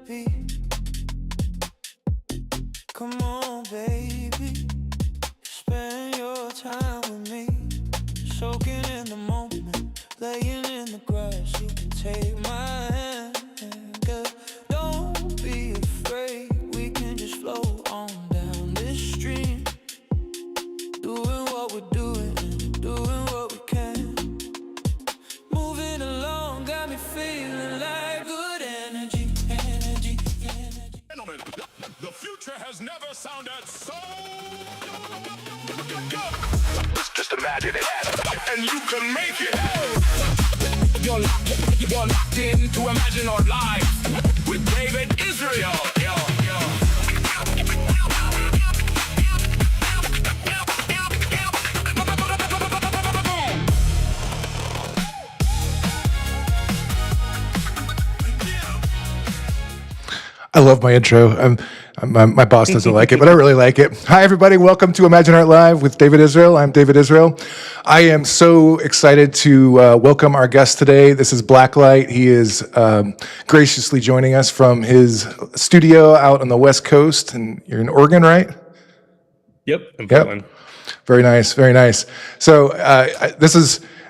therapy. Come on, baby, spend your time with me, soaking in the moment, laying in the grass. You can take my hand, girl. Don't be afraid, we can just flow on down this stream, doing what we're doing, doing what we can. Moving along, got me feeling like good energy, energy, energy. Gentlemen, the future has never sounded so good. Just imagine it, and you can make it. You're locked in to Imagine Our Lives with David Israel. I love my intro. My boss doesn't like it, but I really like it. Hi, everybody. Welcome to Imagine Art Live with David Israel. I'm David Israel. I am so excited to welcome our guest today. This is Blacklight. He is graciously joining us from his studio out on the West Coast. And you're in Oregon, right? Yep, in Portland. Yep. Very nice, very nice. So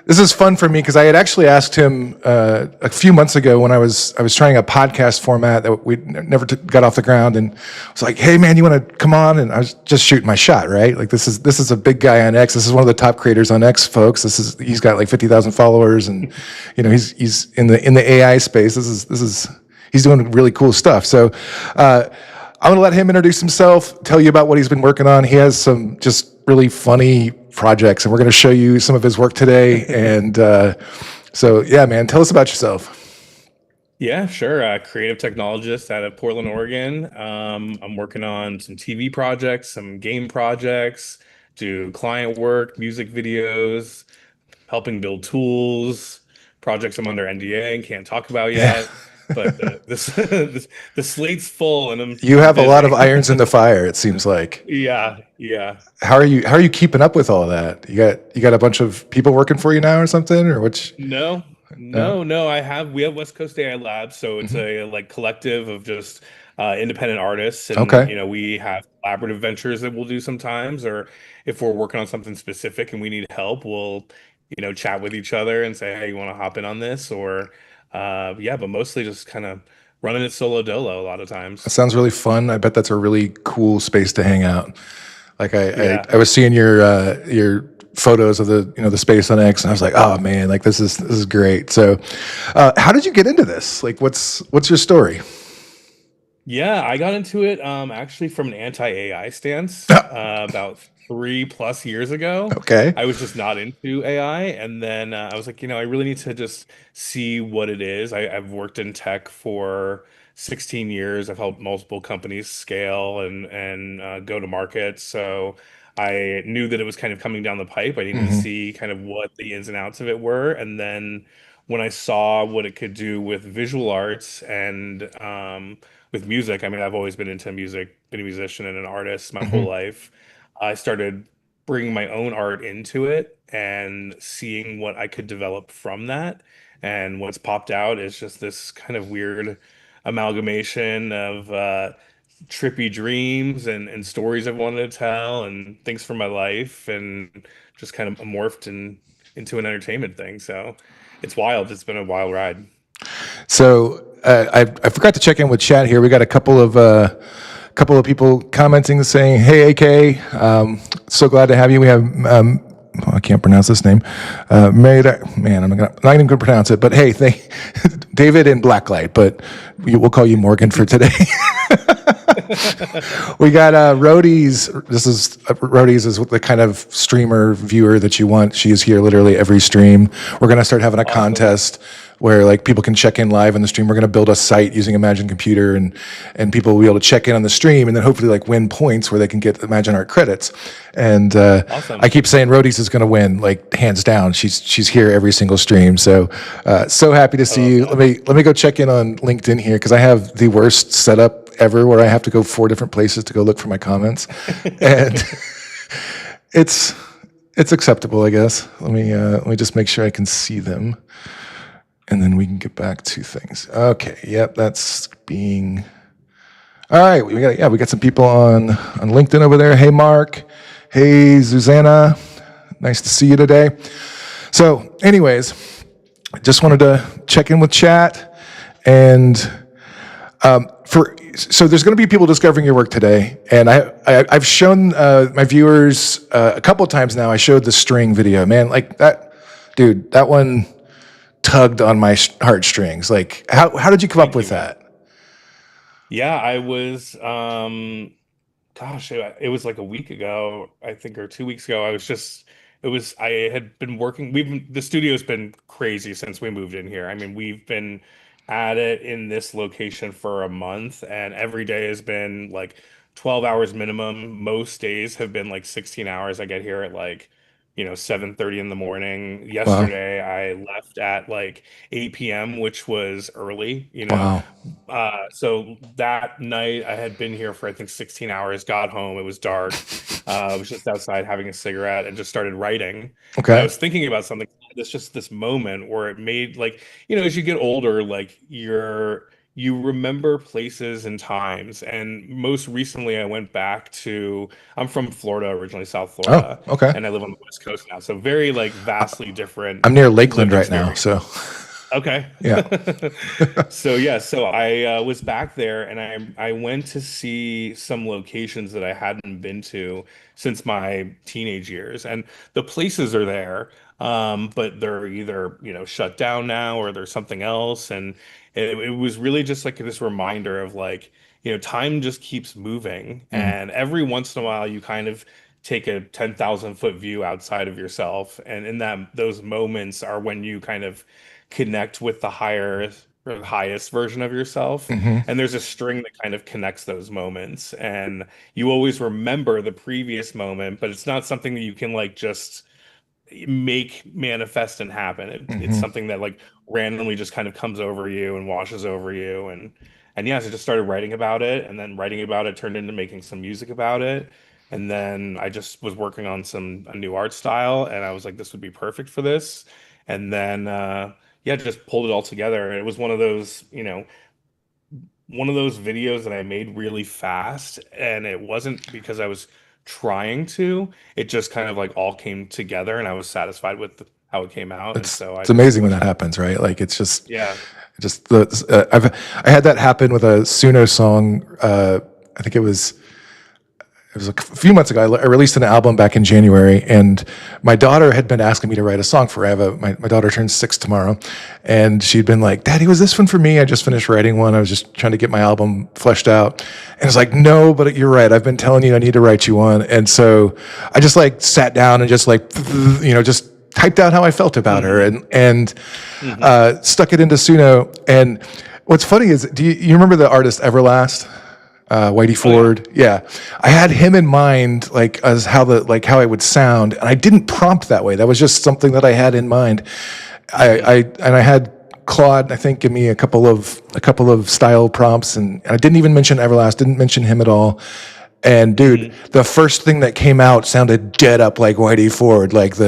this is fun for me because I had actually asked him a few months ago when I was trying a podcast format that we never got off the ground, and I was like, "Hey man, you want to come on?" And I was just shooting my shot, right? Like this is a big guy on X. This is one of the top creators on X, folks. He's got like 50,000 followers, and he's in the AI space. He's doing really cool stuff. So I'm gonna let him introduce himself, tell you about what he's been working on. He has some just really funny projects, and we're going to show you some of his work today. And so, yeah, man, tell us about yourself. Yeah, sure. Creative technologist out of Portland, Oregon. I'm working on some TV projects, some game projects, do client work, music videos, helping build tools, projects I'm under NDA and can't talk about yet. But the slate's full, and you have a lot of irons in the fire. It seems like. Yeah. How are you keeping up with all that? You got a bunch of people working for you now, or something, or which? No. We have West Coast AI Labs, so it's a like collective of just independent artists, and we have collaborative ventures that we'll do sometimes, or if we're working on something specific and we need help, we'll chat with each other and say, hey, you want to hop in on this, or but mostly just kind of running it solo dolo a lot of times. That sounds really fun. I bet that's a really cool space to hang out. Like I was seeing your photos of the space on X, and I was like, oh man, like this is great. So how did you get into this? Like what's your story? Yeah, I got into it actually from an anti-AI stance about 3+ years ago. Okay. I was just not into AI, and then I was like, I really need to just see what it is. I've worked in tech for 16 years. I've helped multiple companies scale and go to market. So I knew that it was kind of coming down the pipe. I needed to see kind of what the ins and outs of it were. And then when I saw what it could do with visual arts and with music, I mean, I've always been into music, been a musician and an artist my whole life. I started bringing my own art into it and seeing what I could develop from that. And what's popped out is just this kind of weird amalgamation of trippy dreams and stories I've wanted to tell and things from my life, and just kind of morphed into an entertainment thing. So it's wild. It's been a wild ride. So I forgot to check in with chat here. We got a couple of people commenting saying, "Hey, AK, so glad to have you." We have I can't pronounce this name. Man, I'm not even going to pronounce it. But hey, David and Blacklight, but we'll call you Morgan for today. We got Roadies. Roadies is the kind of streamer viewer that you want. She is here literally every stream. We're going to start having a contest where like people can check in live on the stream. We're going to build a site using Imagine Computer, and people will be able to check in on the stream and then hopefully like win points where they can get Imagine Art credits. And awesome. I keep saying Roadies is going to win, like hands down. She's here every single stream. So so happy to see you. Let me go check in on LinkedIn here because I have the worst setup ever where I have to go 4 different places to go look for my comments. And it's acceptable, I guess. Let me just make sure I can see them. and then we can get back to things. Okay, yep, that's being. All right, we got some people on LinkedIn over there. Hey, Mark. Hey, Susanna. Nice to see you today. So, anyways, just wanted to check in with chat, and so there's going to be people discovering your work today, and I've shown my viewers a couple of times now. I showed the string video, man. Like that, dude. That one tugged on my heartstrings. Like, how did you come up with that? Yeah, I was, gosh, it was like a week ago, I think, or 2 weeks ago. I had been working. The studio's been crazy since we moved in here. I mean, we've been at it in this location for a month, and every day has been like 12 hours minimum. Most days have been like 16 hours. I get here at like, 7:30 in the morning. Wow. Yesterday, I left at like 8 p.m., which was early, Wow. So that night I had been here for I think 16 hours, got home, it was dark. I was just outside having a cigarette and just started writing. And I Okay. was thinking about something, this moment where it made like, as you get older, like you remember places and times. And most recently I went back to, I'm from Florida originally, South Oh, Florida, okay. and I live on the West Coast now. So very like vastly different I'm near Lakeland lived right now, experience. so Okay. yeah. So I was back there and I went to see some locations that I hadn't been to since my teenage years, and the places are there, but they're either shut down now or there's something else, and it was really just like this reminder of like time just keeps moving, Mm, and every once in a while you kind of take a 10,000-foot view outside of yourself, and in those moments are when you kind of connect with the higher or the highest version of yourself. mhm, And there's a string that kind of connects those moments. And you always remember the previous moment, but it's not something that you can like just make manifest and happen. It's mhm. something that like randomly just kind of comes over you and washes over you. And yeah, so I just started writing about it, and then writing about it turned into making some music about it. And then I just was working on a new art style, and I was like, this would be perfect for this. And then yeah, just pulled it all together. And it was one of those videos that I made really fast, and it wasn't because I was trying to. It just kind of like all came together, and I was satisfied with how it came out, and so I It's just amazing when that happens, right? Like it's yeah. just I had that happen with a Suno song. I think it was a few months ago. I released an album back in January, and my daughter had been asking me to write a song for her. My daughter turns 6 tomorrow, and she'd been like, "Daddy, was this one for me? I just finished writing one. I was just trying to get my album fleshed out." And it's like, "No, but you're right. I've been telling you I need to write you one." And so I just like sat down and just like, just typed out how I felt about her, Hmm. and Hmm. stuck it into Suno. And what's funny is, do you remember the artist Everlast? Whitey Oh yeah. Ford. Yeah. I had him in mind, like as how I would sound. And I didn't prompt that way. That was just something that I had in mind. I had Claude, I think, give me a couple of style prompts, and I didn't even mention Everlast, didn't mention him at all. And dude, Hmm. the first thing that came out sounded dead up like Whitey Ford, like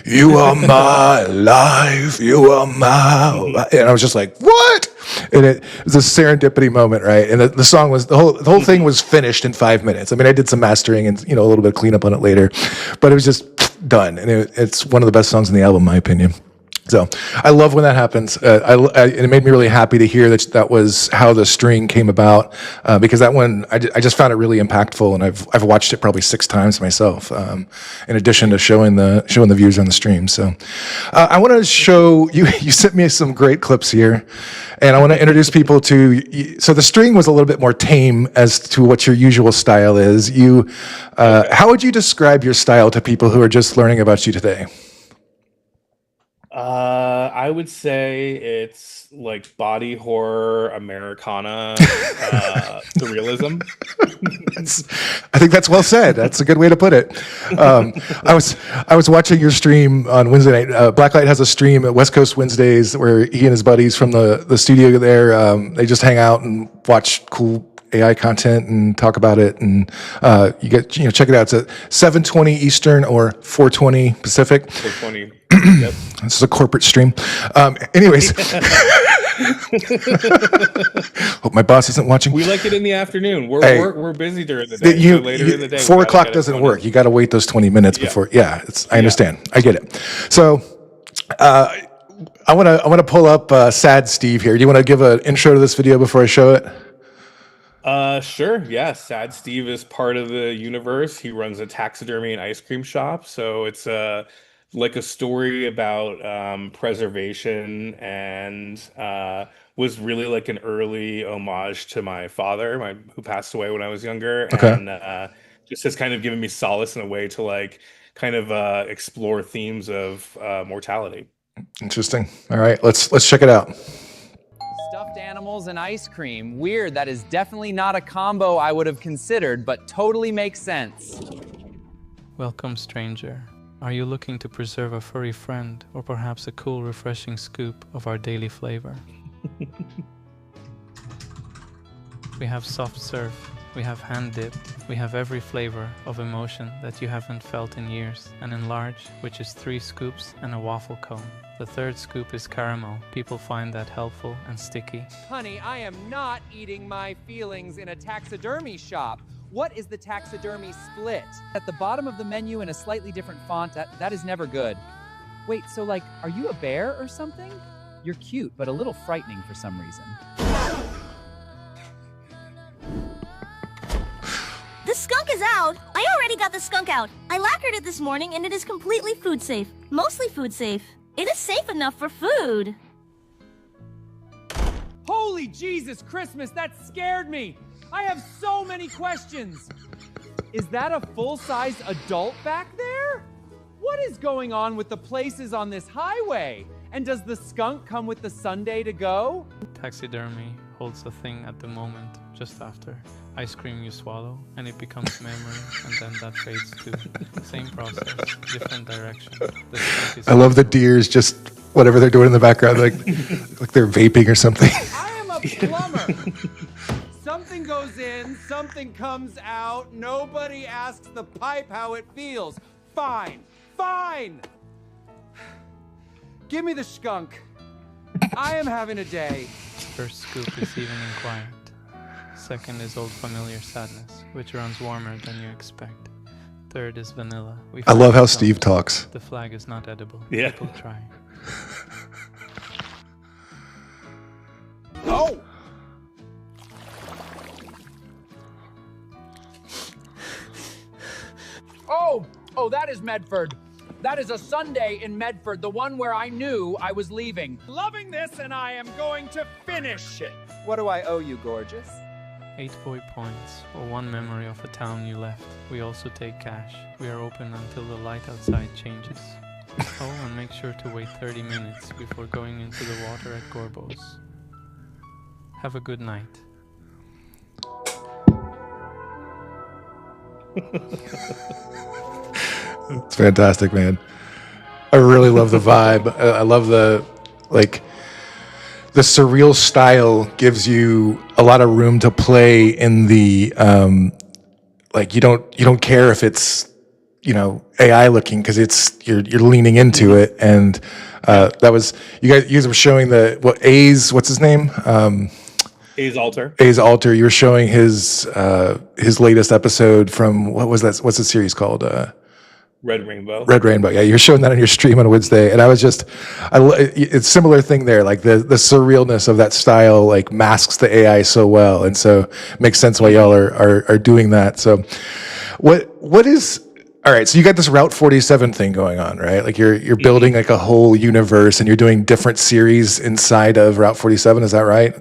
"You are my life, you are my," Hmm. and I was just like, "What?" And it was a serendipity moment, right? And the song was the whole thing Hmm. was finished in 5 minutes. I mean, I did some mastering and a little bit of cleanup on it later, but it was just done, and it's one of the best songs in the album, in my opinion. So I love when that happens. And it made me really happy to hear that was how the string came about, because that one I just found it really impactful, and I've watched it probably 6 times myself, in addition to showing the viewers on the stream. So I want to show you. You sent me some great clips here, and I want to introduce people to. So the string was a little bit more tame as to what your usual style is. Okay. How would you describe your style to people who are just learning about you today? I would say it's like body horror Americana surrealism. I think that's well said. That's a good way to put it. Um, I was watching your stream on Wednesday night. Blacklight has a stream at West Coast Wednesdays where he and his buddies from the studio there, they just hang out and watch cool AI content and talk about it. And check it out. It's at 7:20 Eastern or 4:20 Pacific. 420. Yep. This is a corporate stream. Anyways, hope my boss isn't watching. We like it in the afternoon. Hey, We're busy during the day. So later in the day, we 4 gotta o'clock get doesn't everyone work. in. You got to wait those 20 minutes Yeah. before. Yeah, I understand. I get it. So I want to pull up Sad Steve here. Do you want to give an intro to this video before I show it? Sure. Yeah. Sad Steve is part of the universe. He runs a taxidermy and ice cream shop. So it's like a story about preservation and was really like an early homage to my father, who passed away when I was younger, Okay. and just has kind of given me solace in a way to like kind of explore themes of mortality. Interesting. All right, let's check it out. Stuffed animals and ice cream. Weird, that is definitely not a combo I would have considered, but totally makes sense. Welcome, stranger. Are you looking to preserve a furry friend, or perhaps a cool, refreshing scoop of our daily flavor? We have soft serve, we have hand dip, we have every flavor of emotion that you haven't felt in years, and in large, which is 3 scoops and a waffle cone. The 3rd scoop is caramel. People find that helpful and sticky. Honey, I am not eating my feelings in a taxidermy shop. What is the taxidermy split? At the bottom of the menu in a slightly different font, that is never good. Wait, so like, are you a bear or something? You're cute, but a little frightening for some reason. The skunk is out! I already got the skunk out. I lacquered it this morning and it is completely food safe. Mostly food safe. It is safe enough for food. Holy Jesus Christmas, that scared me! I have so many questions! Is that a full-size adult back there? What is going on with the places on this highway? And does the skunk come with the Sunday to go? Taxidermy holds a thing at the moment, just after. Ice cream you swallow, and it becomes memory, and then that fades too. Same process, different direction. The skunk is I love the deers, just whatever they're doing in the background, like they're vaping or something. I am a plumber! Something goes in, something comes out, nobody asks the pipe how it feels. Fine, fine! Give me the skunk. I am having a day. First scoop is even and quiet. Second is old familiar sadness, which runs warmer than you expect. Third is vanilla. I love how Steve talks. The flag is not edible. Yeah. People try. Oh! Oh, that is Medford. That is a Sunday in Medford, the one where I knew I was leaving. Loving this, and I am going to finish it. What do I owe you, gorgeous? 8 void points, or 1 memory of a town you left. We also take cash. We are open until the light outside changes. Oh, and make sure to wait 30 minutes before going into the water at Gorbo's. Have a good night. It's fantastic, man. I really love the vibe. I love the surreal style gives you a lot of room to play in the you don't care if it's AI looking because you're leaning into it, and that was you guys were showing what's his name, A's Alter. A's Alter. You were showing his latest episode from what's the series called? Red Rainbow. Red Rainbow. Yeah, you're showing that on your stream on Wednesday, and I was it's similar thing there. Like the surrealness of that style like masks the AI so well, and so it makes sense why y'all are doing that. So, what is all right? So you got this Route 47 thing going on, right? Like you're building like a whole universe, and you're doing different series inside of Route 47. Is that right?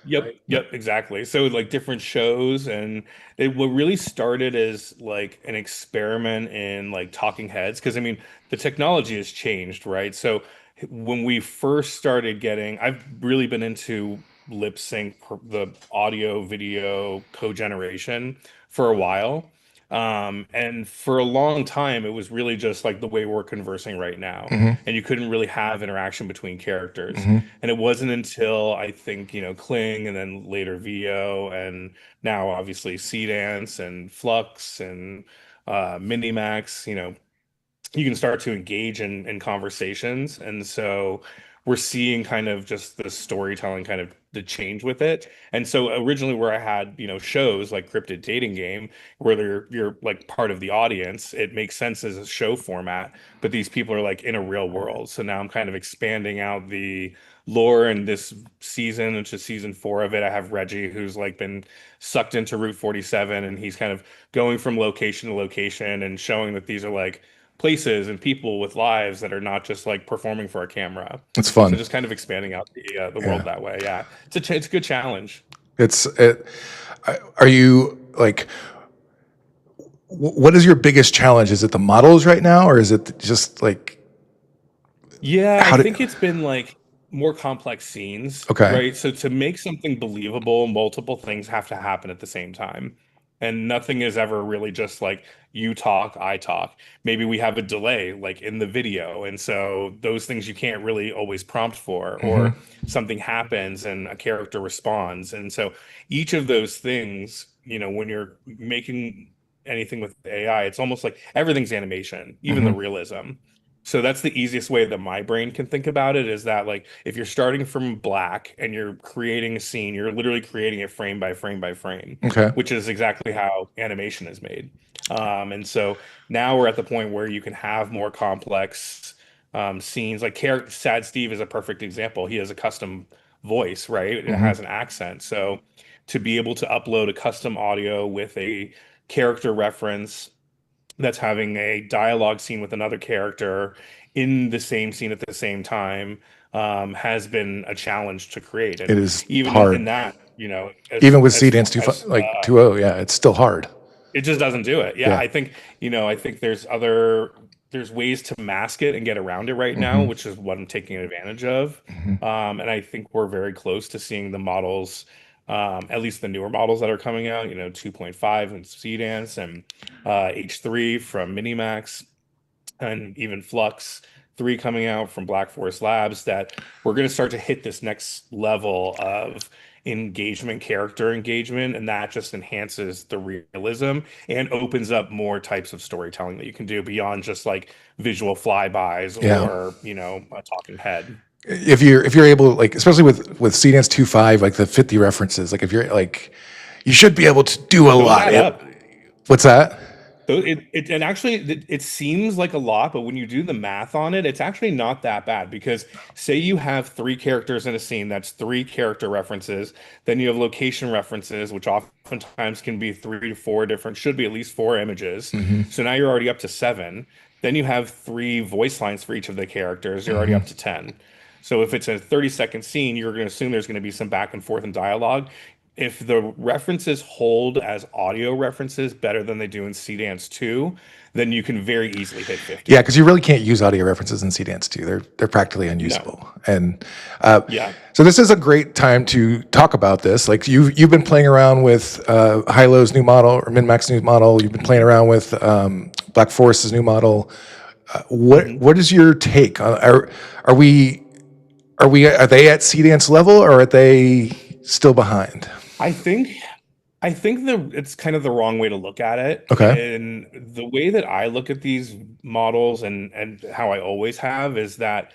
Yep, exactly. So like different shows, and what really started as like an experiment in like talking heads, because I mean the technology has changed, right? So when we first started I've really been into lip sync, the audio video co-generation for a while. And for a long time, it was really just like the way we're conversing right now. And you couldn't really have interaction between characters. And it wasn't until I think, Kling, and then later VO, and now obviously Seedance and Flux and MiniMax, you can start to engage in conversations. And so we're seeing kind of just the storytelling kind of the change with it. And so originally where I had, shows like Cryptid Dating Game, where you're like part of the audience, it makes sense as a show format, but these people are like in a real world. So now I'm kind of expanding out the lore in this season, which is season 4 of it. I have Reggie, who's like been sucked into Route 47, and he's kind of going from location to location and showing that these are like places and people with lives that are not just like performing for a camera. It's So fun. just kind of expanding out the Yeah. world that way. Yeah, it's a good challenge. Are you like, what is your biggest challenge? Is it the models right now, or is it just like, Yeah, I how do, think it's been like more complex scenes, okay. right? So to make something believable, multiple things have to happen at the same time. And nothing is ever really just like you talk, I talk. Maybe we have a delay like in the video. And so those things you can't really always prompt for, Hmm. or something happens and a character responds. And so each of those things, when you're making anything with AI, it's almost like everything's animation, even the Hmm. realism. So that's the easiest way that my brain can think about it, is that like if you're starting from black and you're creating a scene, you're literally creating it frame by frame by frame, Okay. which is exactly how animation is made. And so now we're at the point where you can have more complex scenes. Like Sad Steve is a perfect example. He has a custom voice, right? It Hmm. has an accent. So to be able to upload a custom audio with a character reference that's having a dialogue scene with another character in the same scene at the same time, has been a challenge to create. It And is even in hard. that, Even with Seedance like 2.0, yeah, it's still hard. it just doesn't do it. Yeah, Yeah. I think there's ways to mask it and get around it right now, Hmm. which is what I'm taking advantage of. Hmm. And I think we're very close to seeing the models, at least the newer models that are coming out, 2.5 and Seedance, and H3 from MiniMax, and even Flux 3 coming out from Black Forest Labs, that we're going to start to hit this next level of engagement, character engagement, and that just enhances the realism and opens up more types of storytelling that you can do beyond just like visual flybys Yeah. or, a talking head. If you're able, like, especially with Seedance 2.5, like the 50 references, like if you're like, you should be able to do a Those lot. add up. What's that? So and actually it seems like a lot, but when you do the math on it, it's actually not that bad, because say you have 3 characters in a scene, that's 3 character references. Then you have location references, which oftentimes can be 3 to 4 different, should be at least 4 images. Hmm. So now you're already up to 7. Then you have 3 voice lines for each of the characters. You're already Hmm. up to 10. So if it's a 30-second scene, you're going to assume there's going to be some back and forth and dialogue. If the references hold as audio references better than they do in Seedance 2, then you can very easily hit Yeah, 50. because you really can't use audio references in Seedance 2. They're practically No. unusable. And Yeah. so this is a great time to talk about this. Like you've been playing around with Hailuo's new model, or MinMax's new model. You've been playing around with Black Forest's new model. Mhm. What is your take? Are we are they at Seedance level, or are they still behind? I think I think it's kind of the wrong way to look at it. Okay. And the way that I look at these models, and how I always have, is that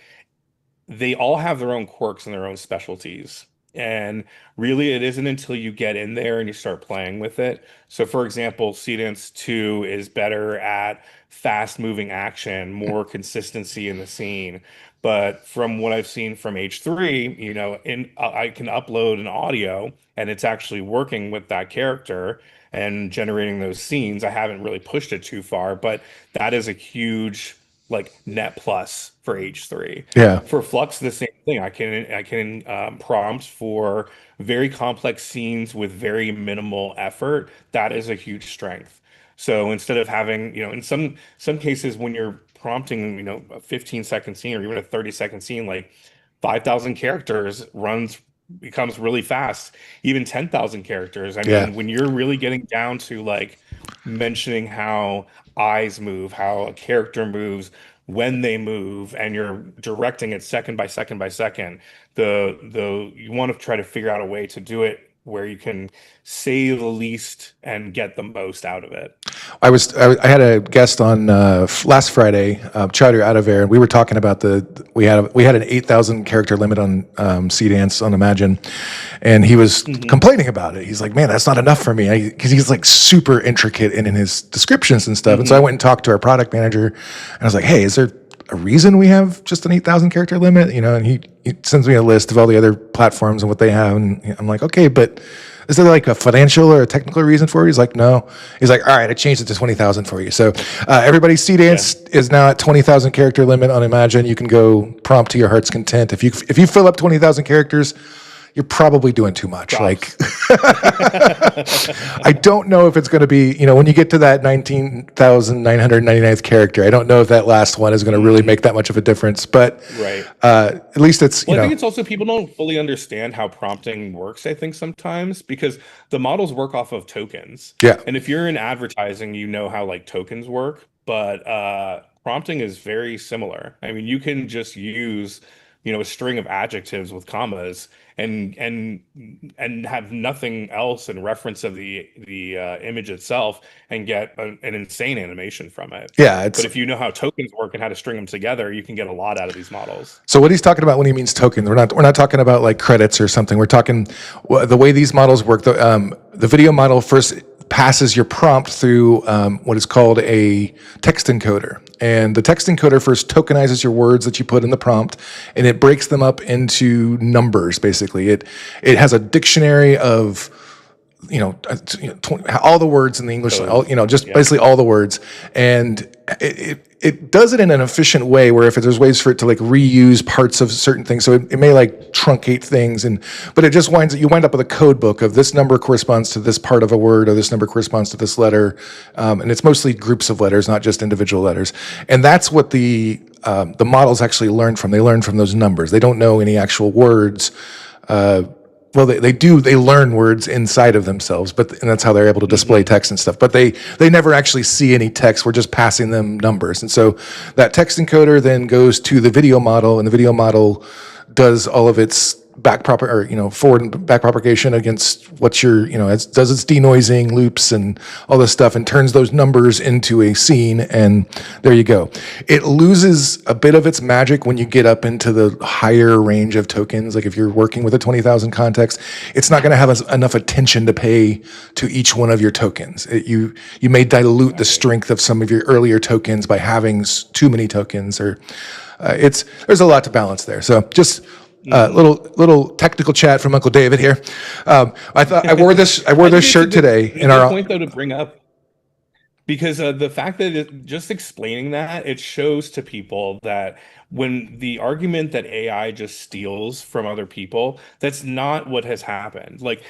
they all have their own quirks and their own specialties. And really, it isn't until you get in there and you start playing with it. So, for example, Seedance 2 is better at fast moving action, more consistency in the scene. But from what I've seen from H3, I can upload an audio and it's actually working with that character and generating those scenes. I haven't really pushed it too far, but that is a huge like net plus for H3. Yeah. For Flux, the same thing. I can prompt for very complex scenes with very minimal effort. That is a huge strength. So instead of having, in some cases when you're prompting, a 15-second scene or even a 30-second scene, like 5,000 characters becomes really fast. Even 10,000 characters. I Yeah. mean, when you're really getting down to like mentioning how eyes move, how a character moves, when they move, and you're directing it second by second by second, the you want to try to figure out a way to do it where you can say the least and get the most out of it. I had a guest on last Friday, Charter out of air, and we were talking about we had an 8,000 character limit on Seedance on Imagine, and he was complaining about it. He's like, "Man, that's not enough for me," because he's like super intricate in his descriptions and stuff. And so I went and talked to our product manager, and I was like, "Hey, is there a reason we have just an 8,000 character limit?" And he sends me a list of all the other platforms and what they have, and I'm like, "Okay, but is there like a financial or a technical reason for it?" He's like, "No." He's like, "All right, I changed it to 20,000 for you." So everybody, Seedance is now at 20,000 character limit on Imagine. You can go prompt to your heart's content. If you fill up 20,000 characters, you're probably doing too much. Like, I don't know if it's going to be, when you get to that 19,999th character, I don't know if that last one is going to really make that much of a difference. But at least it's, I think it's also people don't fully understand how prompting works, I think, sometimes, because the models work off of tokens. Yeah. And if you're in advertising, you know how like tokens work, but prompting is very similar. I mean, you can just use a string of adjectives with commas and have nothing else in reference of the image itself and get an insane animation from it. Yeah, but if you know how tokens work and how to string them together, you can get a lot out of these models. So what he's talking about when he means token, we're not talking about like credits or something. We're talking the way these models work. The video model first passes your prompt through what is called a text encoder. And the text encoder first tokenizes your words that you put in the prompt, and it breaks them up into numbers, basically. It has a dictionary of all the words in the English, basically all the words. And it does it in an efficient way where if there's ways for it to like reuse parts of certain things, so it may like truncate things, but it just you wind up with a code book of this number corresponds to this part of a word, or this number corresponds to this letter, and it's mostly groups of letters, not just individual letters. And that's what the models actually learn from. They learn from those numbers. They don't know any actual words. Well, they do. They learn words inside of themselves, and that's how they're able to display text and stuff. But they never actually see any text. We're just passing them numbers, and so that text encoder then goes to the video model, and the video model does all of its forward and back propagation against does its denoising, loops, and all this stuff, and turns those numbers into a scene, and there you go. It loses a bit of its magic when you get up into the higher range of tokens. Like if you're working with a 20,000 context, it's not going to have enough attention to pay to each one of your tokens. You may dilute the strength of some of your earlier tokens by having too many tokens, or there's a lot to balance there. So just little technical chat from Uncle David here. I thought I wore this shirt today in our point though to bring up, because the fact that just explaining that, it shows to people that when the argument that AI just steals from other people, that's not what has happened. Like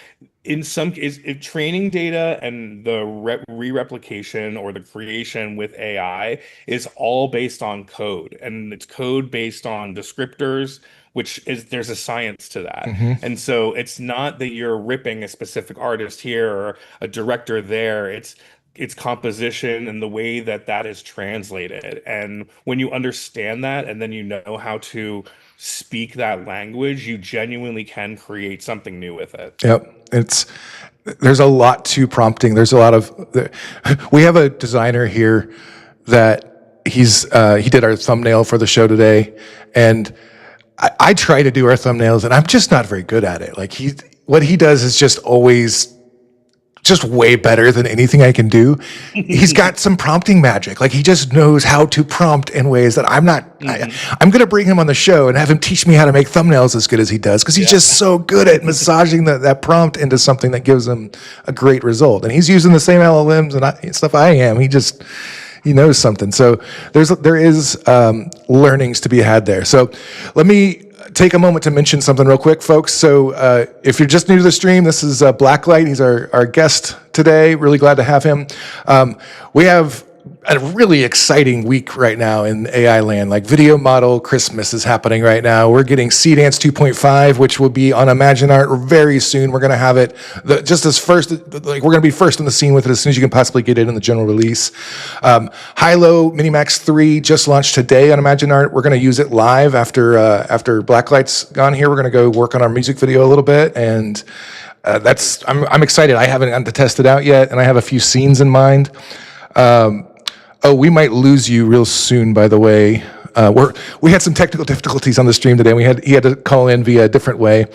if training data and the re-replication or the creation with AI is all based on code, and it's code based on descriptors, there's a science to that. And so it's not that you're ripping a specific artist here or a director there. It's composition and the way that is translated. And when you understand that, and then you know how to speak that language, you genuinely can create something new with it. Yep. There's a lot to prompting. We have a designer here that he did our thumbnail for the show today, and I try to do our thumbnails, and I'm just not very good at it. Like what he does is just always just way better than anything I can do. He's got some prompting magic. Like he just knows how to prompt in ways that I'm not. I'm going to bring him on the show and have him teach me how to make thumbnails as good as he does, because he's just so good at massaging that prompt into something that gives him a great result. And he's using the same LLMs and stuff I am. He knows something. So there is learnings to be had there. So let me take a moment to mention something real quick, folks. So if you're just new to the stream, this is Blacklight. He's our guest today. Really glad to have him. We have a really exciting week right now in AI land. Like Video Model Christmas is happening right now. We're getting Seedance 2.5, which will be on ImagineArt very soon. We're going to have it we're going to be first in the scene with it as soon as you can possibly get it in the general release. Hailuo MiniMax3 just launched today on ImagineArt. We're going to use it live after Blacklight's gone here. We're going to go work on our music video a little bit, and I'm excited. I haven't gotten to test it out yet, and I have a few scenes in mind. Oh, we might lose you real soon, by the way. We had some technical difficulties on the stream today. He had to call in via a different way.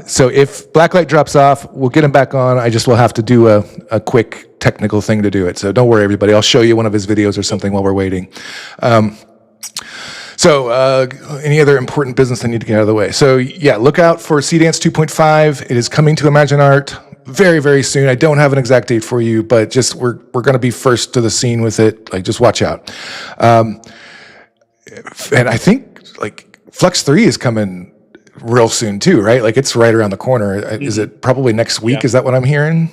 So if Blacklight drops off, we'll get him back on. I just will have to do a quick technical thing to do it. So don't worry, everybody. I'll show you one of his videos or something while we're waiting. So any other important business I need to get out of the way? So yeah, look out for Seedance 2.5. It is coming to Imagine Art very, very soon. I don't have an exact date for you, but just we're going to be first to the scene with it. Like, just watch out. And I think like Flux 3 is coming real soon too, right? Like, it's right around the corner. Is it probably next week? Yeah. Is that what I'm hearing?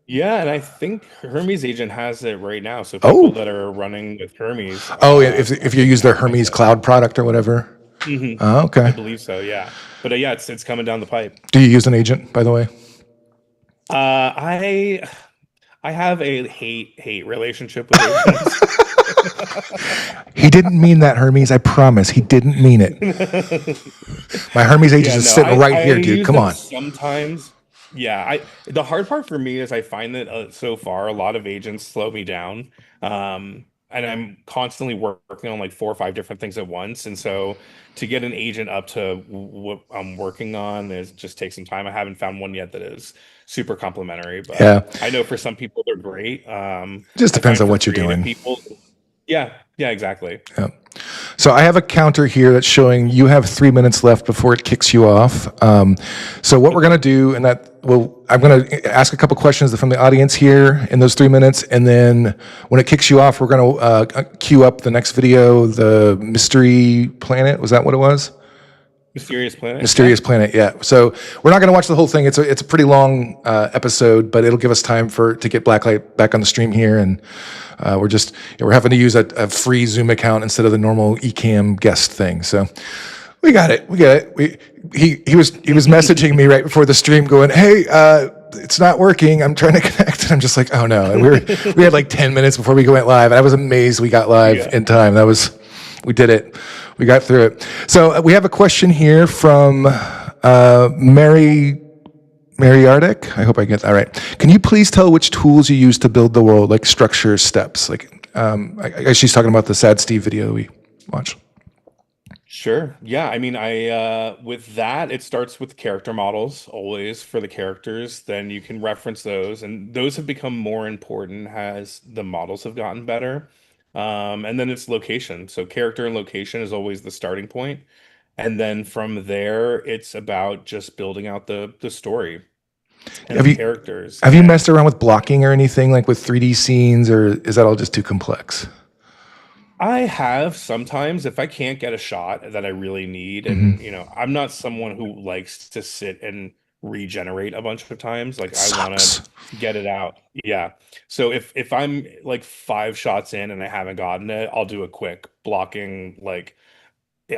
Yeah, and I think Hermes Agent has it right now. So people that are running with Hermes. Oh, if you use their Hermes Cloud product or whatever. Oh, okay. I believe so. Yeah, but yeah, it's coming down the pipe. Do you use an agent, by the way? I have a hate relationship with agents. He didn't mean that, Hermes. I promise. He didn't mean it. My Hermes agent is sitting right here, dude. Come on. Sometimes, yeah. The hard part for me is I find that so far a lot of agents slow me down, and I'm constantly working on like 4 or 5 different things at once, and so to get an agent up to what I'm working on just takes some time. I haven't found one yet that is super complimentary, but yeah. I know for some people they're great. Just depends on what you're doing. Yeah, exactly. Yeah. So I have a counter here that's showing you have 3 minutes left before it kicks you off. So what we're going to do, and I'm going to ask a couple questions from the audience here in those 3 minutes, and then when it kicks you off, we're going to queue up the next video, the Mystery Planet. Was that what it was? Mysterious Planet. Mysterious Planet, yeah. So we're not going to watch the whole thing. It's a pretty long episode, but it'll give us time to get Blacklight back on the stream here, and we're having to use a free Zoom account instead of the normal Ecamm guest thing. So we got it. He was messaging me right before the stream, going, "Hey, it's not working. I'm trying to connect," and I'm just like, "Oh no!" And we had like 10 minutes before we went live, and I was amazed we got live in time. We did it. We got through it. So we have a question here from Mary Ardek. I hope I get that right. Can you please tell which tools you use to build the world, like structure, steps? Like, I guess she's talking about the Sad Steve video we watched. Sure. Yeah. I mean, with that, it starts with character models always for the characters. Then you can reference those, and those have become more important as the models have gotten better. And then it's location. So character and location is always the starting point. And then from there, it's about just building out the story and the characters. Have you messed around with blocking or anything, like with 3D scenes, or is that all just too complex? I have sometimes, if I can't get a shot that I really need, and I'm not someone who likes to sit and regenerate a bunch of times. Like, I want to get it out. Yeah. So if I'm like 5 shots in and I haven't gotten it, I'll do a quick blocking. Like,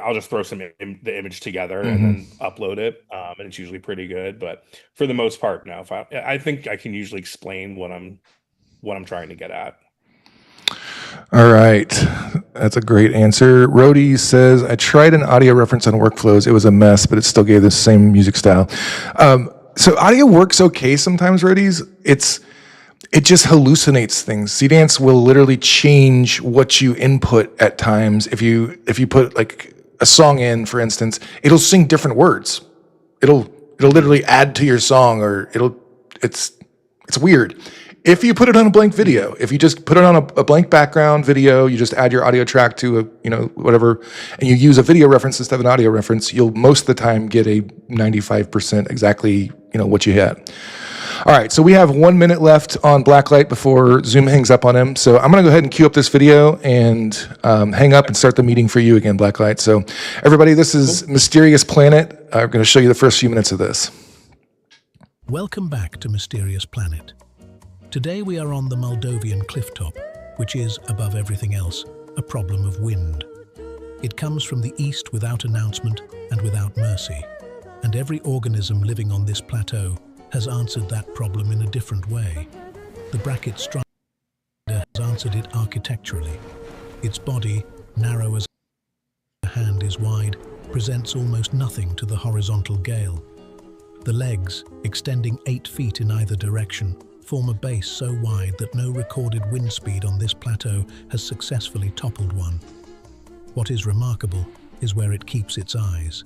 I'll just throw the image together and then upload it, and it's usually pretty good. But for the most part, no. I think I can usually explain what I'm trying to get at. All right. That's a great answer. Rhodey says, I tried an audio reference on workflows. It was a mess, but it still gave the same music style. So audio works okay sometimes, Rhodey's. It just hallucinates things. Seedance will literally change what you input at times. If you put like a song in, for instance, it'll sing different words. It'll literally add to your song, or it's weird. If you put it on a blank video, if you just put it on a blank background video, you just add your audio track to whatever, and you use a video reference instead of an audio reference, you'll most of the time get a 95% exactly what you had. All right, so we have 1 minute left on Blacklight before Zoom hangs up on him. So I'm going to go ahead and queue up this video and hang up and start the meeting for you again, Blacklight. So everybody, this is Mysterious Planet. I'm going to show you the first few minutes of this. Welcome back to Mysterious Planet. Today we are on the Moldovan clifftop, which is, above everything else, a problem of wind. It comes from the east without announcement and without mercy, and every organism living on this plateau has answered that problem in a different way. The bracket strider has answered it architecturally. Its body, narrow as a hand is wide, presents almost nothing to the horizontal gale. The legs, extending 8 feet in either direction, form a base so wide that no recorded wind speed on this plateau has successfully toppled one. What is remarkable is where it keeps its eyes.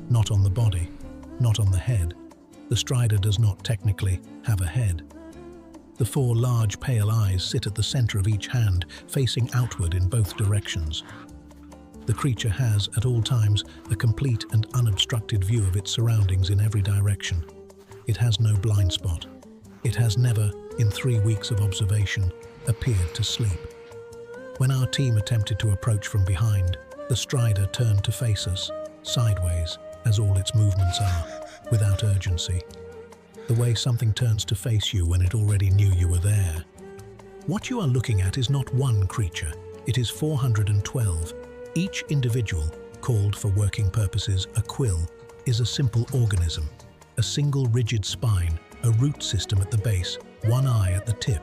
Not on the body, not on the head. The strider does not technically have a head. The 4 large pale eyes sit at the center of each hand, facing outward in both directions. The creature has, at all times, a complete and unobstructed view of its surroundings in every direction. It has no blind spot. It has never, in 3 weeks of observation, appeared to sleep. When our team attempted to approach from behind, the strider turned to face us, sideways, as all its movements are, without urgency. The way something turns to face you when it already knew you were there. What you are looking at is not one creature, it is 412. Each individual, called for working purposes a quill, is a simple organism. A single rigid spine, a root system at the base, one eye at the tip.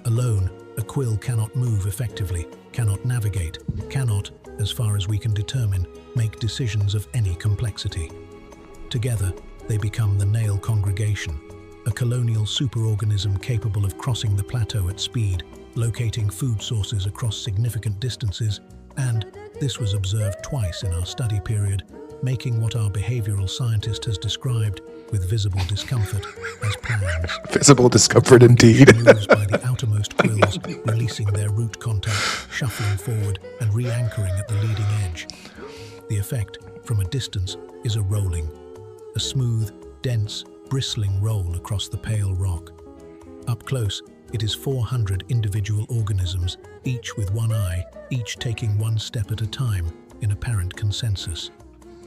Alone, a quill cannot move effectively, cannot navigate, cannot, as far as we can determine, make decisions of any complexity. Together, they become the Nail Congregation, a colonial superorganism capable of crossing the plateau at speed, locating food sources across significant distances, and, this was observed twice in our study period, making what our behavioral scientist has described, with visible discomfort, as plans. Visible discomfort indeed. Moves by the outermost quills, releasing their root contact, shuffling forward and re-anchoring at the leading edge. The effect, from a distance, is a rolling. A smooth, dense, bristling roll across the pale rock. Up close, it is 400 individual organisms, each with one eye, each taking one step at a time, in apparent consensus.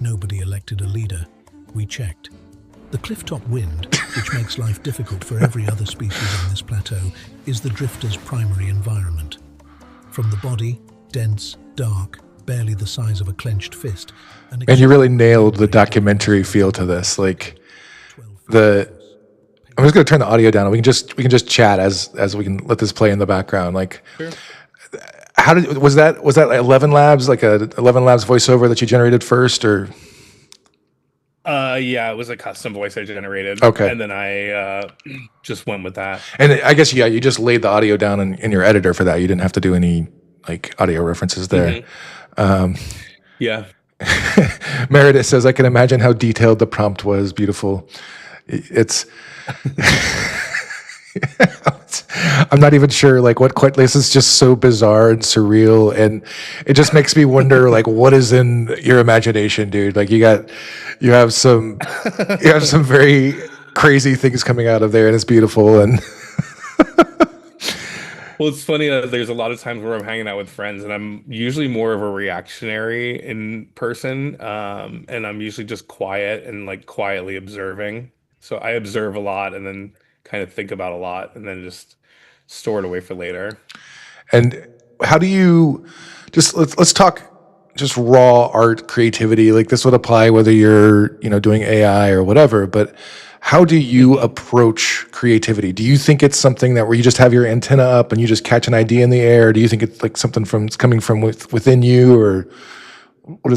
Nobody elected a leader. We checked. The clifftop wind, which makes life difficult for every other species on this plateau, is the drifter's primary environment. From the body, dense, dark, barely the size of a clenched fist. And you really nailed the documentary feel to this. Like I'm just going to turn the audio down, and we can just chat as we can let this play in the background. Like, Sure. How was that like 11 Labs, like a 11 Labs voiceover that you generated first, or? Yeah, it was a custom voice I generated. Okay. And then I just went with that. And I guess, yeah, you just laid the audio down in your editor for that. You didn't have to do any like audio references there. Yeah. Meredith says, I can imagine how detailed the prompt was. Beautiful. It's I'm not even sure like what quite this is just so bizarre and surreal, and it just makes me wonder like what is in your imagination, dude. Like you have some very crazy things coming out of there, and it's beautiful. And well, it's funny there's a lot of times where I'm hanging out with friends and I'm usually more of a reactionary in person, and I'm usually just quiet and like quietly observing. So I observe a lot and then kind of think about a lot and then just store it away for later. And how do you let's talk just raw art creativity? Like this would apply whether you're, doing AI or whatever, but how do you approach creativity? Do you think it's something that where you just have your antenna up and you just catch an idea in the air? Do you think it's like something it's coming from within you, or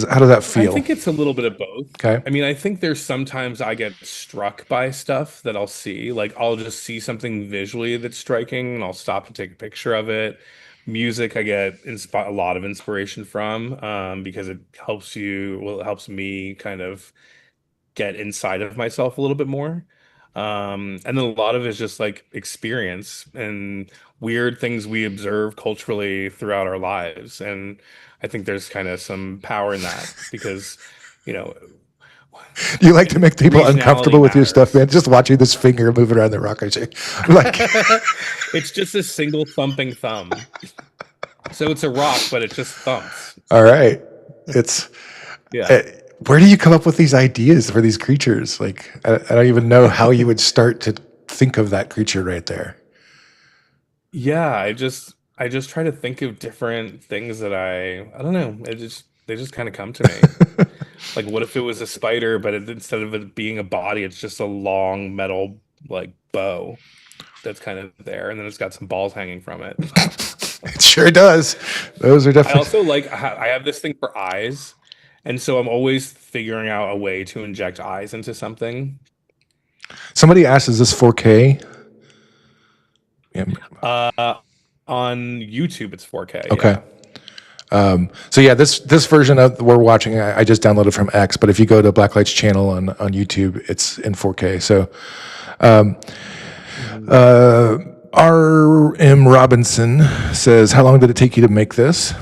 how does that feel? I think it's a little bit of both. Okay. I mean, I think there's sometimes I get struck by stuff that I'll see. Like I'll just see something visually that's striking and I'll stop and take a picture of it. Music I get a lot of inspiration from because it helps it helps me kind of get inside of myself a little bit more. And then a lot of it is just like experience and weird things we observe culturally throughout our lives. And I think there's kind of some power in that because, you like to make people uncomfortable with your stuff, man. Just watching this finger moving around the rock, like it's just a single thumping thumb. So it's a rock, but it just thumps. All right. It's where do you come up with these ideas for these creatures? Like, I don't even know how you would start to think of that creature right there. Yeah, I just try to think of different things that I don't know. They just kind of come to me. Like, what if it was a spider, but instead of it being a body, it's just a long metal like bow that's kind of there, and then it's got some balls hanging from it. It sure does. Those are definitely. I also I have this thing for eyes. And so I'm always figuring out a way to inject eyes into something. Somebody asked, is this 4K? Yeah. On YouTube, it's 4K. Okay. Yeah. So yeah, this version of we're watching, I just downloaded from X, but if you go to Blacklight's channel on YouTube, it's in 4K. So, R.M. Robinson says, how long did it take you to make this?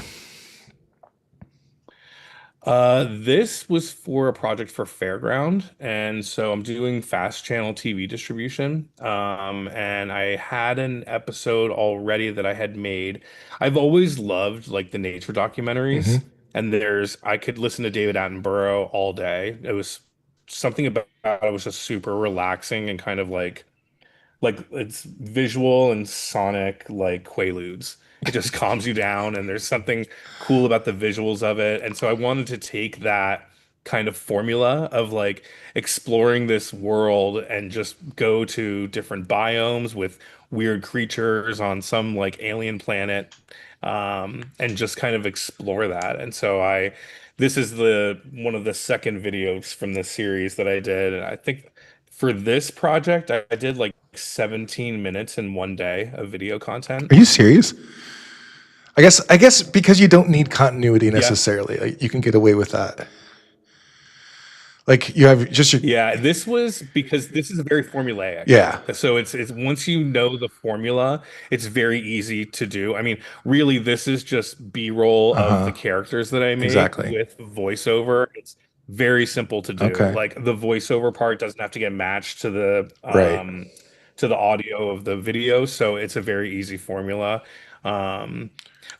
This was for a project for Fairground, and so I'm doing fast channel TV distribution. And I had an episode already that I had made. I've always loved like the nature documentaries, and I could listen to David Attenborough all day. It was something about it was just super relaxing and kind of like it's visual and sonic like quaaludes. It just calms you down, and there's something cool about the visuals of it. And so I wanted to take that kind of formula of like exploring this world and just go to different biomes with weird creatures on some like alien planet, and just kind of explore that. And so this is one of the second videos from this series that I did. And I think for this project, I did like 17 minutes in one day of video content. Are you serious? I guess because you don't need continuity necessarily, like, you can get away with that. Like you have just your this was because this is very formulaic. Yeah. So it's once you know the formula, it's very easy to do. I mean, really, this is just B-roll of the characters that I made with voiceover. It's very simple to do. Okay. Like the voiceover part doesn't have to get matched to the to the audio of the video, so it's a very easy formula.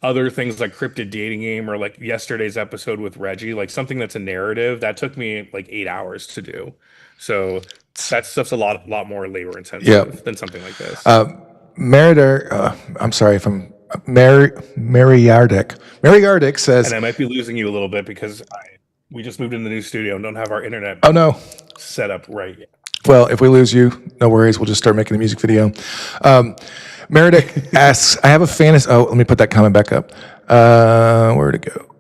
Other things like Cryptid Dating Game or like yesterday's episode with Reggie, like something that's a narrative, that took me like 8 hours to do. So that stuff's a lot more labor intensive than something like this. I'm sorry if I'm Mary Yardick says, and I might be losing you a little bit because we just moved into the new studio and don't have our internet set up right yet. Well, if we lose you, no worries. We'll just start making a music video. Meredith asks, I have a fantasy. Oh, let me put that comment back up. Where'd it go?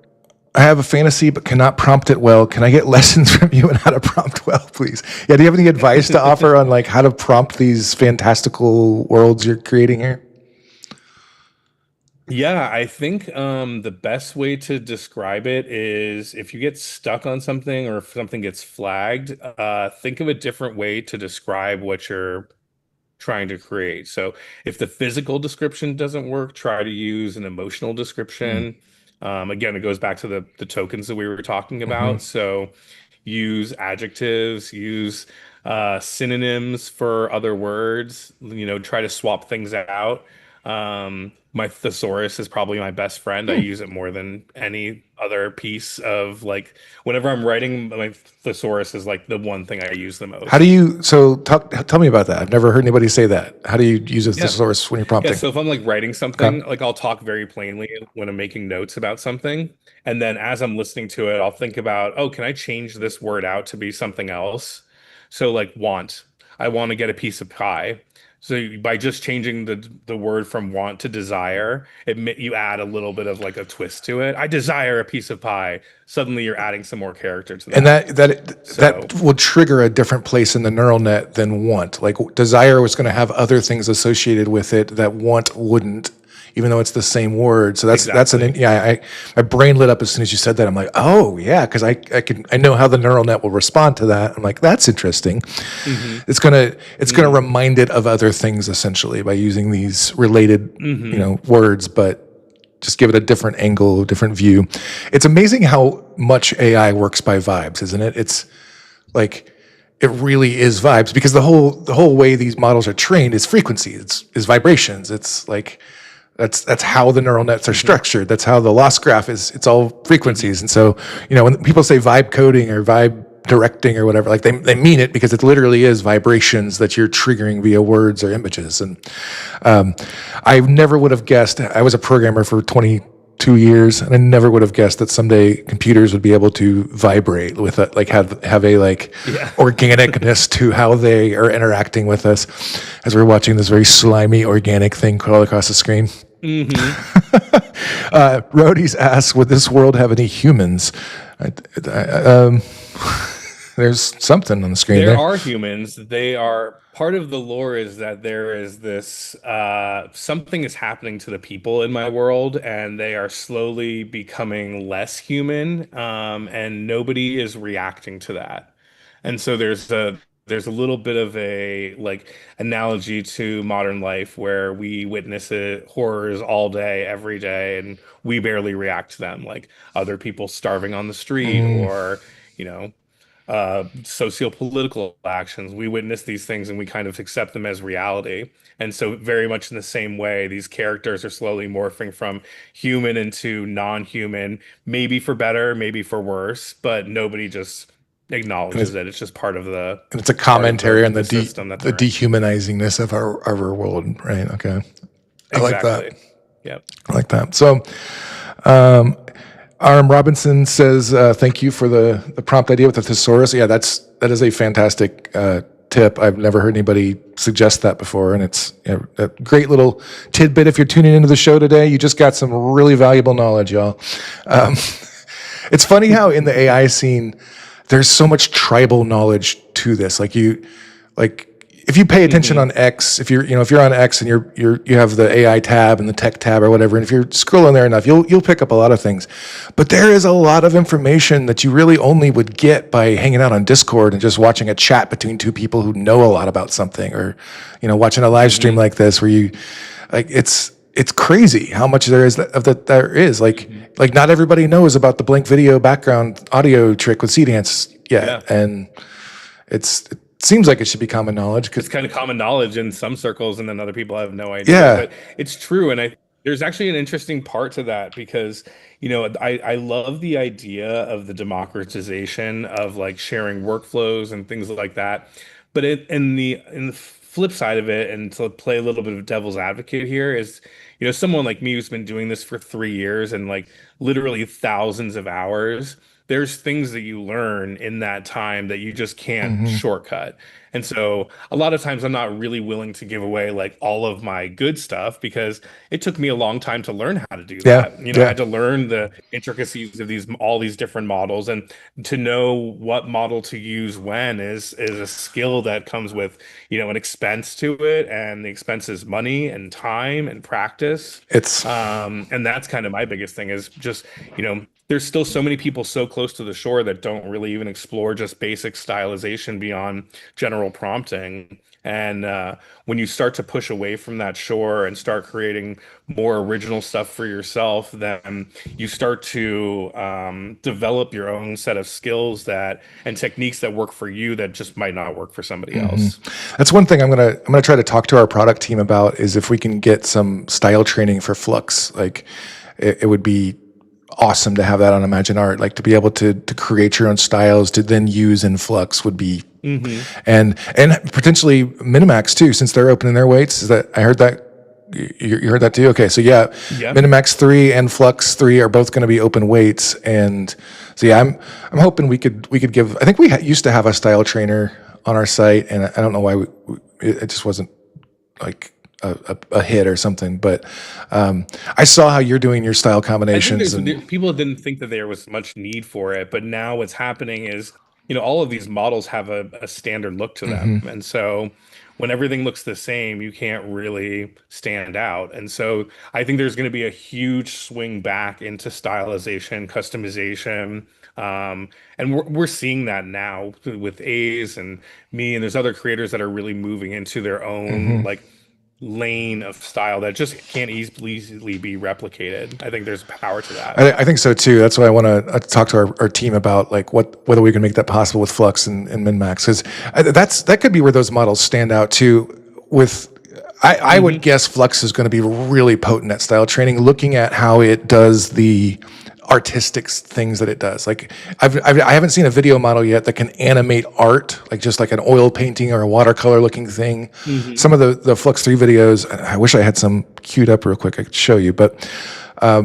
I have a fantasy, but cannot prompt it well. Can I get lessons from you on how to prompt well, please? Yeah, do you have any advice to offer on like how to prompt these fantastical worlds you're creating here? Yeah, I think the best way to describe it is if you get stuck on something or if something gets flagged, think of a different way to describe what you're trying to create. So if the physical description doesn't work, try to use an emotional description. Again, it goes back to the tokens that we were talking about. So use adjectives, use synonyms for other words, try to swap things out. My thesaurus is probably my best friend. I use it more than any other piece of like whenever I'm writing, my thesaurus is like the one thing I use the most. How do you, tell me about that. I've never heard anybody say that. How do you use a thesaurus when you're prompting? Yeah, so if I'm like writing something, like I'll talk very plainly when I'm making notes about something. And then as I'm listening to it, I'll think about, can I change this word out to be something else? So like want, I want to get a piece of pie. So by just changing the word from want to desire, you add a little bit of like a twist to it. I desire a piece of pie. Suddenly you're adding some more character to that. And that will trigger a different place in the neural net than want. Like desire was going to have other things associated with it that want wouldn't, even though it's the same word. So my brain lit up as soon as you said that. I'm like, oh yeah, because I know how the neural net will respond to that. I'm like, that's interesting. It's gonna remind it of other things essentially by using these related words, but just give it a different angle, different view. It's amazing how much AI works by vibes, isn't it? It's like it really is vibes because the whole way these models are trained is frequency. It's vibrations. It's like that's how the neural nets are structured. That's how the loss graph is. It's all frequencies. And so, when people say vibe coding or vibe directing or whatever, like they mean it because it literally is vibrations that you're triggering via words or images. And I never would have guessed. I was a programmer for 22 years, and I never would have guessed that someday computers would be able to vibrate with it, like have a organicness to how they are interacting with us as we're watching this very slimy organic thing crawl across the screen. Rhodey's asks, would this world have any humans? there's something on the screen There there. are humans. They are part of the lore is that there is this something is happening to the people in my world, and they are slowly becoming less human, and nobody is reacting to that. And so there's a little bit of a like analogy to modern life where we witness horrors all day, every day, and we barely react to them, like other people starving on the street or, you know, socio-political actions. We witness these things and we kind of accept them as reality. And so, very much in the same way, these characters are slowly morphing from human into non-human, maybe for better, maybe for worse, but nobody just acknowledges it. It's just part of the. And it's a commentary on the system that the they're in. dehumanizing-ness of our world, right? Okay. I like that. Exactly. Yep. I like that. So, RM Robinson says, thank you for the prompt idea with the thesaurus. Yeah, that is a fantastic tip. I've never heard anybody suggest that before, and it's a great little tidbit. If you're tuning into the show today, you just got some really valuable knowledge, y'all. It's funny how in the AI scene, there's so much tribal knowledge to this. Like if you pay attention on X, if you're on X and you have the AI tab and the tech tab or whatever, and if you're scrolling there enough, you'll pick up a lot of things. But there is a lot of information that you really only would get by hanging out on Discord and just watching a chat between two people who know a lot about something, or watching a live stream like this where you it's crazy how much there is there is. Like not everybody knows about the blank video background audio trick with Seedance yet, and it seems like it should be common knowledge. It's kind of common knowledge in some circles, and then other people have no idea. Yeah. But it's true, and there's actually an interesting part to that because I love the idea of the democratization of like sharing workflows and things like that. But in the flip side of it, and to play a little bit of devil's advocate here, is someone like me who's been doing this for 3 years and like literally thousands of hours. There's things that you learn in that time that you just can't shortcut. And so a lot of times I'm not really willing to give away like all of my good stuff because it took me a long time to learn how to do that. I had to learn the intricacies of all these different models, and to know what model to use when is a skill that comes with, an expense to it, and the expense is money and time and practice. And that's kind of my biggest thing is just, there's still so many people so close to the shore that don't really even explore just basic stylization beyond general prompting. And when you start to push away from that shore and start creating more original stuff for yourself, then you start to develop your own set of skills and techniques that work for you that just might not work for somebody else. That's one thing I'm gonna try to talk to our product team about, is if we can get some style training for Flux. Like it would be awesome to have that on Imagine Art, like to be able to create your own styles to then use in Flux would be, and potentially MiniMax too, since they're opening their weights. Is that, I heard that you heard that too? Okay, so MiniMax3 and Flux 3 are both going to be open weights, and so I'm hoping we could give. I think we used to have a style trainer on our site, and I don't know why it just wasn't like a hit or something, but I saw how you're doing your style combinations. People didn't think that there was much need for it, but now what's happening is, all of these models have a standard look to them, and so when everything looks the same, you can't really stand out. And so I think there's going to be a huge swing back into stylization, customization. And we're seeing that now with A's and me, and there's other creators that are really moving into their own like lane of style that just can't easily be replicated. I think there's power to that. I think so too. That's why I want to talk to our team about like whether we can make that possible with Flux and MinMax, because that could be where those models stand out too. I would guess Flux is going to be really potent at style training, looking at how it does the artistic things that it does. Like I haven't seen a video model yet that can animate art, like just like an oil painting or a watercolor looking thing. Some of the Flux 3 videos, I wish I had some queued up real quick I could show you, but I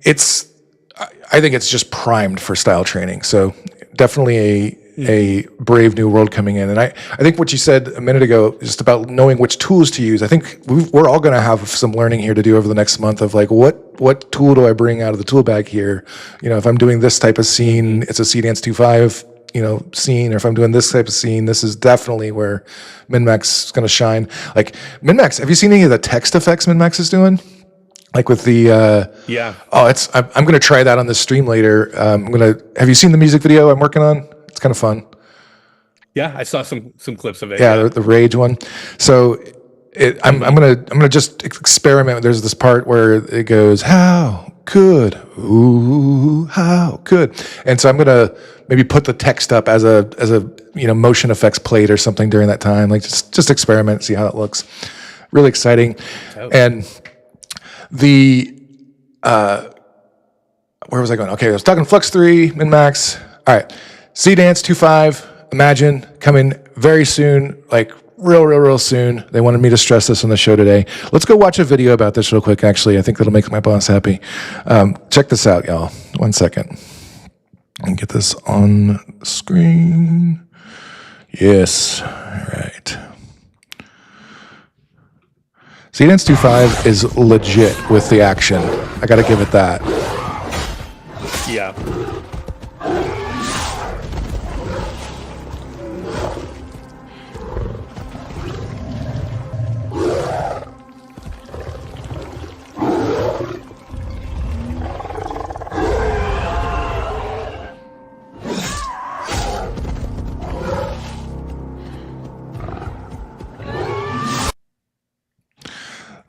think it's just primed for style training. So definitely a brave new world coming in. And I think what you said a minute ago, just about knowing which tools to use, I think we're all going to have some learning here to do over the next month of like, what tool do I bring out of the tool bag here? If I'm doing this type of scene, it's a Seedance 2.5 scene, or if I'm doing this type of scene, this is definitely where MiniMax is going to shine. Like MiniMax, have you seen any of the text effects MiniMax is doing? Like with the Yeah. I'm going to try that on the stream later. Have you seen the music video I'm working on? It's kind of fun. Yeah, I saw some clips of it. Yeah, the Rage one. So I'm gonna just experiment. There's this part where it goes, "How good, ooh, how good," and so I'm gonna maybe put the text up as a motion effects plate or something during that time. Like just experiment, see how it looks. Really exciting. And the where was I going? Okay, I was talking Flux 3, MiniMax. All right, Seedance 2.5. Imagine coming very soon, like real soon. They wanted me to stress this on the show today. Let's go watch a video about this real quick, actually. I think that'll make my boss happy. Check this out, y'all. 1 second. And get this on the screen. Yes. All right. Seedance 2.5 is legit with the action. I got to give it that. Yeah.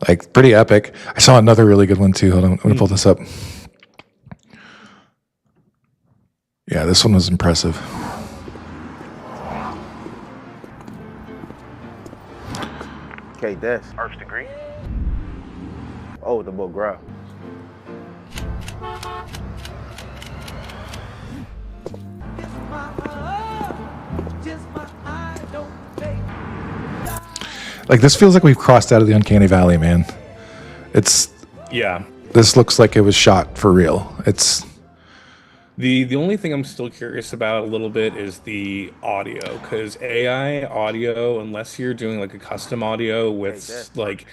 Like, pretty epic. I saw another really good one, too. Hold on. I'm going to pull this up. Yeah, this one was impressive. Okay, that's first degree. Oh, the book grab. Like, this feels like we've crossed out of the uncanny valley, man. Yeah. This looks like it was shot for real. It's the only thing I'm still curious about a little bit is the audio, because AI audio, unless you're doing like a custom audio with like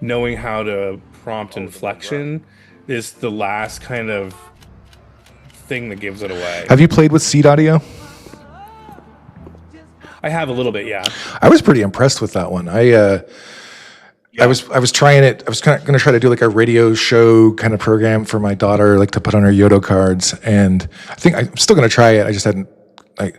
knowing how to prompt inflection, is the last kind of thing that gives it away. Have you played with Seed Audio? I have a little bit, yeah. I was pretty impressed with that one. I was trying it. I was going to try to do like a radio show kind of program for my daughter, like to put on her Yodo cards. And I think I'm still going to try it. I just hadn't, like,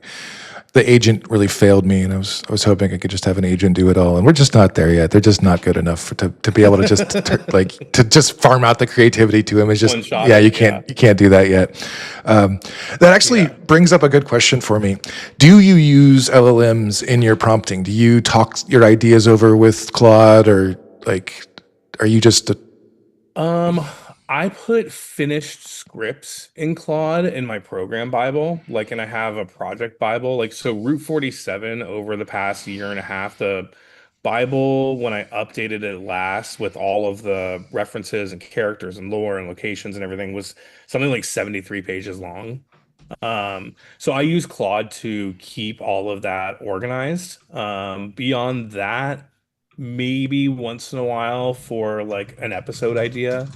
the agent really failed me, and I was hoping I could just have an agent do it all. And we're just not there yet. They're just not good enough to be able to just to just farm out the creativity to him. It's just you can't do that yet. That actually brings up a good question for me. Do you use LLMs in your prompting? Do you talk your ideas over with Claude, or like, are you just I put finished scripts in Claude in my program Bible, like, and I have a project Bible. Like, so Route 47 over the past year and a half, the Bible, when I updated it last with all of the references and characters and lore and locations and everything, was something like 73 pages long. So I use Claude to keep all of that organized. Beyond that, maybe once in a while for like an episode idea,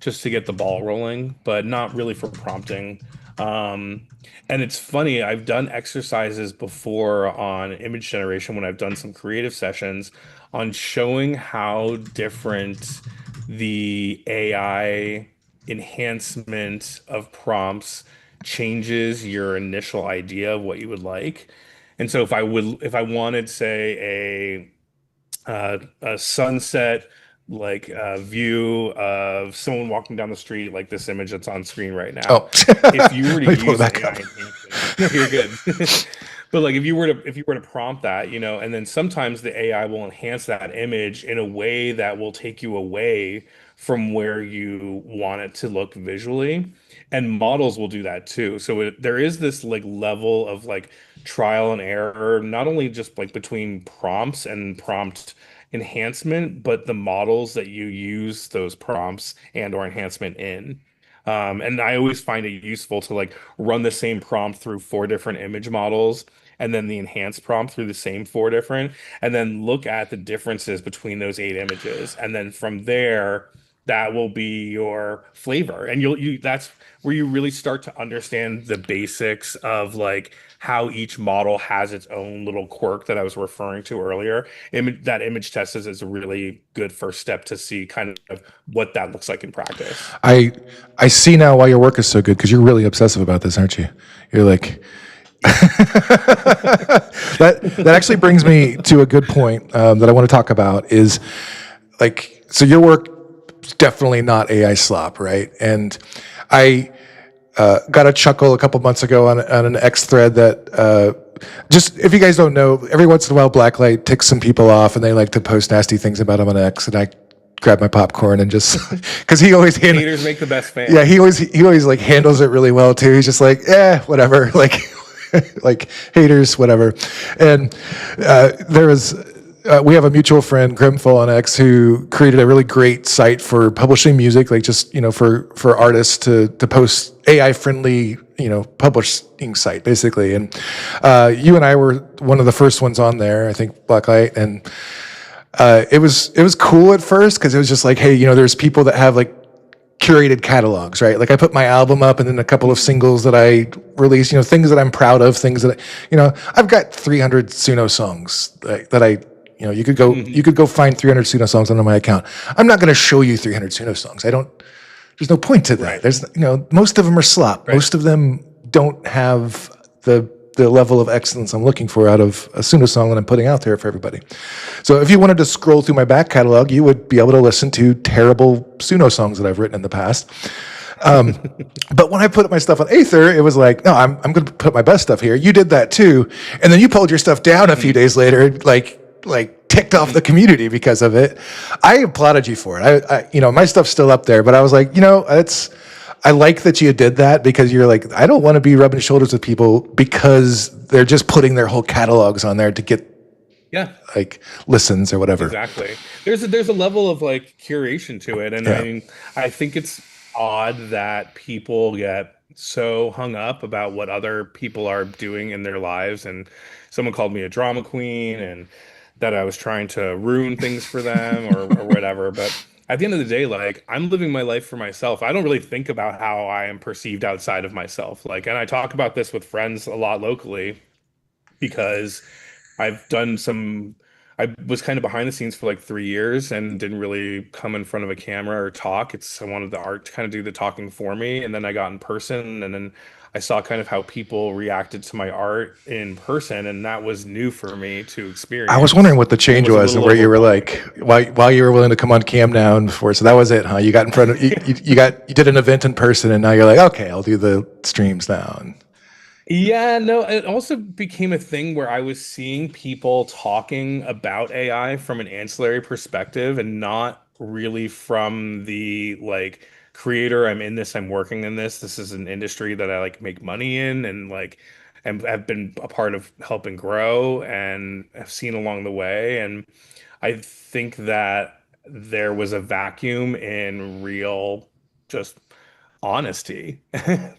just to get the ball rolling, but not really for prompting. And it's funny, I've done exercises before on image generation when I've done some creative sessions on showing how different the AI enhancement of prompts changes your initial idea of what you would like. And so if I wanted, say, a sunset like view of someone walking down the street, like this image that's on screen right now. Oh, if you were to Let me pull use it back AI up. enhancement, no, you're good. But like if you were to prompt that, and then sometimes the AI will enhance that image in a way that will take you away from where you want it to look visually, and models will do that too. So there is this like level of like trial and error, not only just like between prompts and prompt enhancement, but the models that you use those prompts and or enhancement in. And I always find it useful to like run the same prompt through 4 different image models, and then the enhanced prompt through the same 4 different, and then look at the differences between those 8 images. And then from there, that will be your flavor. And that's where you really start to understand the basics of like how each model has its own little quirk that I was referring to earlier. That image test is a really good first step to see kind of what that looks like in practice. I see now why your work is so good, because you're really obsessive about this, aren't you? You're like, that actually brings me to a good point that I want to talk about is like, so your work is definitely not AI slop, right? And I got a chuckle a couple months ago on an X thread that just, if you guys don't know, every once in a while Blacklight ticks some people off and they like to post nasty things about him on X, and I grab my popcorn and just, because he always haters make the best fans. Yeah, he always like handles it really well too. He's just like, whatever, like like haters, whatever. And there was we have a mutual friend, Grimful on X, who created a really great site for publishing music, like just, for artists to post AI friendly, publishing site basically. And you and I were one of the first ones on there, I think, Blacklight. And it was cool at first because it was just like, hey, there's people that have like curated catalogs, right? Like I put my album up and then a couple of singles that I released, things that I'm proud of, things that I've got 300 Suno songs that I you could go find 300 Suno songs under my account. I'm not going to show you 300 Suno songs. There's no point to that. Right. There's most of them are slop. Right. Most of them don't have the level of excellence I'm looking for out of a Suno song that I'm putting out there for everybody. So if you wanted to scroll through my back catalog, you would be able to listen to terrible Suno songs that I've written in the past. But when I put my stuff on Aether, it was like, no, I'm going to put my best stuff here. You did that too. And then you pulled your stuff down a few days later, like ticked off the community because of it. I applauded you for it. I my stuff's still up there, but I was like, I like that you did that, because you're like, I don't want to be rubbing shoulders with people because they're just putting their whole catalogs on there to get like listens or whatever. Exactly. There's a level of like curation to it. And I think it's odd that people get so hung up about what other people are doing in their lives. And someone called me a drama queen and that I was trying to ruin things for them or whatever. But at the end of the day, like, I'm living my life for myself. I don't really think about how I am perceived outside of myself. Like, and I talk about this with friends a lot locally because I was kind of behind the scenes for like 3 years and didn't really come in front of a camera or talk. I wanted the art to kind of do the talking for me. And then I got in person, and then I saw kind of how people reacted to my art in person, and that was new for me to experience. I was wondering what the change was and where you were like, why you were willing to come on cam now and before. So that was it, huh? You got in front of you did an event in person, and now you're like, okay, I'll do the streams now. And yeah, no, it also became a thing where I was seeing people talking about AI from an ancillary perspective and not really from the like creator, I'm working in this is an industry that I like make money in, and like have been a part of helping grow and have seen along the way. And I think that there was a vacuum in real just honesty,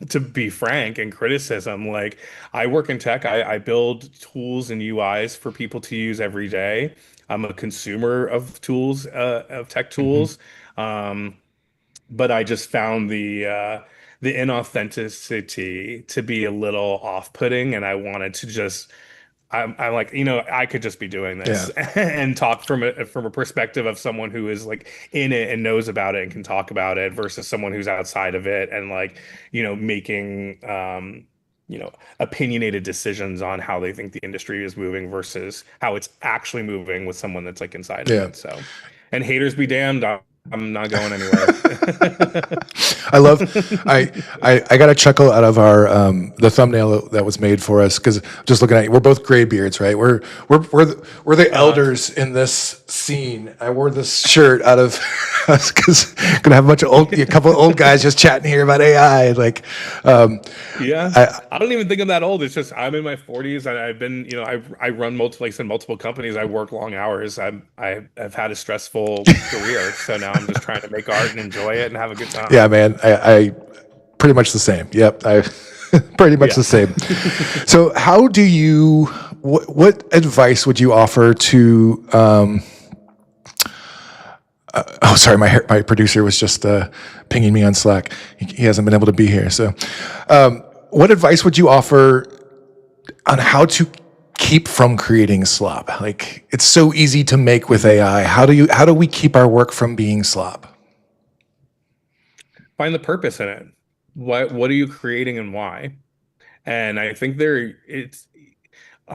to be frank, and criticism. Like, I work in tech, I build tools and UIs for people to use every day. I'm a consumer of tools, of tech tools. But I just found the inauthenticity to be a little off-putting, and I wanted to just, I'm like, I could just be doing this and talk from a perspective of someone who is like in it and knows about it and can talk about it, versus someone who's outside of it and like, making opinionated decisions on how they think the industry is moving versus how it's actually moving with someone that's like inside of it. So, and haters be damned. I'm not going anywhere. I got a chuckle out of our the thumbnail that was made for us, because just looking at you, we're both graybeards, right? We're the elders in this scene. I wore this shirt out of us because gonna have a couple of old guys just chatting here about AI. Like, I don't even think I'm that old. It's just I'm in my 40s, and I've been, I run multiple companies. I work long hours. I've had a stressful career, so now I'm just trying to make art and enjoy it and have a good time. Yeah, man. I pretty much the same. Yep. I pretty much the same. So how do you, what advice would you offer to Oh, sorry, my producer was just pinging me on Slack. He hasn't been able to be here. So, what advice would you offer on how to keep from creating slop? Like, it's so easy to make with AI. How do we keep our work from being slop? Find the purpose in it. What are you creating and why? And I think it's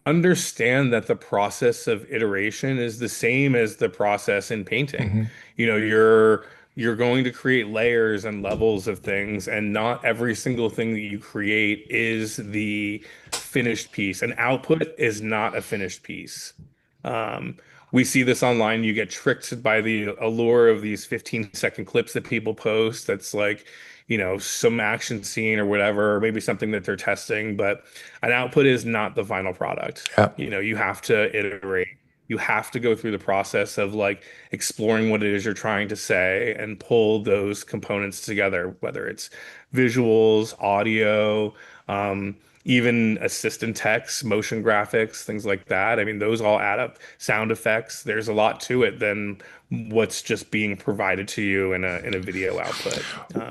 understand that the process of iteration is the same as the process in painting. You know, you're going to create layers and levels of things, and not every single thing that you create is the finished piece. An output is not a finished piece. We see this online. You get tricked by the allure of these 15-second clips that people post. That's like, you know, some action scene or whatever, or maybe something that they're testing, but an output is not the final product. Yeah. You know, you have to iterate. You have to go through the process of like exploring what it is you're trying to say and pull those components together, whether it's visuals, audio, even assistant text, motion graphics, things like that. I mean, those all add up. Sound effects, there's a lot to it than what's just being provided to you in a video output.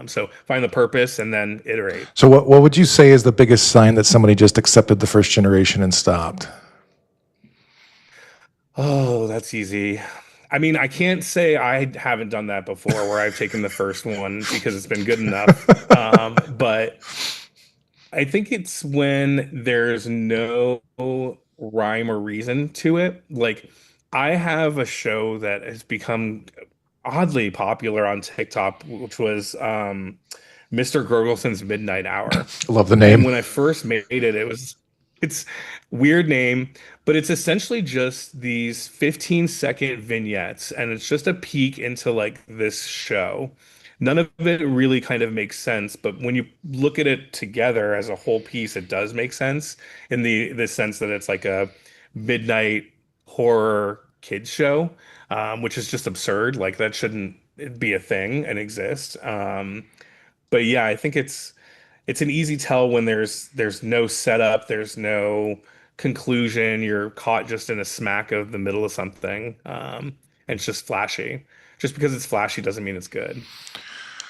So find the purpose and then iterate. So what would you say is the biggest sign that somebody just accepted the first generation and stopped? Oh, that's easy. I mean, I can't say I haven't done that before where I've taken the first one because it's been good enough. But I think it's when there's no rhyme or reason to it. Like, I have a show that has become oddly popular on TikTok, which was Mr. Gurgleson's Midnight Hour. Love the And name. when I first made it, it's weird name, but it's essentially just these 15-second vignettes, and it's just a peek into like this show. None of it really kind of makes sense, but when you look at it together as a whole piece, it does make sense in the sense that it's like a midnight horror kids show, which is just absurd. Like, that shouldn't be a thing and exist. But yeah, I think it's an easy tell when there's no setup, there's no conclusion. You're caught just in a smack of the middle of something, and it's just flashy. Just because it's flashy doesn't mean it's good.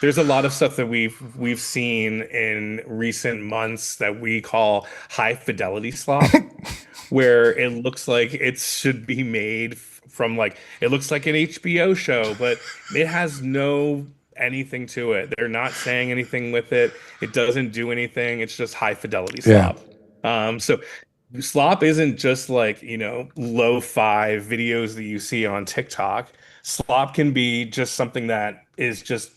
There's a lot of stuff that we've seen in recent months that we call high fidelity slop, where it looks like it should be made from like, it looks like an HBO show, but it has no anything to it. They're not saying anything with it. It doesn't do anything. It's just high fidelity slop. So slop isn't just like, you know, lo-fi videos that you see on TikTok. Slop can be just something that is just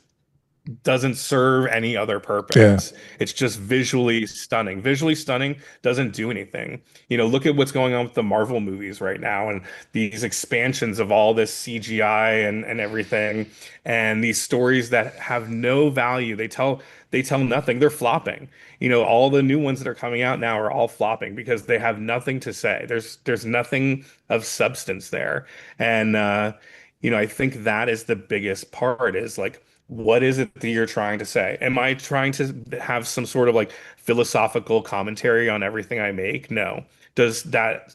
doesn't serve any other purpose. Yeah. It's just visually stunning. Visually stunning doesn't do anything. You know, look at what's going on with the Marvel movies right now and these expansions of all this CGI and everything, and these stories that have no value. They tell nothing. They're flopping. You know, all the new ones that are coming out now are all flopping because they have nothing to say. There's nothing of substance there. And you know, I think that is the biggest part, is like, what is it that you're trying to say? Am I trying to have some sort of like philosophical commentary on everything I make? No. Is that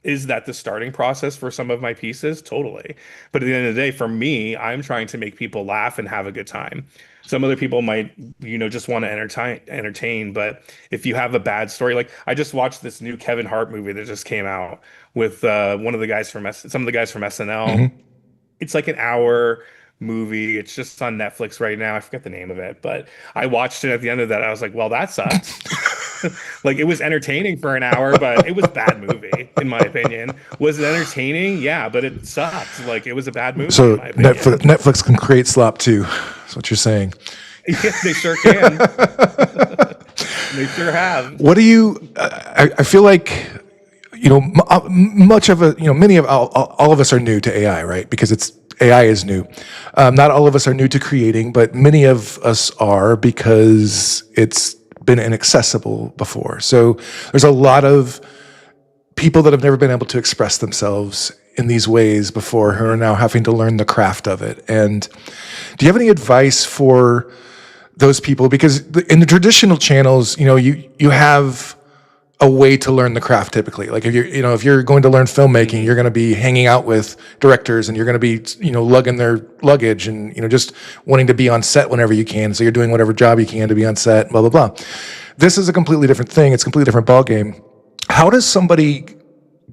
the starting process for some of my pieces? Totally. But at the end of the day, for me, I'm trying to make people laugh and have a good time. Some other people might, you know, just want to entertain. But if you have a bad story, like I just watched this new Kevin Hart movie that just came out with some of the guys from SNL. Mm-hmm. It's like an hour movie. It's just on Netflix right now. I forget the name of it, but I watched it. At the end of that, I was like, well, that sucks. Like, it was entertaining for an hour, but it was a bad movie, in my opinion. Was it entertaining? Yeah, but it sucked. Like, it was a bad movie, So in my opinion. Netflix can create slop too. That's what you're saying. Yeah, they sure can. They sure have. What do you? I feel like, you know, much of it. You know, many of all of us are new to AI, right? Because AI is new. Not all of us are new to creating, but many of us are, because it's been inaccessible before. So there's a lot of people that have never been able to express themselves in these ways before, who are now having to learn the craft of it. And do you have any advice for those people? Because in the traditional channels, you know, you have a way to learn the craft typically. Like if you're going to learn filmmaking, you're going to be hanging out with directors and you're going to be, lugging their luggage and, just wanting to be on set whenever you can. So you're doing whatever job you can to be on set, blah, blah, blah. This is a completely different thing. It's a completely different ballgame. How does somebody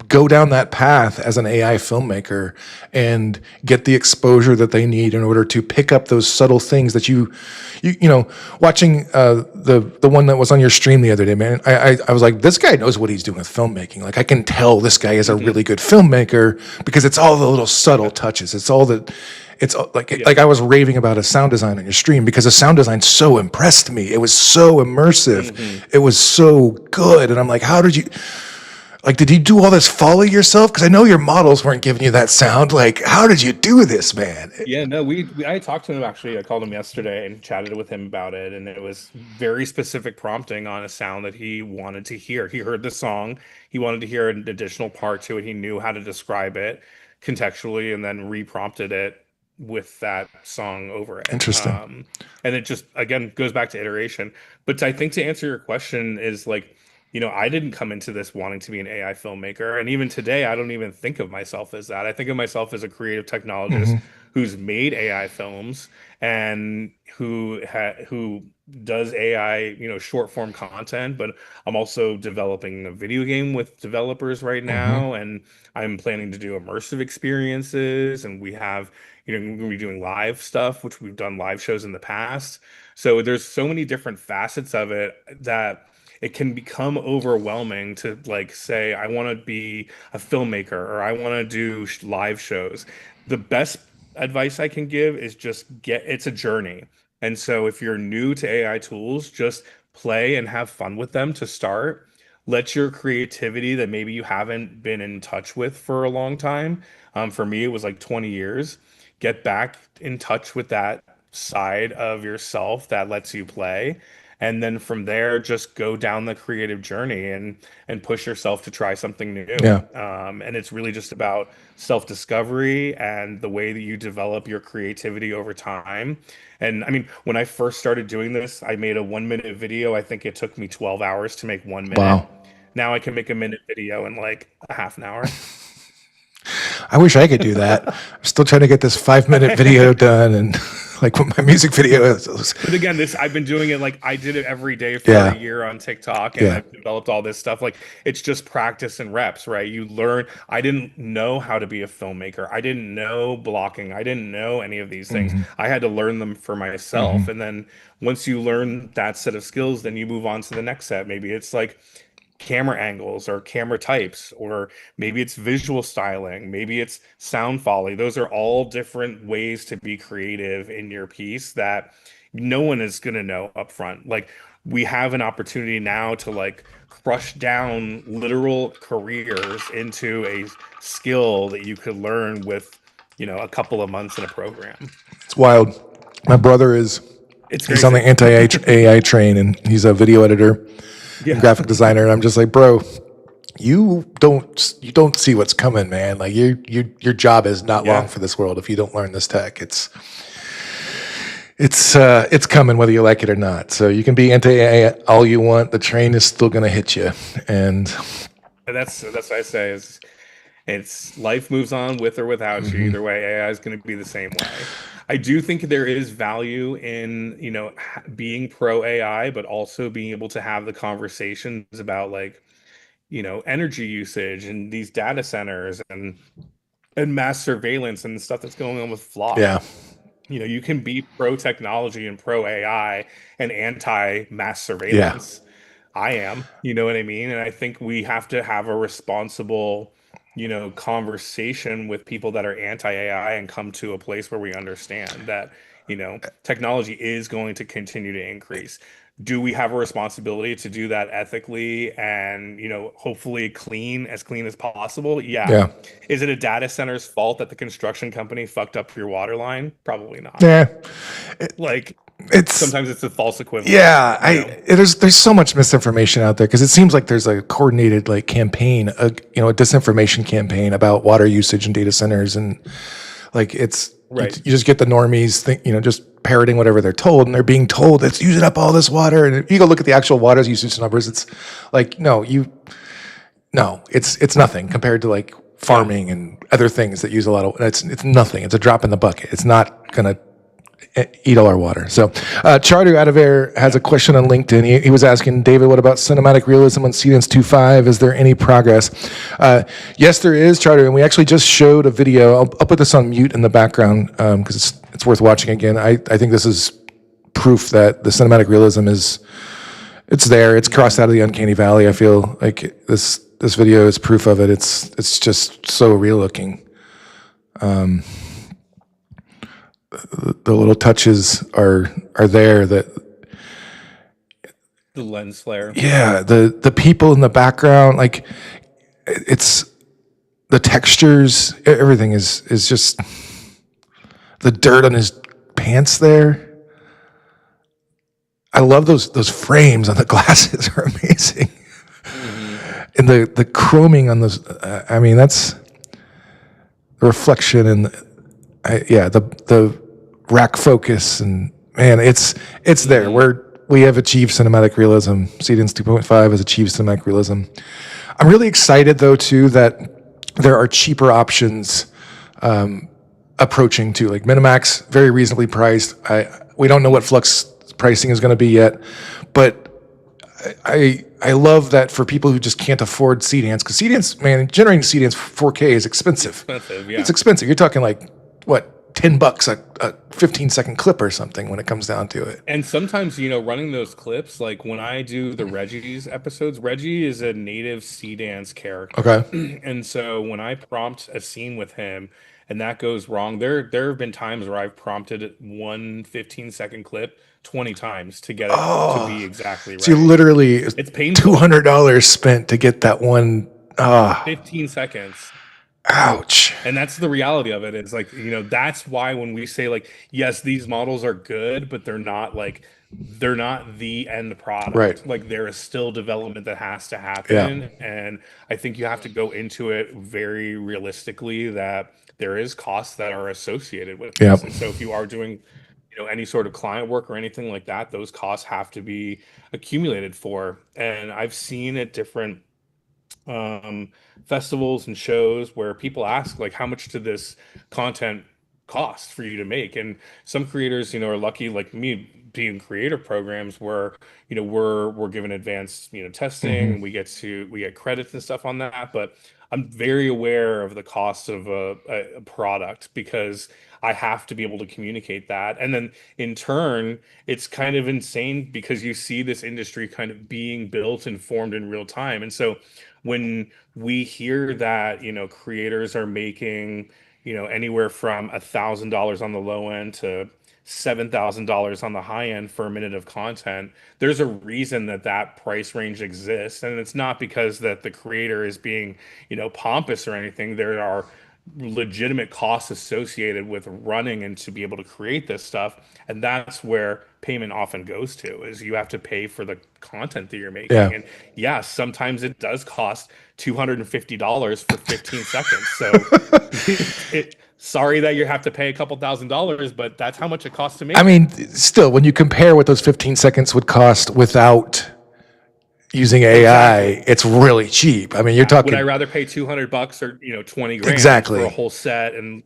go down that path as an AI filmmaker and get the exposure that they need in order to pick up those subtle things that you watching the one that was on your stream the other day, man, I was like, this guy knows what he's doing with filmmaking. Like I can tell this guy is a really good filmmaker because it's all the little subtle touches. It's like I was raving about a sound design on your stream because the sound design so impressed me. It was so immersive. It was so good. And I'm like, how did you... Like, did you do all this follow yourself? Because I know your models weren't giving you that sound. Like, how did you do this, man? Yeah, no, I talked to him actually. I called him yesterday and chatted with him about it, and it was very specific prompting on a sound that he wanted to hear. He heard the song, he wanted to hear an additional part to it. He knew how to describe it contextually, and then re-prompted it with that song over it. Interesting. And it just again goes back to iteration. But I think to answer your question is like, I didn't come into this wanting to be an AI filmmaker. And even today, I don't even think of myself as that. I think of myself as a creative technologist who's made AI films and who does AI, short form content. But I'm also developing a video game with developers right now. And I'm planning to do immersive experiences. And we have, we're going to be doing live stuff, which we've done live shows in the past. So there's so many different facets of it that it can become overwhelming to like say, I want to be a filmmaker or I want to do live shows. The best advice I can give is just it's a journey. And so if you're new to AI tools, just play and have fun with them to start. Let your creativity that maybe you haven't been in touch with for a long time. For me, it was like 20 years. Get back in touch with that side of yourself that lets you play. And then from there, just go down the creative journey and push yourself to try something new. Yeah. And it's really just about self-discovery and the way that you develop your creativity over time. And I mean, when I first started doing this, I made a 1-minute video. I think it took me 12 hours to make 1 minute. Wow. Now I can make a minute video in like a half an hour. I wish I could do that. I'm still trying to get this 5-minute video done and like what my music video is. But again, I've been doing it like I did it every day for a year on TikTok and I've developed all this stuff. Like it's just practice and reps, right? You learn. I didn't know how to be a filmmaker. I didn't know blocking. I didn't know any of these things. I had to learn them for myself. And then once you learn that set of skills, then you move on to the next set. Maybe it's like camera angles or camera types, or maybe it's visual styling, maybe it's sound foley. Those are all different ways to be creative in your piece that no one is going to know up front. Like we have an opportunity now to like crush down literal careers into a skill that you could learn with, a couple of months in a program. It's wild. My brother he's on the anti-AI train and he's a video editor. And graphic designer, and I'm just like, bro, you don't see what's coming, man. Like your job is not long for this world if you don't learn this tech. It's coming whether you like it or not. So you can be anti-AI all you want, the train is still gonna hit you. And that's what I say is it's life moves on with or without you. Either way, AI is going to be the same way. I do think there is value in, being pro AI, but also being able to have the conversations about like, energy usage and these data centers and mass surveillance and the stuff that's going on with Flop. Yeah. You can be pro technology and pro AI and anti mass surveillance. Yeah. I am, you know what I mean? And I think we have to have a responsible conversation with people that are anti-AI and come to a place where we understand that, technology is going to continue to increase. Do we have a responsibility to do that ethically and, hopefully as clean as possible? Yeah. Is it a data center's fault that the construction company fucked up your water line? Probably not. Yeah. Sometimes it's a false equivalent. Yeah, there's so much misinformation out there because it seems like there's a coordinated like campaign, a disinformation campaign about water usage in data centers, and like it's Right. You just get the normies, just parroting whatever they're told, and they're being told it's using up all this water. And if you go look at the actual water usage numbers, it's like, it's nothing compared to like farming and other things that use a lot of. It's nothing. It's a drop in the bucket. It's not gonna eat all our water. So, Charter out of air has a question on LinkedIn. He was asking, David, what about cinematic realism on Seedance 2.5? Is there any progress? Yes, there is, Charter, and we actually just showed a video. I'll put this on mute in the background because it's worth watching again. I think this is proof that the cinematic realism it's there. It's crossed out of the uncanny valley. I feel like this video is proof of it. It's just so real looking. The little touches are there that the lens flare. Yeah, the people in the background, like it's the textures, everything is just the dirt on his pants there. I love those frames on the glasses are amazing. And the chroming on those, that's the reflection and the rack focus, and man, it's there. We have achieved cinematic realism. Seedance 2.5 has achieved cinematic realism. I'm really excited though too that there are cheaper options approaching too, like MiniMax, very reasonably priced. We don't know what Flux pricing is going to be yet, but I love that for people who just can't afford Seedance, because Seedance, man, generating Seedance 4K is expensive. It's expensive. You're talking like what? $10 a 15-second clip or something when it comes down to it. And sometimes, running those clips, like when I do the Reggie's episodes, Reggie is a native Seedance character. Okay. And so when I prompt a scene with him and that goes wrong, there have been times where I've prompted one 15-second clip 20 times to get it to be exactly right. So you literally, it's painful. $200 spent to get that one. 15 seconds. Ouch. And that's the reality of it. Is like, that's why when we say like, yes, these models are good, but they're not the end product. Right. Like there is still development that has to happen. Yeah. And I think you have to go into it very realistically that there is costs that are associated with this. And so if you are doing, any sort of client work or anything like that, those costs have to be accumulated for. And I've seen at different festivals and shows where people ask like, how much did this content cost for you to make? And some creators, are lucky, like me being creator programs where, we're given advanced, testing, we get credits and stuff on that. But I'm very aware of the cost of a product because I have to be able to communicate that. And then in turn, it's kind of insane because you see this industry kind of being built and formed in real time. And so when we hear that, creators are making, anywhere from $1,000 on the low end to $7,000 on the high end for a minute of content, there's a reason that price range exists. And it's not because that the creator is being, pompous or anything. There are legitimate costs associated with running and to be able to create this stuff. And that's where payment often goes to, is you have to pay for the content that you're making. Yeah. And sometimes it does cost $250 for 15 seconds. So sorry that you have to pay a couple $1,000s, but that's how much it costs to make. I mean, still, when you compare what those 15 seconds would cost without using AI, it's really cheap. I mean, you're talking. Would I rather pay $200 or 20 grand exactly for a whole set? And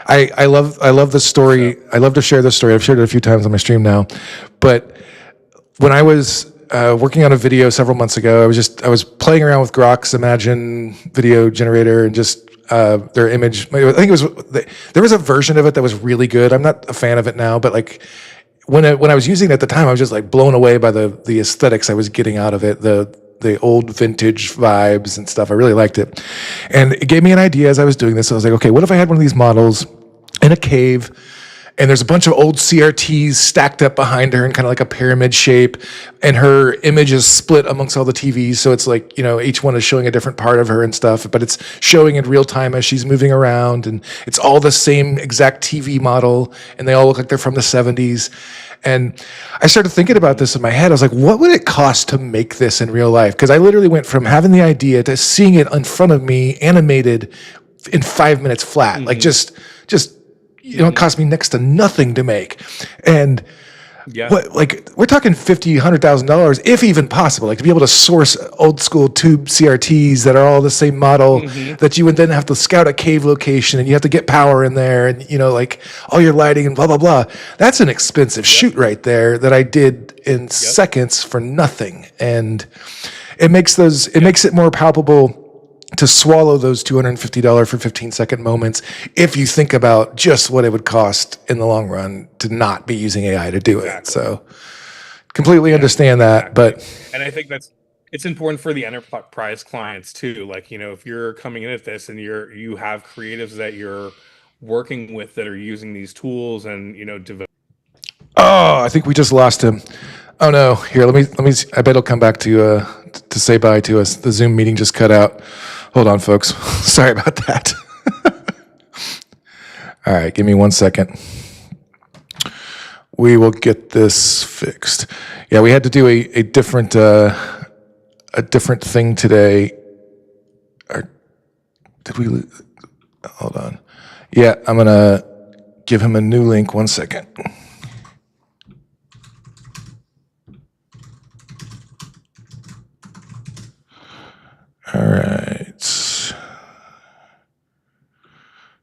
I love the story. So, I love to share this story. I've shared it a few times on my stream now, but when I was working on a video several months ago, I was playing around with Grok's Imagine video generator and just their image. I think there was a version of it that was really good. I'm not a fan of it now, but like when I was using it at the time, I was just like blown away by the aesthetics I was getting out of it, the old vintage vibes and stuff. I really liked it. And it gave me an idea as I was doing this. I was like, okay, what if I had one of these models in a cave and there's a bunch of old CRTs stacked up behind her in kind of like a pyramid shape, and her image is split amongst all the TVs. So it's like, each one is showing a different part of her and stuff, but it's showing in real time as she's moving around, and it's all the same exact TV model, and they all look like they're from the 70s. And I started thinking about this in my head. I was like, what would it cost to make this in real life? Because I literally went from having the idea to seeing it in front of me animated in 5 minutes flat. Like just it cost me next to nothing to make. And Yeah. what, like, we're talking $50,000, $100,000, if even possible, like to be able to source old school tube CRTs that are all the same model that you would then have to scout a cave location and you have to get power in there and, like all your lighting and blah, blah, blah. That's an expensive shoot right there that I did in seconds for nothing. And it makes it more palpable to swallow those $250 for 15-second moments if you think about just what it would cost in the long run to not be using AI to do it. So completely understand that. But and I think it's important for the enterprise clients too. Like, if you're coming in at this and you have creatives that you're working with that are using these tools and, oh, I think we just lost him. Oh no, here, let me, I bet he'll come back to say bye to us. The Zoom meeting just cut out. Hold on, folks. Sorry about that. All right, give me 1 second. We will get this fixed. Yeah, we had to do a different thing today. Or did we? Hold on. Yeah, I'm gonna give him a new link. 1 second. All right.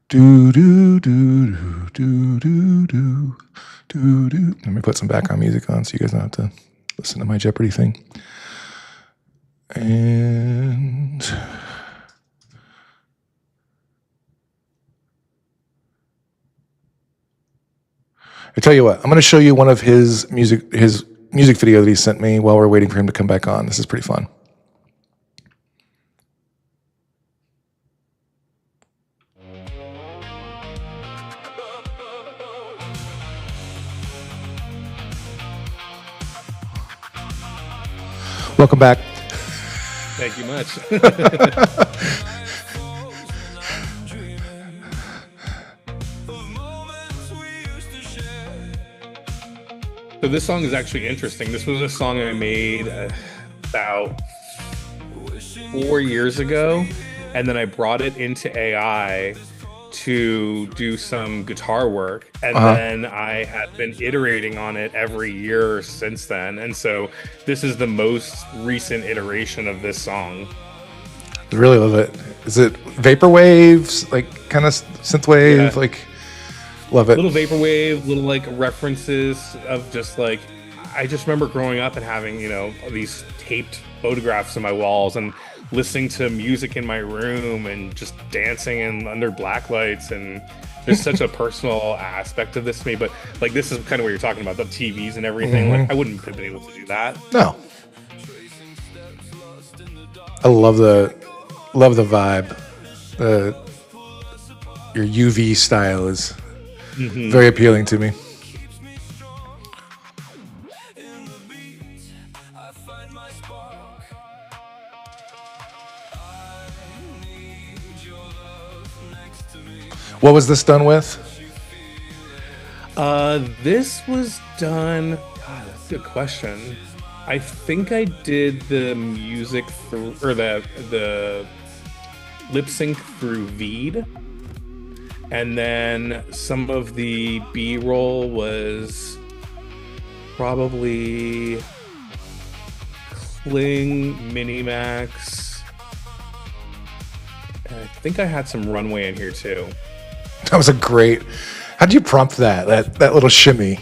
Do do do do do do do do. Let me put some background music on so you guys don't have to listen to my Jeopardy thing. And I tell you what, I'm going to show you one of his music video that he sent me while we're waiting for him to come back on. This is pretty fun. Welcome back. Thank you much. So this song is actually interesting. This was a song I made about 4 years ago, and then I brought it into AI to do some guitar work, and then I have been iterating on it every year since then, and so this is the most recent iteration of this song. I really love it. Is it vaporwaves, like kind of synthwave? Yeah. Like, love it. Little vaporwave, little like references of just like, I just remember growing up and having, these taped photographs on my walls and listening to music in my room and just dancing and under black lights, and there's such a personal aspect of this to me. But like, this is kind of what you're talking about, the TVs and everything. Like, I wouldn't have been able to do that. No. I love the vibe. Your UV style is very appealing to me. What was this done with? This was done. God, that's a good question. I think I did the music through, or the lip sync through Veed, and then some of the B-roll was probably Kling, MiniMax. And I think I had some Runway in here too. That was a great. How'd you prompt that little shimmy?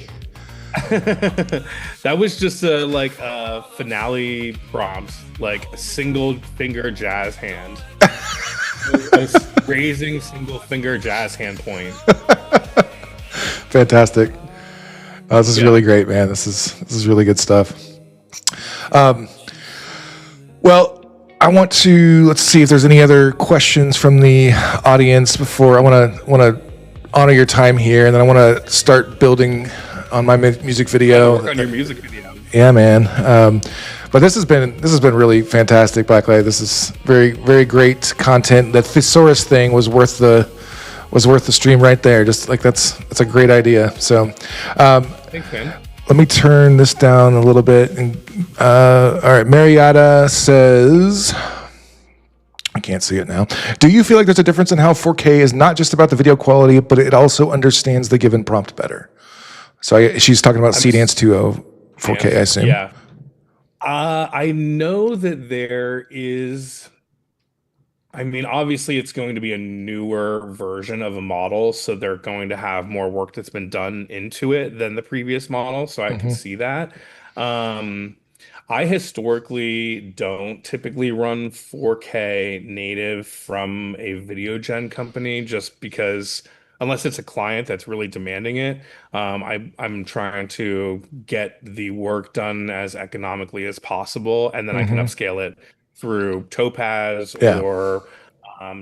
That was just a finale prompt, like a single finger jazz hand. Raising single finger jazz hand point. Fantastic. Oh, this is really great, man. This is really good stuff. Well, I want to, let's see if there's any other questions from the audience before I want to honor your time here, and then I want to start building on my music video. Work on your music video. Yeah, man. But this has been really fantastic, Blacklight. This is very, very great content. That thesaurus thing was worth the stream right there. Just like that's a great idea. So, thanks, man. Let me turn this down a little bit. And all right, Marietta says, can't see it now. Do you feel like there's a difference in how 4K is not just about the video quality, but it also understands the given prompt better? So she's talking about Seedance 2.0 4K, I assume. Yeah. I know that there is, I mean, obviously it's going to be a newer version of a model, so they're going to have more work that's been done into it than the previous model, so I can see that. I historically don't typically run 4K native from a video gen company just because unless it's a client that's really demanding it, I'm trying to get the work done as economically as possible, and then I can upscale it through Topaz or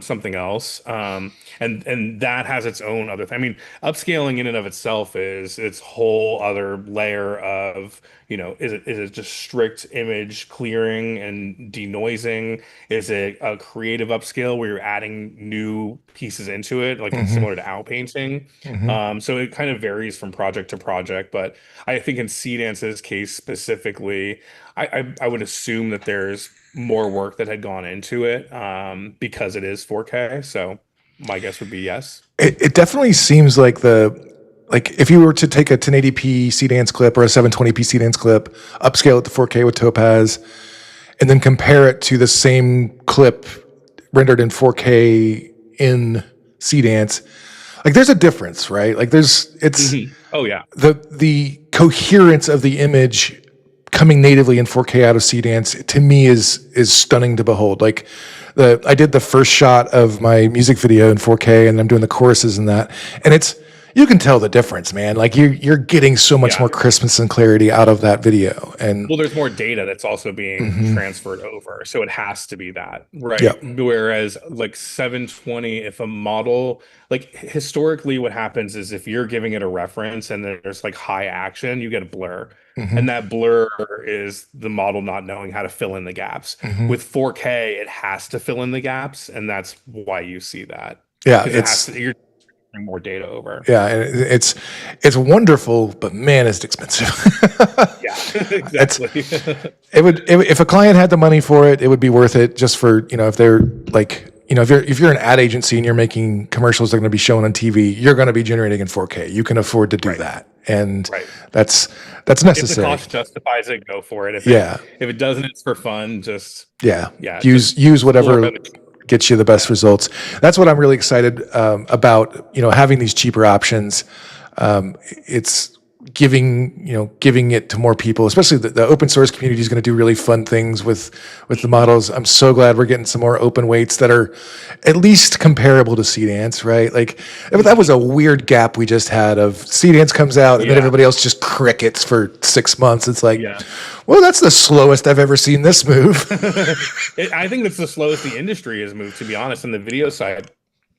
something else. And that has its own other thing. I mean, upscaling in and of itself is its whole other layer of, you know, is it just strict image clearing and denoising? Is it a creative upscale where you're adding new pieces into it, like similar to outpainting? So it kind of varies from project to project, but I think in Seedance's case specifically, I would assume that there's more work that had gone into it because it is 4K. So my guess would be yes. It definitely seems like if you were to take a 1080p Seedance clip or a 720p Seedance clip, upscale it to 4K with Topaz, and then compare it to the same clip rendered in 4K in Seedance, like there's a difference, right? Like oh yeah, the coherence of the image coming natively in 4K out of Seedance to me is stunning to behold. Like I did the first shot of my music video in 4K, and I'm doing the choruses in that, and you can tell the difference, man. Like you're getting so much more crispness and clarity out of that video. And well, there's more data that's also being transferred over, so it has to be that, right? Yep. Whereas like 720, if a model, like historically what happens is if you're giving it a reference and there's like high action, you get a blur. And that blur is the model not knowing how to fill in the gaps. With 4K, it has to fill in the gaps, and that's why you see that. Yeah, you're more data over. Yeah, and it's wonderful, but man, it's expensive. Yeah, exactly. If a client had the money for it, it would be worth it just for, you know, if they're like, you know, if you're an ad agency and you're making commercials that are going to be shown on TV, you're going to be generating in 4K. You can afford to do that. And that's necessary. If the cost justifies it, go for it. If it doesn't, it's for fun. Just use whatever gets you the best results. That's what I'm really excited about. You know, having these cheaper options. It's giving it to more people, especially the open source community is going to do really fun things with the models. I'm so glad we're getting some more open weights that are at least comparable to Seedance, right? Like that was a weird gap we just had of Seedance comes out and then everybody else just crickets for 6 months. It's like, well, that's the slowest I've ever seen this move. I think that's the slowest the industry has moved, to be honest, on the video side.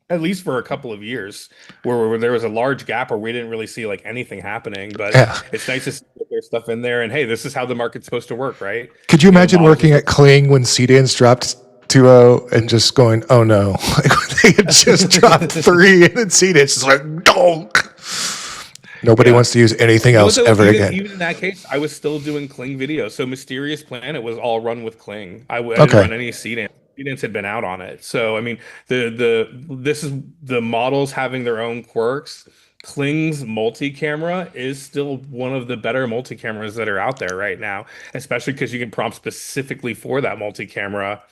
At least for a couple of years, where there was a large gap where we didn't really see like anything happening. But it's nice to see that there's stuff in there. And hey, this is how the market's supposed to work, right? Could you imagine working at Kling when Seedance dropped 2.0 and just going, oh no, like they had just dropped 3 and then Seedance is like, donk. Nobody wants to use anything else ever again. Even in that case, I was still doing Kling videos. So Mysterious Planet was all run with Kling. I didn't run any Seedance. Seedance had been out on it. So I mean, this is the models having their own quirks. Kling's multi-camera is still one of the better multi-cameras that are out there right now, especially because you can prompt specifically for that multi-camera.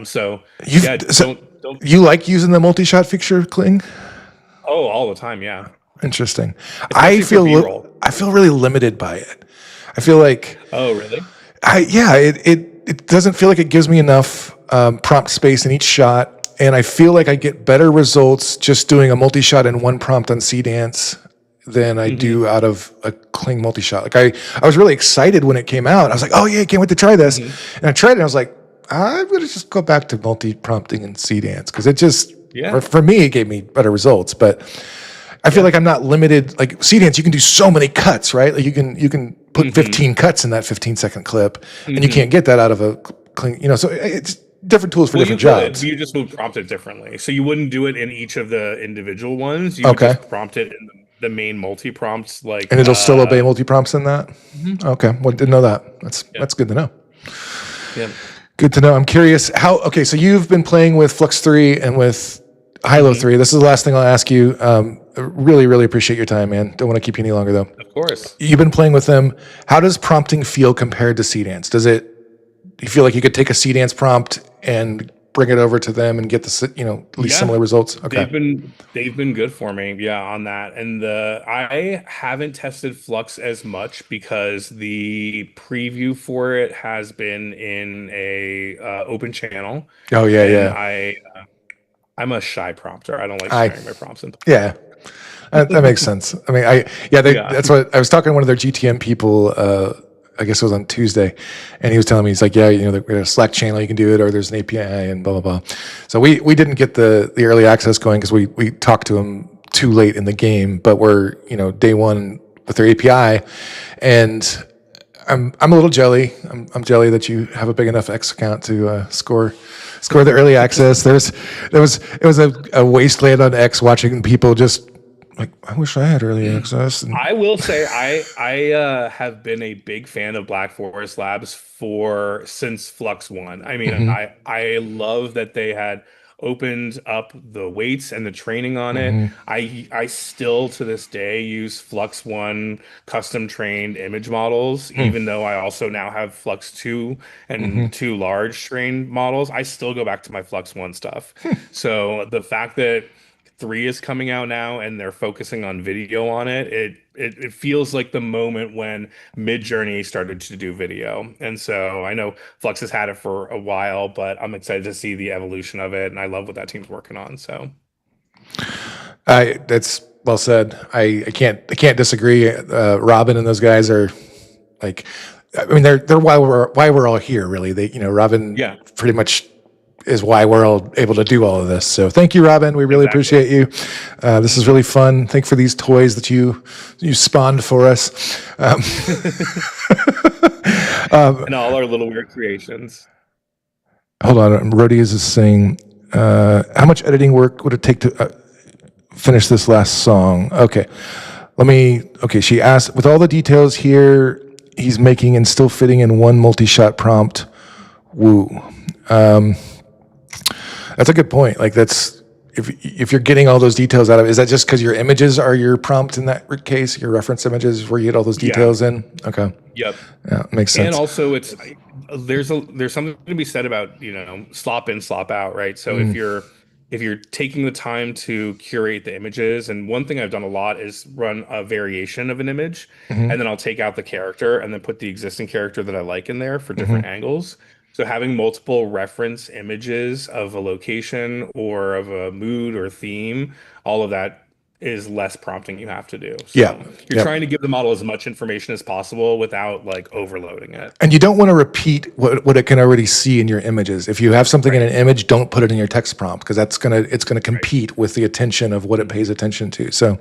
So you like using the multi-shot feature of Kling? Oh, all the time, yeah. Interesting. I feel really limited by it. I feel like really? It doesn't feel like it gives me enough prompt space in each shot, and I feel like I get better results just doing a multi-shot in one prompt on Seedance than I do out of a Kling multi-shot. Like I was really excited when it came out. I was like, oh yeah, I can't wait to try this. And I tried it and I was like, I'm going to just go back to multi-prompting in Seedance because it just, for me, it gave me better results. But I feel like I'm not limited. Like Seedance, you can do so many cuts, right? Like you can put 15 cuts in that 15-second clip, and you can't get that out of a Kling. You know, so it's different tools for different jobs. You just would prompt it differently, so you wouldn't do it in each of the individual ones. You would just prompt it in the main multi-prompts, like, and it'll still obey multi-prompts in that. Okay, well, didn't know that. That's good to know. Yeah. Good to know. I'm curious how. Okay, so you've been playing with Flux 3 and with Hailuo 3. This is the last thing I'll ask you. Really, really appreciate your time, man. Don't want to keep you any longer though. Of course. You've been playing with them. How does prompting feel compared to Seedance? Do you feel like you could take a Seedance prompt and bring it over to them and get the at least similar results? Okay. They've been good for me, yeah, on that. And I haven't tested Flux as much because the preview for it has been in a open channel. Oh yeah, and yeah. I'm a shy prompter. I don't like sharing my prompts. Yeah. That makes sense. I mean, that's what I was talking to one of their GTM people. I guess it was on Tuesday, and he was telling me, he's like, yeah, we have a Slack channel, you can do it, or there's an API and blah, blah, blah. So we didn't get the early access going because we talked to them too late in the game, but we're, day one with their API, and I'm a little jelly. I'm jelly that you have a big enough X account to score the early access. It was a wasteland on X watching people just like, I wish I had early access. And I will say I have been a big fan of Black Forest Labs since Flux 1. I mean, I love that they had opened up the weights and the training on it. I still to this day use Flux 1 custom trained image models, even though I also now have Flux 2 and 2 large trained models. I still go back to my Flux 1 stuff. So the fact that 3 is coming out now and they're focusing on video on it, it feels like the moment when Midjourney started to do video. And so I know Flux has had it for a while, but I'm excited to see the evolution of it, and I love what that team's working on. So that's well said. I can't disagree. Robin and those guys are like, I mean, they're why we're all here, really. Robin pretty much is why we're all able to do all of this. So thank you, Robin. We really appreciate you. This is really fun. Thank you for these toys that you spawned for us. And all our little weird creations. Hold on. Rodius is saying, how much editing work would it take to finish this last song? Okay. She asked, with all the details here he's making and still fitting in one multi-shot prompt, woo. That's a good point. Like if you're getting all those details out of it, is that just because your images are your prompt in that case, your reference images where you get all those details in? Okay. Yep. Yeah, makes sense. And also there's something to be said about, slop in, slop out, right? So if you're taking the time to curate the images, and one thing I've done a lot is run a variation of an image, and then I'll take out the character and then put the existing character that I like in there for different angles. So having multiple reference images of a location or of a mood or theme, all of that is less prompting you have to do. So you're trying to give the model as much information as possible without like overloading it. And you don't want to repeat what it can already see in your images. If you have something in an image, don't put it in your text prompt because it's gonna compete with the attention of what it pays attention to. So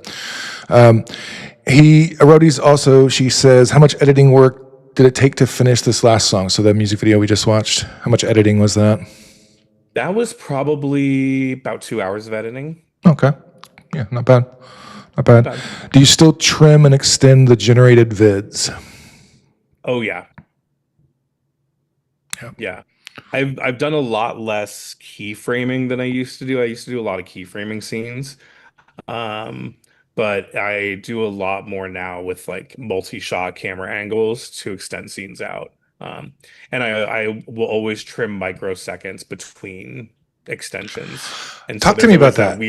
Arodi's also, she says, how much editing work did it take to finish this last song? So the music video we just watched, how much editing was that? That was probably about 2 hours of editing. Okay. Yeah, not bad. Not bad. Do you still trim and extend the generated vids? Oh yeah. Yeah. I've done a lot less keyframing than I used to do. I used to do a lot of keyframing scenes. But I do a lot more now with like multi-shot camera angles to extend scenes out. And I will always trim microseconds between extensions. And talk to me about that.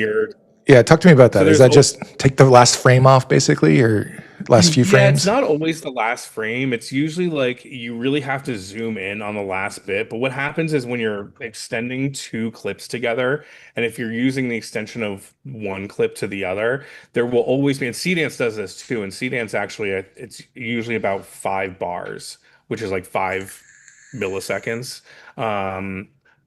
Talk to me about that. So is that just take the last frame off basically, or last few frames? Yeah, it's not always the last frame. It's usually like you really have to zoom in on the last bit. But what happens is when you're extending 2 clips together, and if you're using the extension of one clip to the other, there will always be, and Seedance does this too, and Seedance actually, it's usually about 5 bars, which is like 5 milliseconds.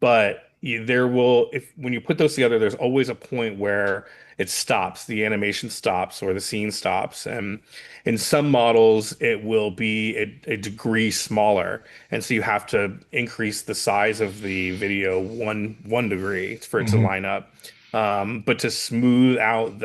But there will, when you put those together, there's always a point where it stops, the animation stops or the scene stops. And in some models, it will be a degree smaller. And so you have to increase the size of the video one degree for it to line up. But to smooth out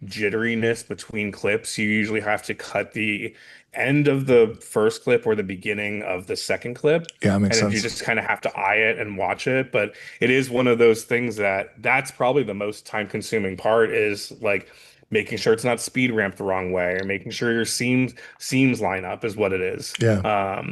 jitteriness between clips, you usually have to cut the end of the first clip or the beginning of the second clip. Yeah, makes and sense. you just kind of have to eye it and watch it. But it is one of those things that's probably the most time consuming part, is like making sure it's not speed ramped the wrong way, or making sure your seams line up is what it is. Yeah.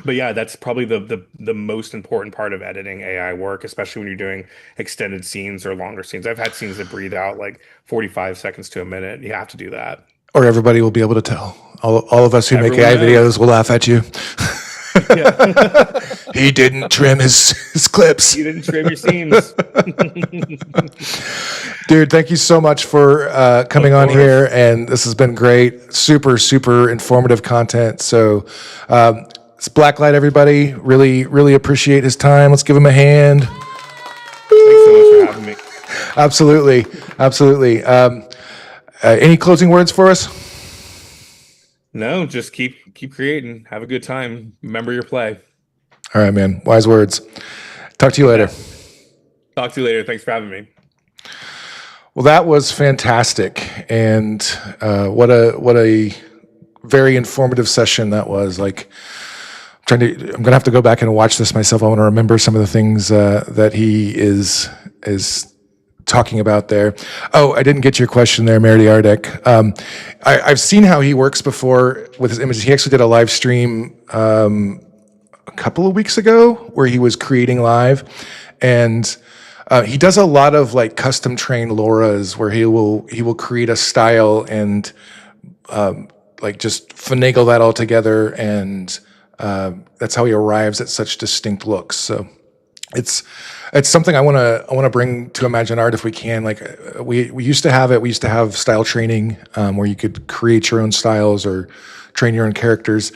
But yeah, that's probably the most important part of editing AI work, especially when you're doing extended scenes or longer scenes. I've had scenes that breathe out like 45 seconds to a minute. You have to do that. Or everybody will be able to tell. All of us who make AI Everyone videos will laugh at you. He didn't trim his clips. You didn't trim your seams. Dude, thank you so much for coming on here, and this has been great. Super, super informative content. So it's Blacklight, everybody. Really, really appreciate his time. Let's give him a hand. Thanks so much for having me. Absolutely, absolutely. Any closing words for us? No, just keep creating. Have a good time. Remember your play. All right, man. Wise words. Talk to you later. Talk to you later. Thanks for having me. Well, that was fantastic, and what a very informative session that was. Like, I'm gonna have to go back and watch this myself. I want to remember some of the things that he is talking about there. Oh, I didn't get your question there, Merity Ardek. I've seen how he works before with his images. He actually did a live stream a couple of weeks ago where he was creating live, and he does a lot of like custom trained LoRa's where he will create a style and like just finagle that all together, and that's how he arrives at such distinct looks. So it's something I want to bring to Imagine Art if we can. Like we used to have it. We used to have style training where you could create your own styles or train your own characters.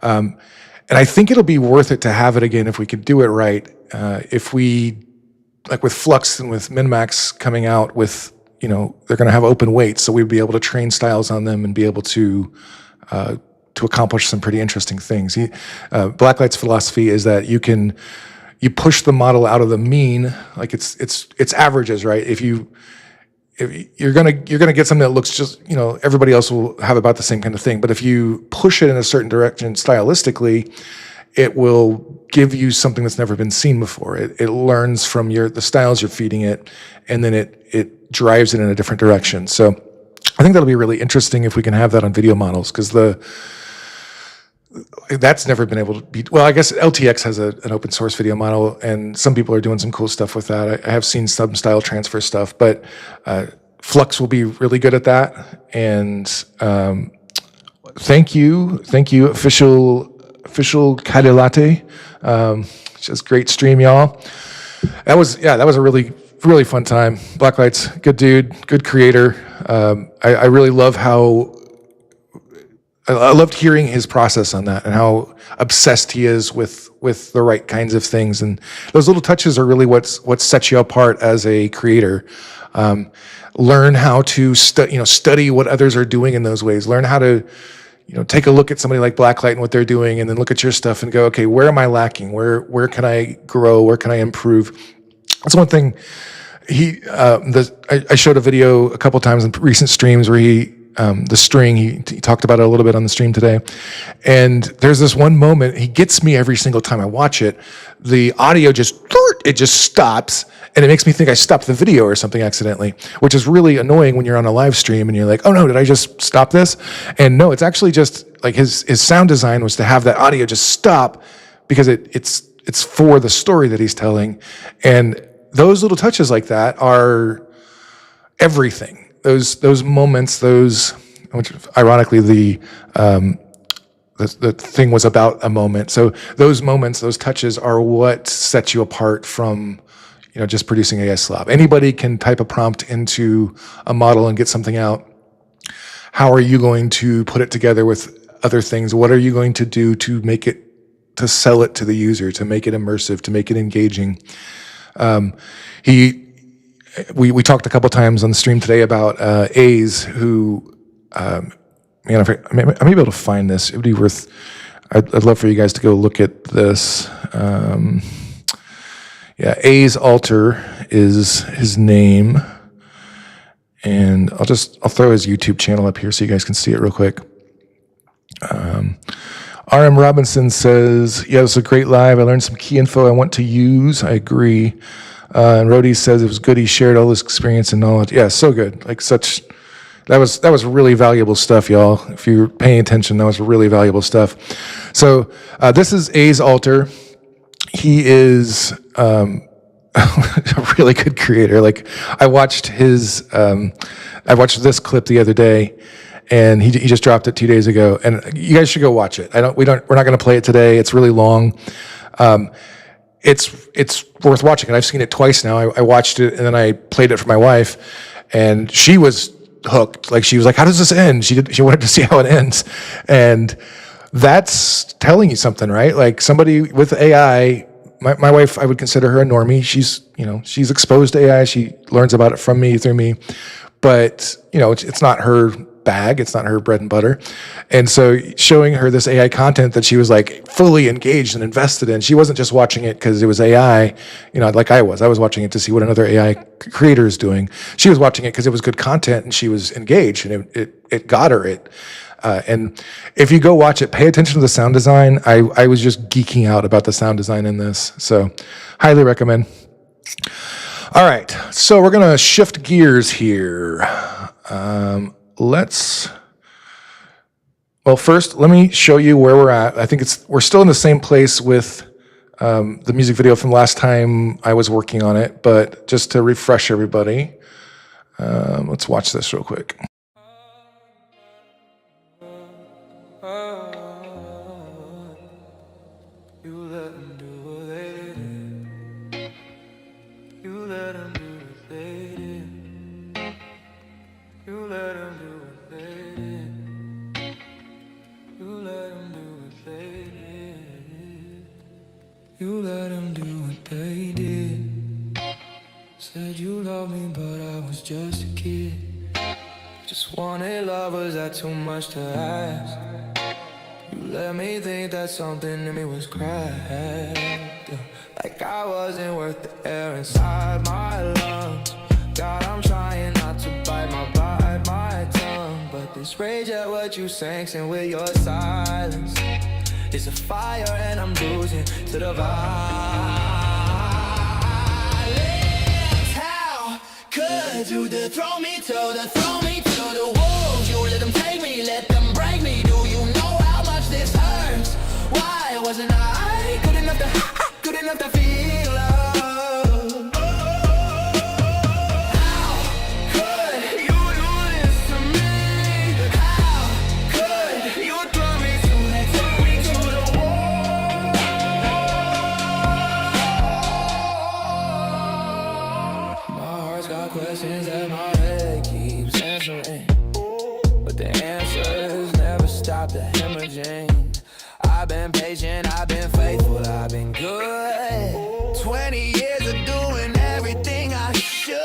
And I think it'll be worth it to have it again if we could do it right. If we, like with Flux and with MiniMax coming out with, they're going to have open weights, so we'd be able to train styles on them and be able to accomplish some pretty interesting things. Blacklight's philosophy is that you push the model out of the mean, like it's averages, right? If you're gonna get something that looks just, everybody else will have about the same kind of thing. But if you push it in a certain direction stylistically, it will give you something that's never been seen before. It learns from the styles you're feeding it, and then it drives it in a different direction. So I think that'll be really interesting if we can have that on video models, because that's never been able to be. Well, I guess LTX has an open source video model, and some people are doing some cool stuff with that. I have seen some style transfer stuff, but Flux will be really good at that. And thank you, official Kadilate. Just great stream, y'all. That was a really, really fun time. Blacklight's good dude, good creator. I really love how. I loved hearing his process on that and how obsessed he is with the right kinds of things. And those little touches are really what sets you apart as a creator. Learn how to study what others are doing in those ways. Learn how to, take a look at somebody like Blacklight and what they're doing, and then look at your stuff and go, okay, where am I lacking? Where can I grow? Where can I improve? That's one thing. I showed a video a couple times in recent streams where the string, he talked about it a little bit on the stream today. And there's this one moment, he gets me every single time I watch it. The audio just stops, and it makes me think I stopped the video or something accidentally, which is really annoying when you're on a live stream and you're like, oh no, did I just stop this? And no, it's actually just like his sound design was to have that audio just stop because it's for the story that he's telling. And those little touches like that are everything. Those moments, which ironically the thing was about a moment. So those moments, those touches are what sets you apart from, just producing AI Slop. Anybody can type a prompt into a model and get something out. How are you going to put it together with other things? What are you going to do to make it, to sell it to the user, to make it immersive, to make it engaging? We talked a couple times on the stream today about A's, who, I may be able to find this. It would be worth. I'd love for you guys to go look at this. A's Alter is his name, And I'll throw his YouTube channel up here so you guys can see it real quick. RM Robinson says, yeah, it was a great live. I learned some key info I want to use. I agree. And Rhodey says it was good. He shared all this experience and knowledge. Yeah, so good. Like that was really valuable stuff, y'all. If you're paying attention, that was really valuable stuff. So this is A's Alter. He is a really good creator. Like I watched this clip the other day, and he just dropped it 2 days ago. And you guys should go watch it. We're not going to play it today. It's really long. It's worth watching. And I've seen it twice now. I watched it and then I played it for my wife, and she was hooked. Like she was like, how does this end? She wanted to see how it ends. And that's telling you something, right? Like somebody with AI, my wife, I would consider her a normie. She's exposed to AI. She learns about it from me, through me, but it's not her bag. It's not her bread and butter. And so showing her this AI content that she was like fully engaged and invested in, she wasn't just watching it because it was AI, like I was watching it to see what another AI creator is doing. She was watching it because it was good content and she was engaged, and it got her it. And if you go watch it, pay attention to the sound design. I was just geeking out about the sound design in this. So highly recommend. All right. So we're going to shift gears here. First, let me show you where we're at. I think we're still in the same place with the music video from last time I was working on it, but just to refresh everybody, let's watch this real quick. You let them do what they did. Said you love me, but I was just a kid. Just wanted love, was that too much to ask? You let me think that something in me was cracked. Like I wasn't worth the air inside my lungs. God, I'm trying not to bite my tongue, but this rage at what you sing with your silence. It's a fire and I'm losing to the violence. How could you throw me to the wolves? You let them take me, let them break me. Do you know how much this hurts? Why wasn't I good enough to feel love? Questions that my head keeps answering, but the answers never stop the hemorrhaging. I've been patient, I've been faithful, I've been good. 20 years of doing everything I should.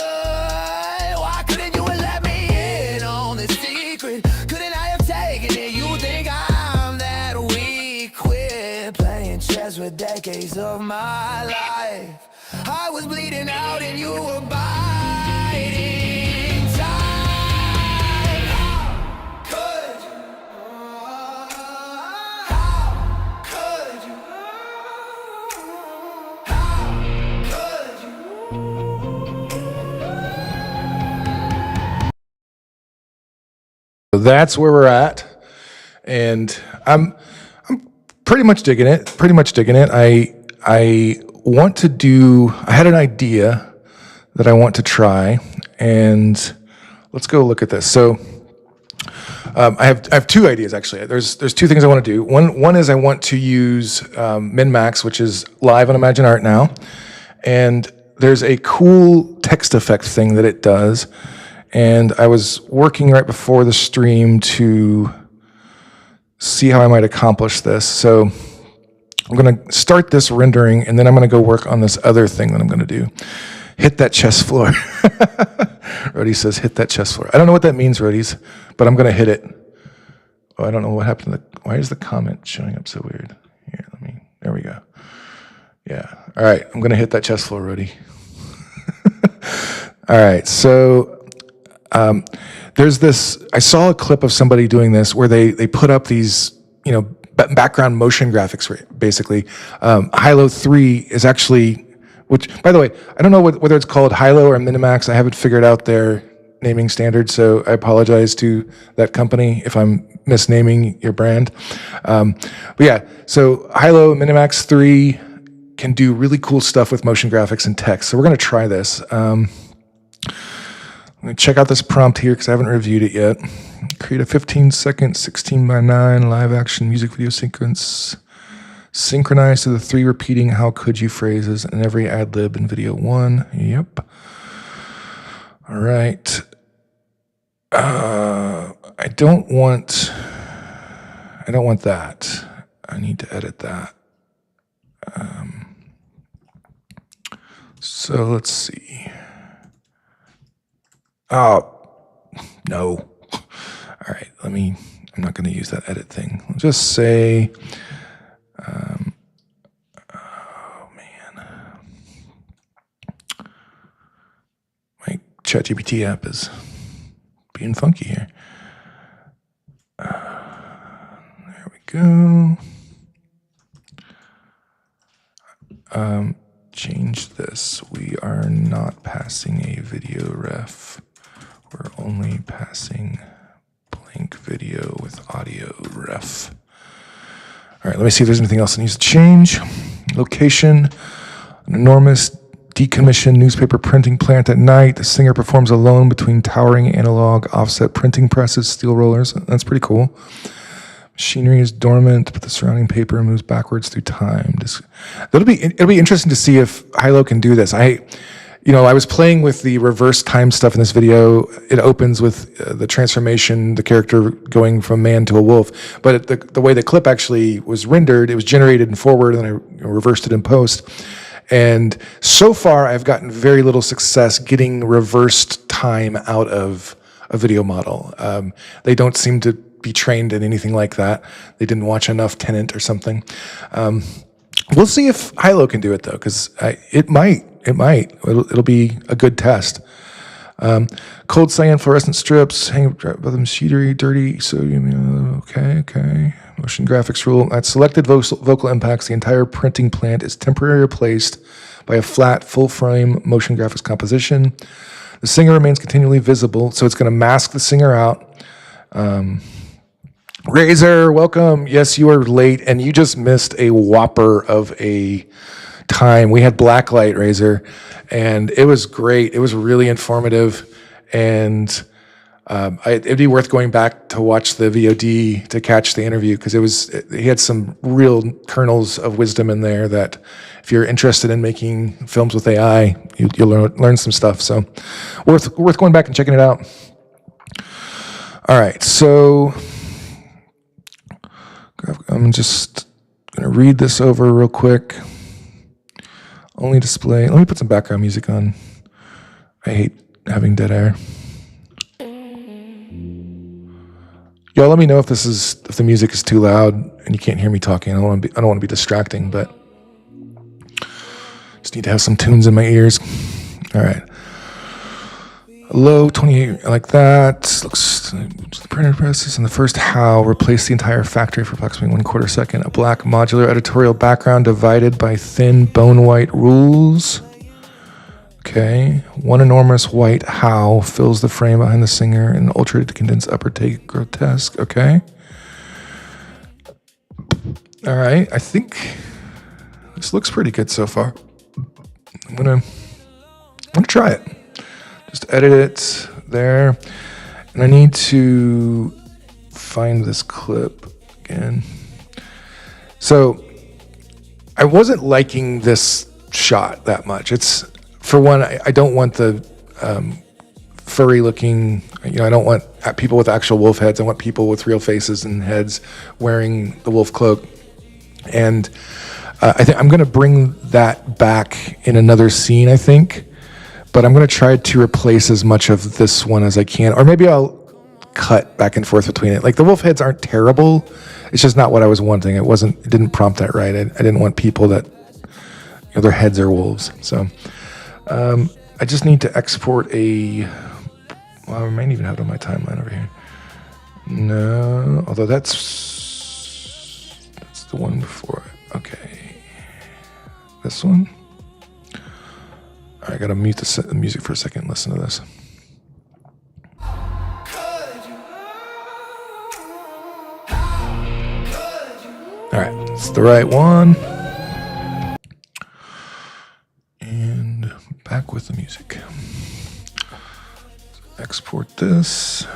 Why couldn't you have let me in on this secret? Couldn't I have taken it? You think I'm that weak? Quit playing chess with decades of my life. I was bleeding out and you were biding time. How could you? How could you? How could So that's where we're at, and I'm pretty much digging it. I had an idea that I want to try, and let's go look at this. So I have two ideas actually. There's two things I want to do. One is I want to use MiniMax, which is live on Imagine Art now, and there's a cool text effect thing that it does, and I was working right before the stream to see how I might accomplish this. So I'm going to start this rendering, and then I'm going to go work on this other thing that I'm going to do. Hit that chest floor. Rhodey says, hit that chest floor. I don't know what that means, Rhodey's, but I'm going to hit it. Oh, I don't know what happened to why is the comment showing up so weird? Here, there we go. Yeah. All right. I'm going to hit that chest floor, Rhodey. All right. So There's this, I saw a clip of somebody doing this where they put up these, background motion graphics, basically. Hailuo 3 is actually, which, by the way, I don't know whether it's called Hailuo or MiniMax. I haven't figured out their naming standard, so I apologize to that company if I'm misnaming your brand. But yeah, so Hailuo MiniMax3 can do really cool stuff with motion graphics and text. So we're going to try this. Let me check out this prompt here because I haven't reviewed it yet. Create a 15-second 16:9 live action music video sequence synchronized to the 3 repeating "how could you" phrases in every ad lib in video 1. Yep. All right. I don't want that. I need to edit that. So let's see. Oh, no. All right, I'm not going to use that edit thing. I'll just say, oh man. My ChatGPT app is being funky here. There we go. Change this. We are not passing a video ref. We're only passing blank video with audio ref. All right, let me see if there's anything else that needs to change. Location, an enormous decommissioned newspaper printing plant at night. The singer performs alone between towering analog offset printing presses, steel rollers. That's pretty cool. Machinery is dormant, but the surrounding paper moves backwards through time. It'll be interesting to see if Hailuo can do this. I was playing with the reverse time stuff in this video. It opens with the transformation, the character going from man to a wolf. But the way the clip actually was rendered, it was generated in forward, and then I reversed it in post. And so far, I've gotten very little success getting reversed time out of a video model. They don't seem to be trained in anything like that. They didn't watch enough Tenet or something. We'll see if Hailuo can do it though, because it might. It'll be a good test. Cold cyan fluorescent strips hang above the machinery, dirty sodium. Okay. Motion graphics rule. At selected vocal impacts, the entire printing plant is temporarily replaced by a flat, full-frame motion graphics composition. The singer remains continually visible, so it's going to mask the singer out. Razor, welcome. Yes, you are late, and you just missed a whopper of a time. We had blacklight, Razor, and it was great. It was really informative, and it'd be worth going back to watch the VOD to catch the interview, because he had some real kernels of wisdom in there that if you're interested in making films with AI, you'll learn some stuff. So worth going back and checking it out. All right, so I'm just going to read this over real quick. Only display. Let me put some background music on. I hate having dead air. Y'all, let me know if the music is too loud and you can't hear me talking. I don't want to be distracting, but just need to have some tunes in my ears. All right. Low 28, like that. Looks the printer presses in the first how replace the entire factory for approximately 1/4 second. A black modular editorial background divided by thin bone white rules. Okay. One enormous white how fills the frame behind the singer in ultra condensed upper take grotesque. Okay. All right. I think this looks pretty good so far. I'm gonna try it. Just edit it there. And I need to find this clip again. So I wasn't liking this shot that much. It's, for one, I don't want the furry looking, I don't want people with actual wolf heads. I want people with real faces and heads wearing the wolf cloak. And I think I'm going to bring that back in another scene, I think. But I'm going to try to replace as much of this one as I can. Or maybe I'll cut back and forth between it. Like, the wolf heads aren't terrible. It's just not what I was wanting. It didn't prompt that right. I didn't want people that, their heads are wolves. So I just need to export a Well, I might even have it on my timeline over here. No, although that's the one before it. Okay. This one? All right, I gotta mute the music for a second and listen to this. All right, it's the right one. And back with the music. Export this.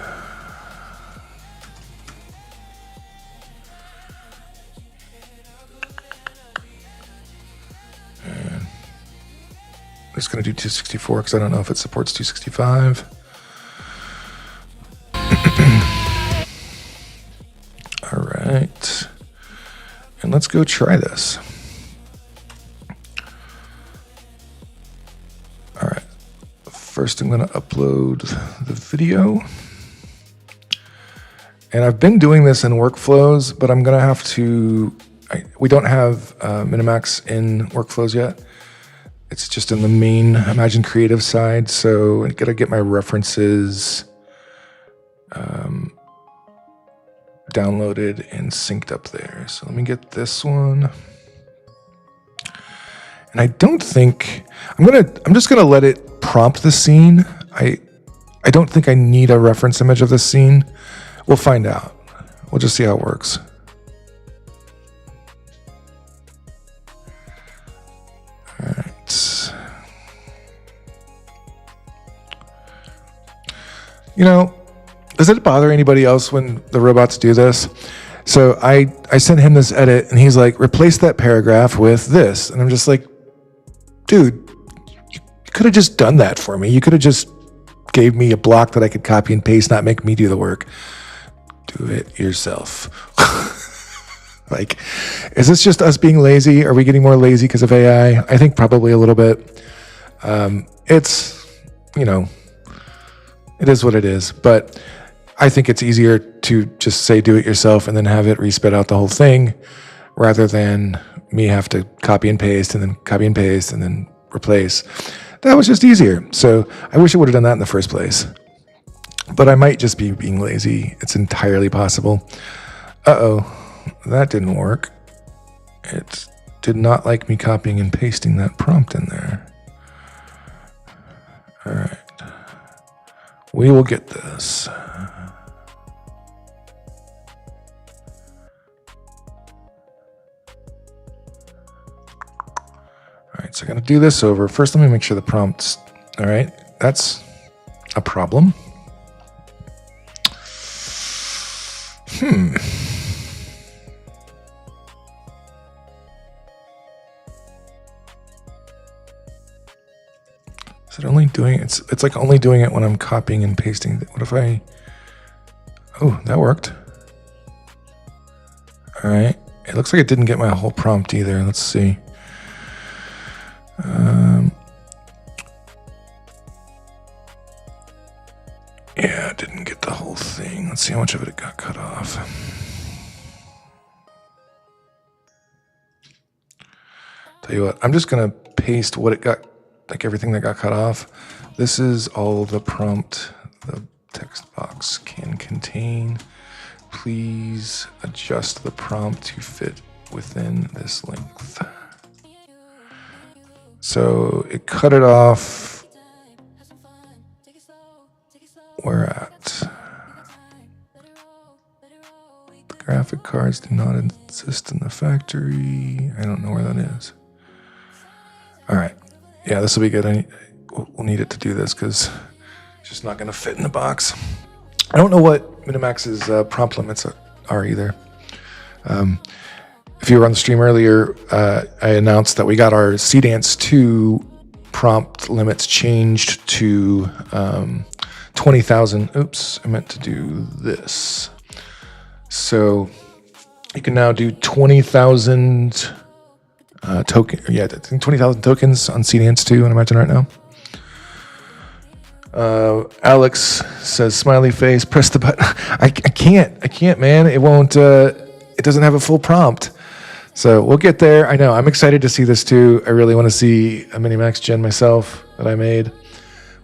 And I'm just going to do 264 because I don't know if it supports 265. All right. And let's go try this. All right. First, I'm going to upload the video. And I've been doing this in workflows, but I'm going to have to... we don't have MiniMax in workflows yet. It's just in the main Imagine Creative side, so I got to get my references downloaded and synced up there. So let me get this one. And I don't think I'm just gonna let it prompt the scene. I don't think I need a reference image of this scene. We'll find out. We'll just see how it works. All right. You know, does it bother anybody else when the robots do this? So I sent him this edit and he's like, replace that paragraph with this. And I'm just like, dude, you could have just done that for me. You could have just gave me a block that I could copy and paste, not make me do the work. Do it yourself. Like, is this just us being lazy? Are we getting more lazy because of AI? I think probably a little bit. It's, you know, it is what it is. But I think it's easier to just say do it yourself and then have it respit out the whole thing rather than me have to copy and paste and then copy and paste and then replace. That was just easier. So I wish I would have done that in the first place. But I might just be being lazy. It's entirely possible. Uh-oh, that didn't work. It did not like me copying and pasting that prompt in there. All right. We will get this. All right, so I'm going to do this over. First, let me make sure the prompt's, all right, that's a problem. Is it only doing, it's like only doing it when I'm copying and pasting. What if I, oh, that worked. All right, it looks like it didn't get my whole prompt either. Let's see. Yeah, it didn't get the whole thing. Let's see how much of it got cut off. Tell you what, I'm just gonna paste what it got, like everything that got cut off. This is all the prompt the text box can contain. Please adjust the prompt to fit within this length. So it cut it off. Where at? The graphic cards do not exist in the factory. I don't know where that is. All right. Yeah, this will be good. We'll need it to do this because it's just not going to fit in the box. I don't know what MiniMax's prompt limits are either. If you were on the stream earlier, I announced that we got our Seedance 2 prompt limits changed to 20,000. Oops, I meant to do this. So you can now do 20,000 20,000 tokens on Seedance 2, I imagine right now. Alex says, smiley face, press the button. I can't, man. It won't, it doesn't have a full prompt. So we'll get there. I know, I'm excited to see this too. I really want to see a MiniMax gen myself that I made.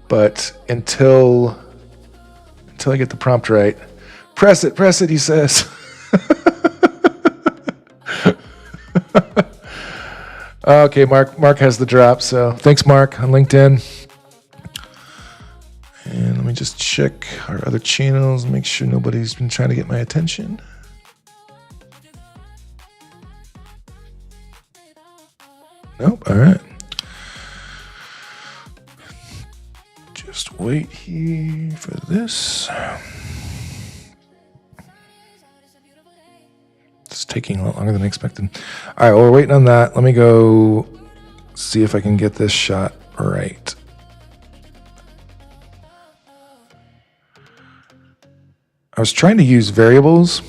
But until until I get the prompt right. Press it, he says. Okay, Mark has the drop, so thanks, Mark, on LinkedIn. And let me just check our other channels, make sure nobody's been trying to get my attention. Nope, all right. Just wait here for this. It's taking a lot longer than expected. All right, well, we're waiting on that. Let me go see if I can get this shot right. I was trying to use variables.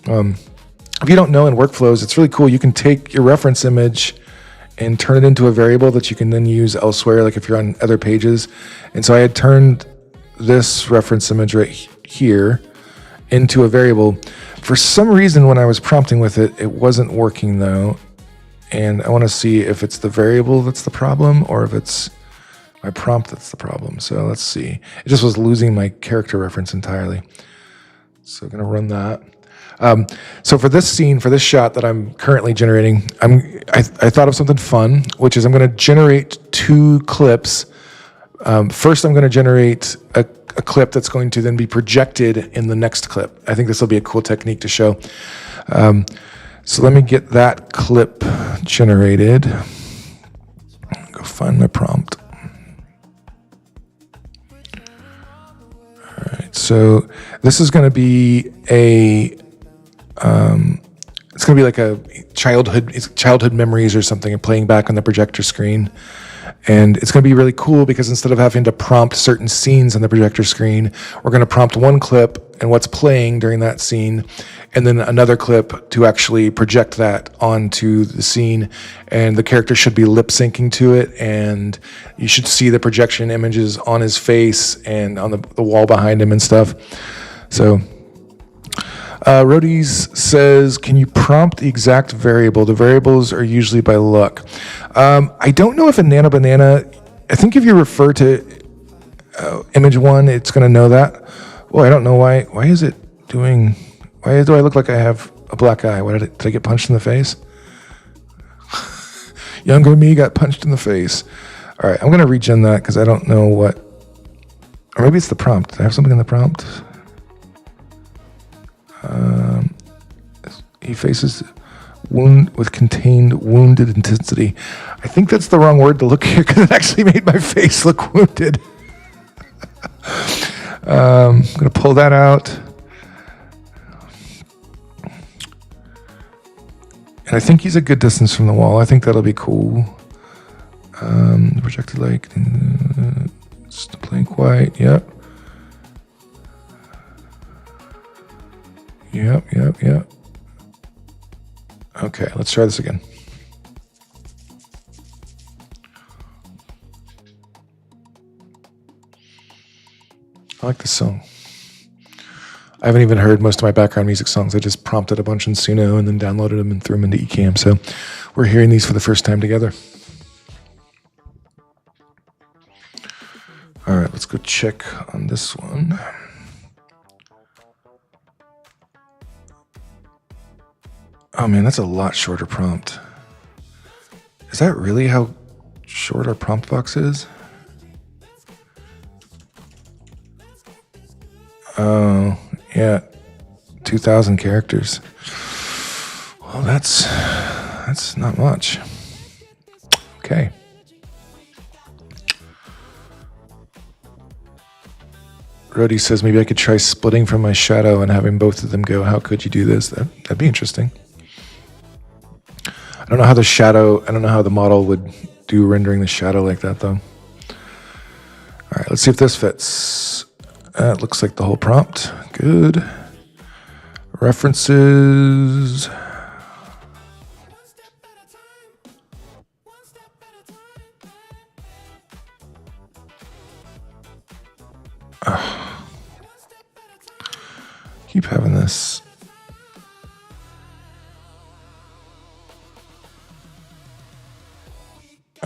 If you don't know, in workflows, it's really cool. You can take your reference image and turn it into a variable that you can then use elsewhere, like if you're on other pages. And so I had turned this reference image right here into a variable. For some reason, when I was prompting with it, it wasn't working though. And I want to see if it's the variable that's the problem or if it's my prompt that's the problem. So let's see. It just was losing my character reference entirely. So I'm going to run that. So for this scene, for this shot that I'm currently generating, I thought of something fun, which is I'm going to generate 2 clips. First, I'm going to generate a clip that's going to then be projected in the next clip. I think this will be a cool technique to show. So let me get that clip generated. Go find my prompt. All right, so this is going to be it's going to be like a childhood memories or something and playing back on the projector screen. And it's going to be really cool because instead of having to prompt certain scenes on the projector screen, we're going to prompt one clip and what's playing during that scene, and then another clip to actually project that onto the scene. And the character should be lip syncing to it, and you should see the projection images on his face and on the wall behind him and stuff. So Rodies says, can you prompt the exact variable? The variables are usually by luck. I don't know if a Nano Banana, I think if you refer to image 1, it's going to know that. Well, I don't know why. Why is it doing, why do I look like I have a black eye? Did I get punched in the face? Younger me got punched in the face. All right, I'm going to regen that because I don't know what, or maybe it's the prompt. Did I have something in the prompt? He faces wound with contained wounded intensity. I think that's the wrong word to look here because it actually made my face look wounded. I'm going to pull that out. And I think he's a good distance from the wall. I think that'll be cool. Projected light. Just blank white. Yep. Yep. Okay, let's try this again. I like this song. I haven't even heard most of my background music songs. I just prompted a bunch in Suno and then downloaded them and threw them into Ecamm. So we're hearing these for the first time together. All right, let's go check on this one. Oh man, that's a lot shorter prompt. Is that really how short our prompt box is? Oh, yeah. 2,000 characters. Well, that's not much. Okay. Rody says maybe I could try splitting from my shadow and having both of them go. How could you do this? That'd be interesting. I don't know how the model would do rendering the shadow like that though. All right, let's see if this fits. It looks like the whole prompt. Good. References. Keep having this.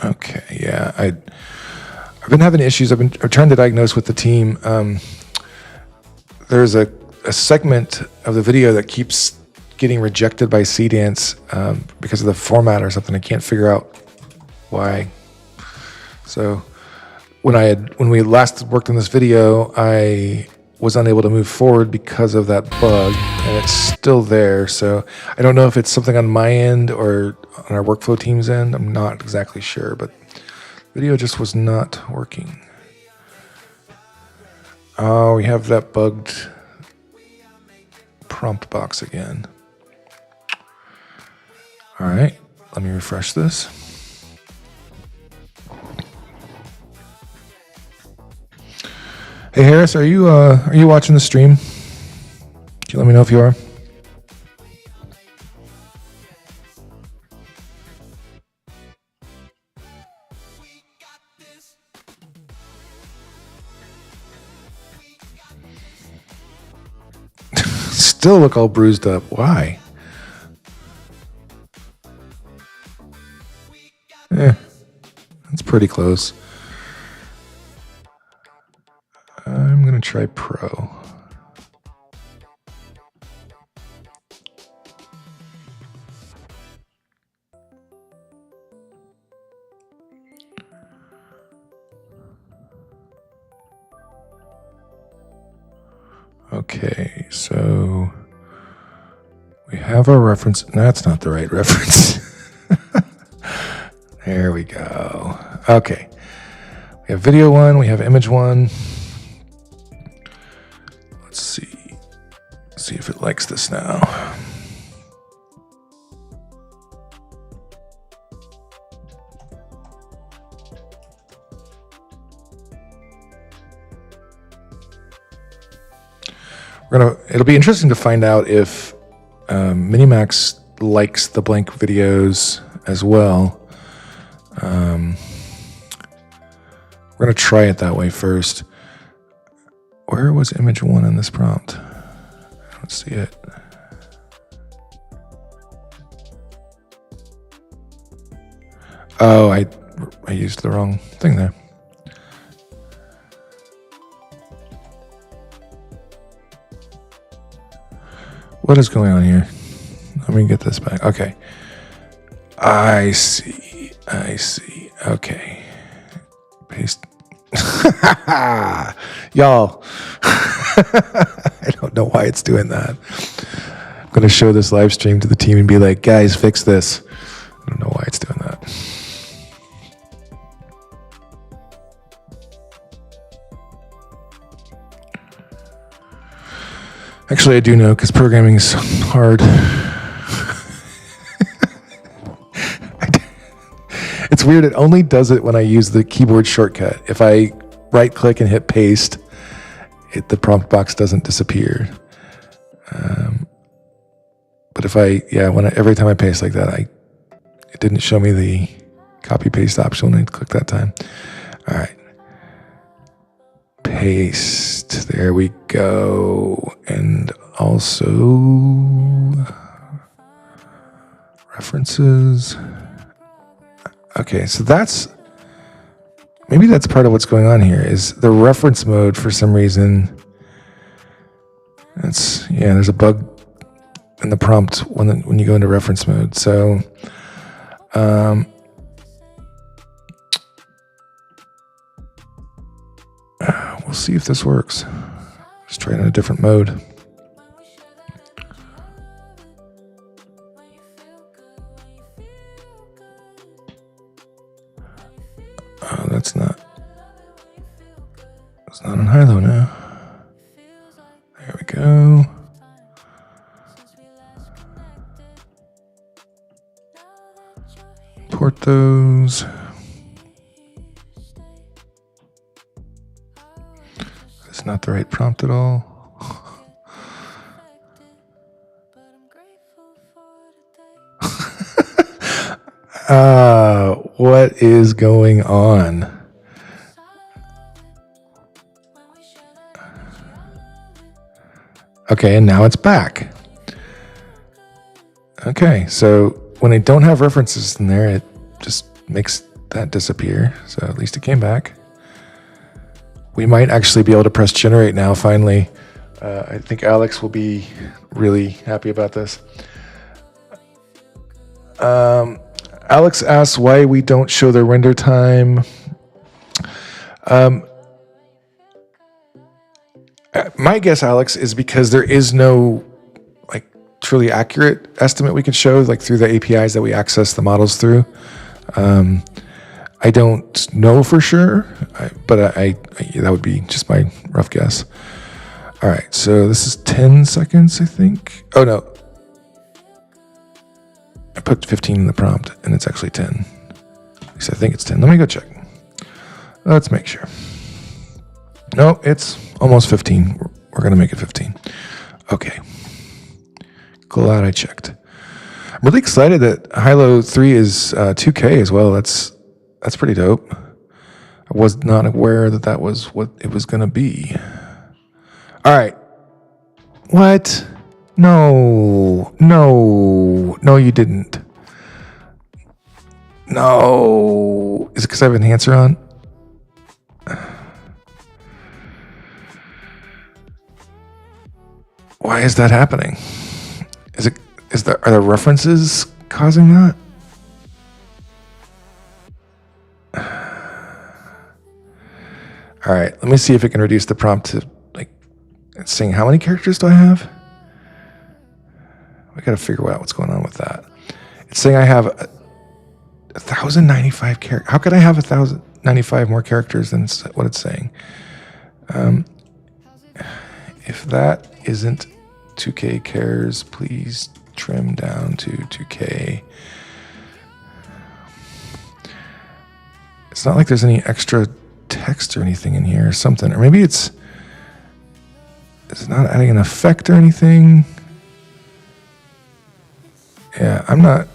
Okay, yeah, I've been having issues. I've been trying to diagnose with the team. there's a segment of the video that keeps getting rejected by Seedance because of the format or something. I can't figure out why. So when we last worked on this video, I was unable to move forward because of that bug, and it's still there. So I don't know if it's something on my end or on our workflow team's end. I'm not exactly sure, but video just was not working. Oh, we have that bugged prompt box again. All right, let me refresh this. Hey Harris, are you watching the stream? Can you let me know if you are? Still look all bruised up. Why? That's pretty close. I'm going to try Pro. Okay, so we have our reference. That's not the right reference. There we go. Okay. We have video one, we have image one. Let's see. See if it likes this now. It'll be interesting to find out if MiniMax likes the blank videos as well. We're going to try it that way first. Where was image one in this prompt? I don't see it. Oh, I used the wrong thing there. What is going on here? Let me get this back. Okay. I see. Okay. Paste. Y'all. I don't know why it's doing that. I'm going to show this live stream to the team and be like, guys, fix this. I don't know why it's doing that. Actually, I do know because programming is hard. It's weird. It only does it when I use the keyboard shortcut. If I right click and hit paste, the prompt box doesn't disappear. But if every time I paste like that, it didn't show me the copy paste option when I clicked that time. All right. Paste. There we go. And also references. Okay, so maybe that's part of what's going on here is the reference mode for some reason. There's a bug in the prompt when you go into reference mode. So we'll see if this works. Let's try it in a different mode. Oh, it's not on Hailuo now. There we go. Import those. It's not the right prompt at all. What is going on? Okay, and now it's back. Okay, so when I don't have references in there, it just makes that disappear. So at least it came back. We might actually be able to press generate now, finally, I think Alex will be really happy about this. Alex asks why we don't show the render time. My guess, Alex, is because there is no like truly accurate estimate we can show like through the APIs that we access the models through. I don't know for sure, but I that would be just my rough guess. All right, so this is 10 seconds, I think. Oh no, I put 15 in the prompt, and it's actually 10. At least I think it's 10. Let me go check. Let's make sure. No, it's almost 15. We're going to make it 15. Okay. Glad I checked. I'm really excited that Hailuo 3 is 2K as well. That's pretty dope. I was not aware that that was what it was going to be. All right. What? No, you didn't. No. Is it because I have enhancer on? Why is that happening? Are there references causing that? All right, let me see if it can reduce the prompt to like it's saying how many characters do I have? We gotta figure out what's going on with that. It's saying I have 1,095 characters. How could I have 1,095 more characters than what it's saying? If that isn't 2K cares, please trim down to 2K. It's not like there's any extra text or anything in here or something. Or maybe it's not adding an effect or anything. Yeah, I'm not.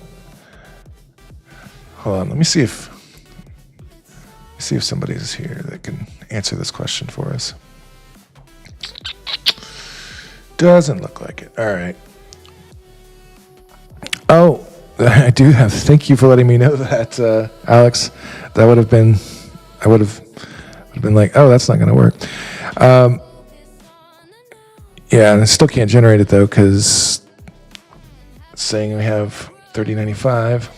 Hold on, let me see if somebody's here that can answer this question for us. Doesn't look like it. All right. Oh, I do have. Thank you for letting me know that, Alex. That would have been. I would have been like, oh, that's not going to work. Yeah, and I still can't generate it though because it's saying we have 3095.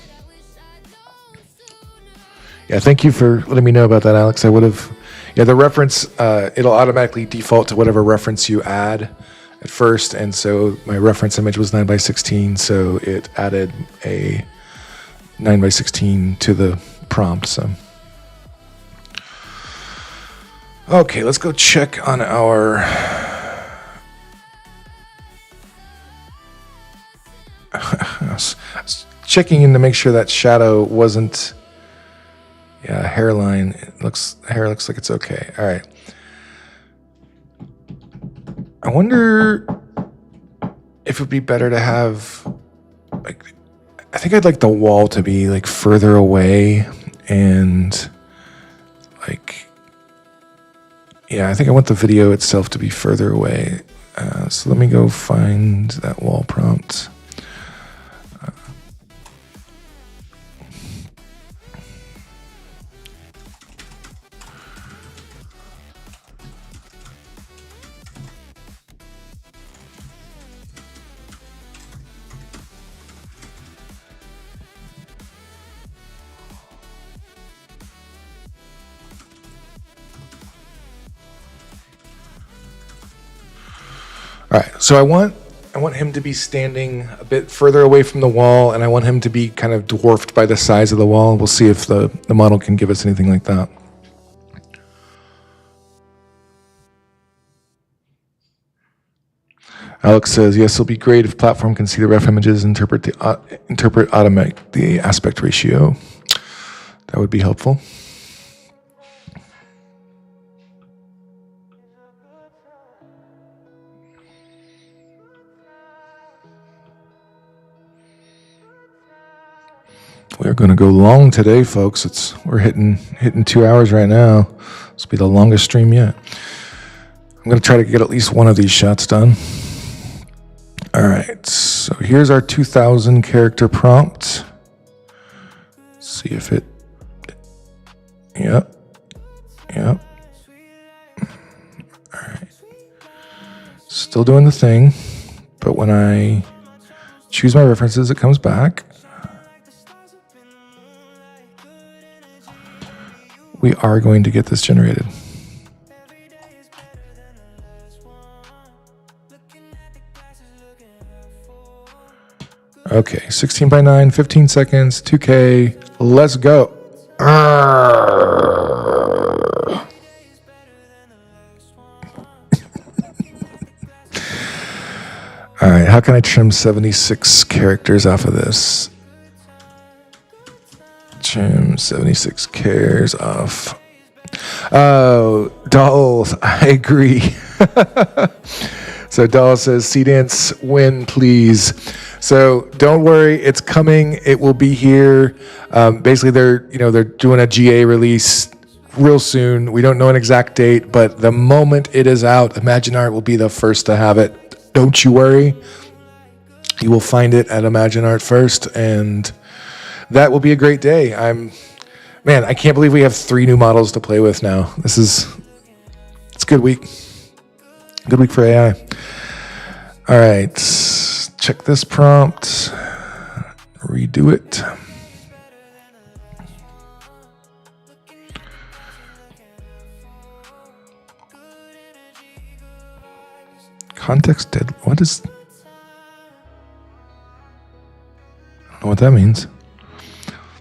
Yeah, thank you for letting me know about that, Alex. I would have. Yeah, the reference. It'll automatically default to whatever reference you add at first, and so my reference image was 9:16, so it added a 9:16 to the prompt. So, okay, let's go check on our. I was checking in to make sure that shadow wasn't. Yeah, hairline. Hair looks like it's okay. All right. I wonder if it would be better to have, like, I think I'd like the wall to be like further away and like, yeah, I think I want the video itself to be further away. So let me go find that wall prompt. All right, so I want him to be standing a bit further away from the wall, and I want him to be kind of dwarfed by the size of the wall. We'll see if the model can give us anything like that. Alex says, yes, it'll be great if platform can see the ref images, interpret automate the aspect ratio. That would be helpful. We're going to go long today, folks. We're hitting 2 hours right now. This will be the longest stream yet. I'm going to try to get at least one of these shots done. All right, so here's our 2,000 character prompt. See if it. Yep. All right. Still doing the thing, but when I choose my references, it comes back. We are going to get this generated. Okay, 16 by 9, 15 seconds, 2K, let's go. All right, how can I trim 76 characters off of this? Trim 76 characters off. Oh, dolls, I agree. So Doll says, Seedance, win, please. So don't worry, it's coming. It will be here. Basically, they're doing a GA release real soon. We don't know an exact date, but the moment it is out, ImagineArt will be the first to have it. Don't you worry. You will find it at ImagineArt first, and that will be a great day. Man, I can't believe we have 3 new models to play with now. It's a good week. Good week for AI. All right, check this prompt, redo it. Context dead. What is? I don't know what that means.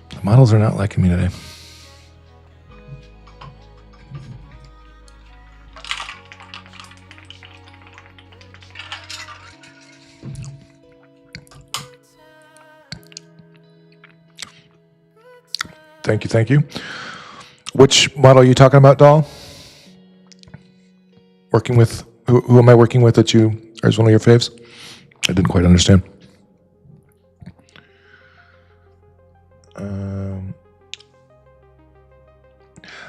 The models are not liking me today. Thank you. Which model are you talking about, Doll? Working with, who am I working with that is one of your faves? I didn't quite understand.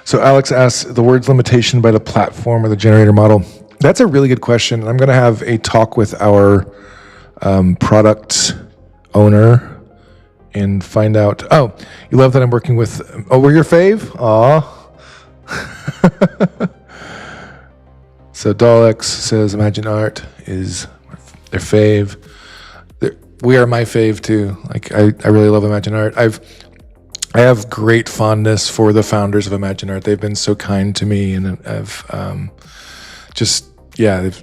So Alex asks, the words limitation by the platform or the generator model. That's a really good question. I'm going to have a talk with our product owner and find out. Oh, you love that I'm working with. Oh, we're your fave? Aw. So Dolex says ImagineArt is their fave. We are my fave too. Like I really love ImagineArt. I have great fondness for the founders of ImagineArt. They've been so kind to me, and I've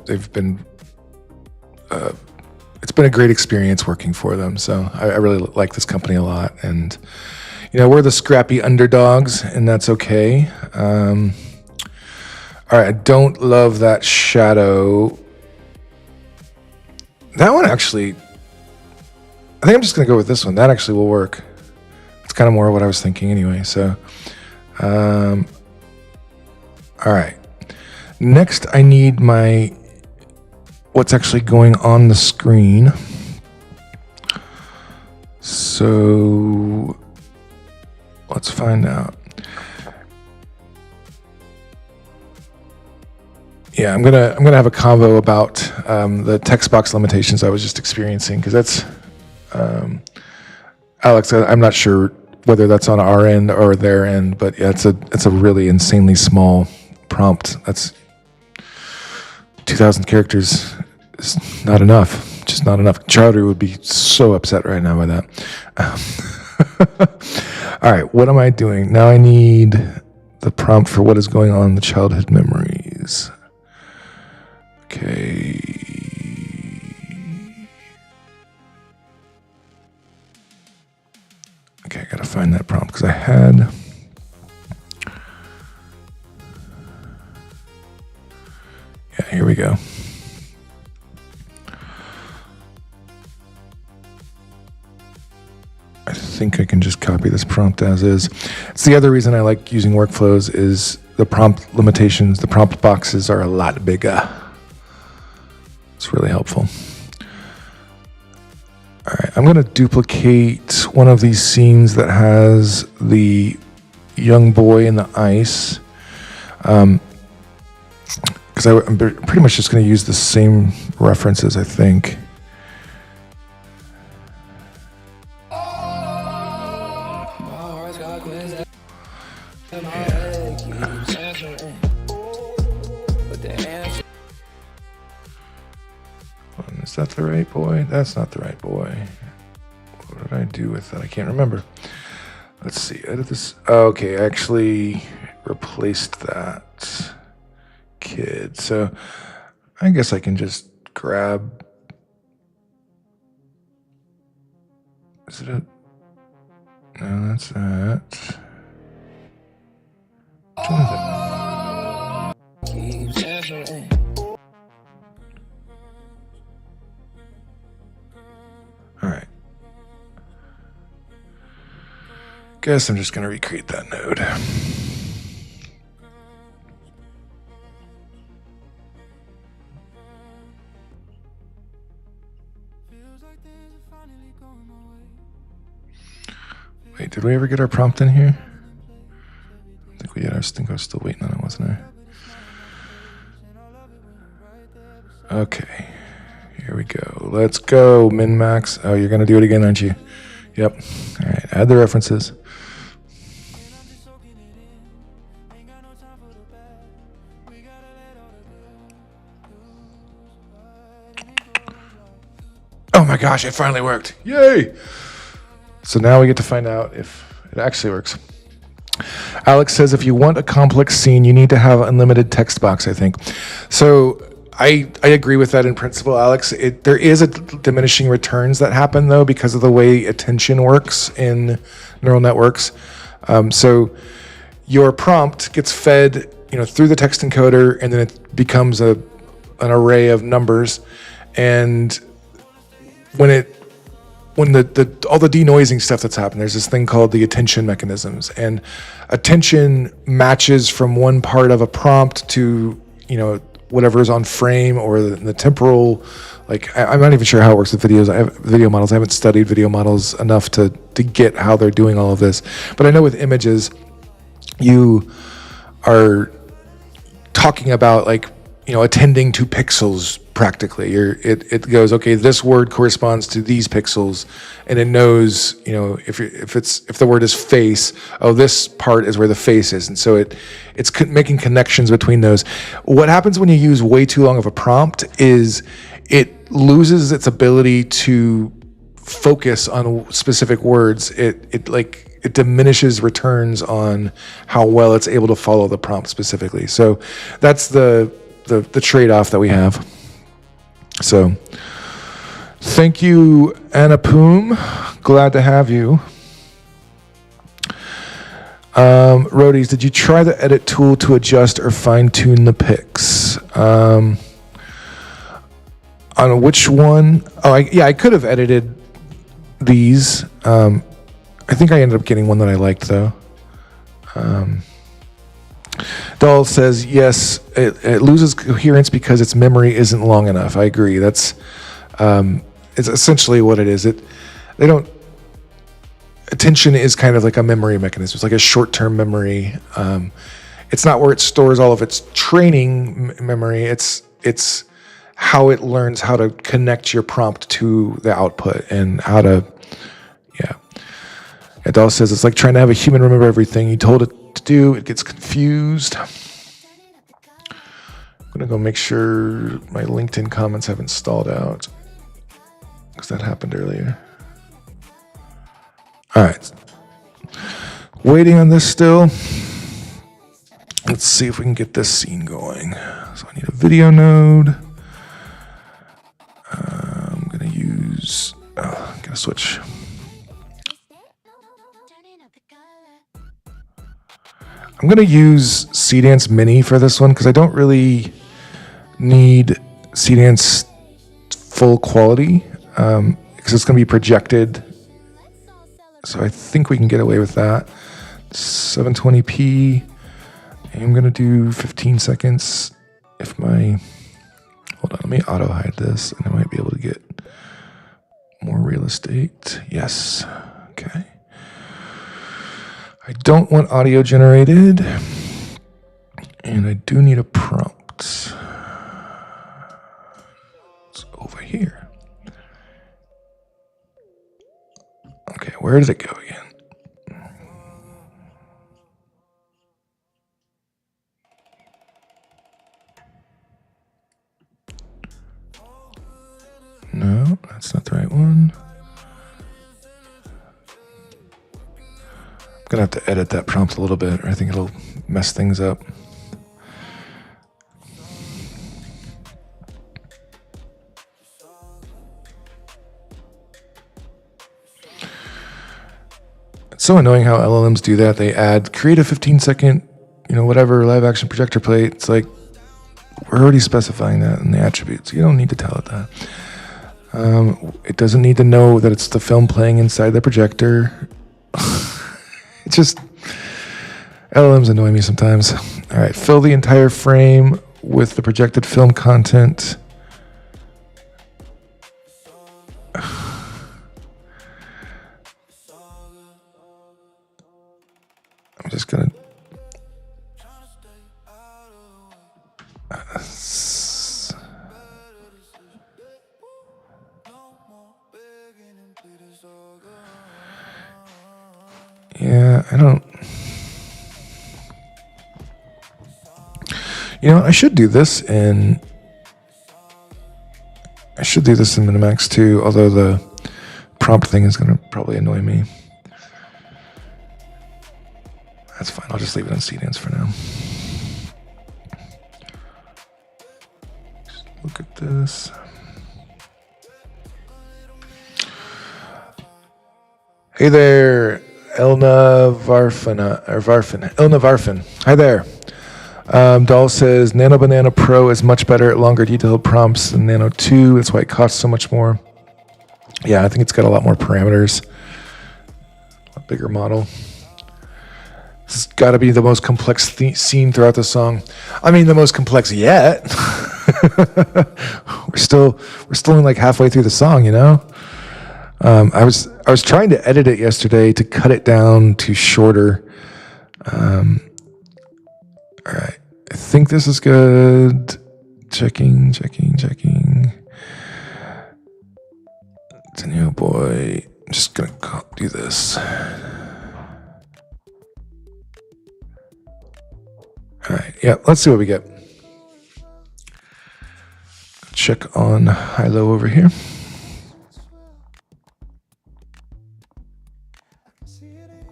they've been. It's been a great experience working for them. So I really like this company a lot, and we're the scrappy underdogs, and that's okay. All right, I don't love that shadow. That one actually, I think I'm just gonna go with this one. That actually will work. It's kind of more what I was thinking anyway. So, all right. Next, I need what's actually going on the screen. So let's find out. Yeah, I'm gonna have a convo about the text box limitations I was just experiencing, because that's Alex. I'm not sure whether that's on our end or their end, but yeah, it's a really insanely small prompt. That's 2,000 characters is not enough. Just not enough. Chowdhury would be so upset right now by that. All right, what am I doing now? I need the prompt for what is going on in the childhood memories. Okay. Okay, I gotta find that prompt because I had. Yeah, here we go. I think I can just copy this prompt as is. It's the other reason I like using workflows is the prompt limitations. The prompt boxes are a lot bigger. It's really helpful. All right, I'm going to duplicate one of these scenes that has the young boy in the ice. Because I'm pretty much just going to use the same references, I think. that the right boy? That's not the right boy. What did I do with that? I can't remember. Let's see. Edit this. Okay, I actually replaced that kid. So I guess I can just grab. Is it a? No, that's that. Which one is it? All right. Guess I'm just going to recreate that node. Wait, did we ever get our prompt in here? I think we did. I think I was still waiting on it, wasn't I? Okay. Here we go. Let's go, MiniMax. Oh, you're going to do it again, aren't you? Yep. All right. Add the references. Oh my gosh, it finally worked. Yay! So now we get to find out if it actually works. Alex says if you want a complex scene, you need to have unlimited text box, I think. So I agree with that in principle, Alex. There is a diminishing returns that happen, though, because of the way attention works in neural networks. So your prompt gets fed, through the text encoder, and then it becomes an array of numbers. And when all the denoising stuff that's happened, there's this thing called the attention mechanisms, and attention matches from one part of a prompt to whatever is on frame or the temporal. Like, I'm not even sure how it works with videos. I have video models. I haven't studied video models enough to get how they're doing all of this, but I know with images, you are talking about attending to pixels practically. It goes, okay, this word corresponds to these pixels, and it knows, if the word is face, oh, this part is where the face is, and so it's making connections between those. What happens when you use way too long of a prompt is it loses its ability to focus on specific words. It diminishes returns on how well it's able to follow the prompt specifically. So that's the trade-off that we have. So thank you, Anapoom. Glad to have you. Roadies, did you try the edit tool to adjust or fine-tune the pics? On which one? Oh, I could have edited these. I think I ended up getting one that I liked, though. Doll says, yes, it loses coherence because its memory isn't long enough. I agree. That's it's essentially what it is. Attention is kind of like a memory mechanism. It's like a short-term memory. It's not where it stores all of its training memory. It's how it learns how to connect your prompt to the output and how to, yeah. It also says it's like trying to have a human remember everything you told it to do. It gets confused. I'm gonna go make sure my LinkedIn comments haven't stalled out, because that happened earlier. All right, waiting on this still. Let's see if we can get this scene going. So I need a video node. I'm gonna use, I'm gonna switch. I'm going to use Seedance Mini for this one because I don't really need Seedance full quality because it's going to be projected. So I think we can get away with that. 720p. I'm going to do 15 seconds. Hold on, let me auto hide this and I might be able to get more real estate. Yes. Okay. I don't want audio generated, and I do need a prompt. It's over here. Okay, where did it go again? gonna have to edit that prompt a little bit, or I think it'll mess things up. It's so annoying how LLMs do that. They add create a 15-second, whatever live action projector plate. It's like we're already specifying that in the attributes. You don't need to tell it that. It doesn't need to know that it's the film playing inside the projector. It's just LLMs annoy me sometimes. All right, fill the entire frame with the projected film content. I'm just gonna yeah, I don't. I should do this in. MiniMax3, although the prompt thing is going to probably annoy me. That's fine. I'll just leave it on Seedance for now. Just look at this. Hey there, Elna Varfin. Hi there. Doll says Nano Banana Pro is much better at longer detailed prompts than Nano 2. That's why it costs so much more. Yeah, I think it's got a lot more parameters. A bigger model. This has got to be the most complex scene throughout the song. I mean, the most complex yet. We're still in like halfway through the song, I was trying to edit it yesterday to cut it down to shorter. All right, I think this is good. Checking. Daniel boy, I'm just gonna do this. All right, yeah, let's see what we get. Check on Hailuo over here.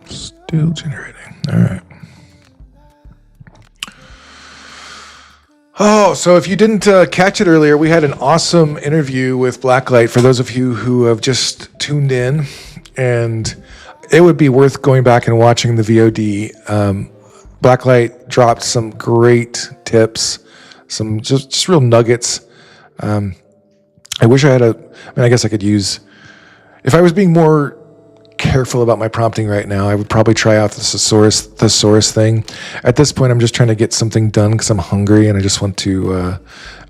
Still generating. All right. Oh, so if you didn't catch it earlier, we had an awesome interview with Blacklight for those of you who have just tuned in, and it would be worth going back and watching the VOD. Blacklight dropped some great tips, some just real nuggets. I wish I had I guess I could use, if I was being more careful about my prompting right now, I would probably try out the thesaurus thing. At this point, I'm just trying to get something done because I'm hungry and I just want to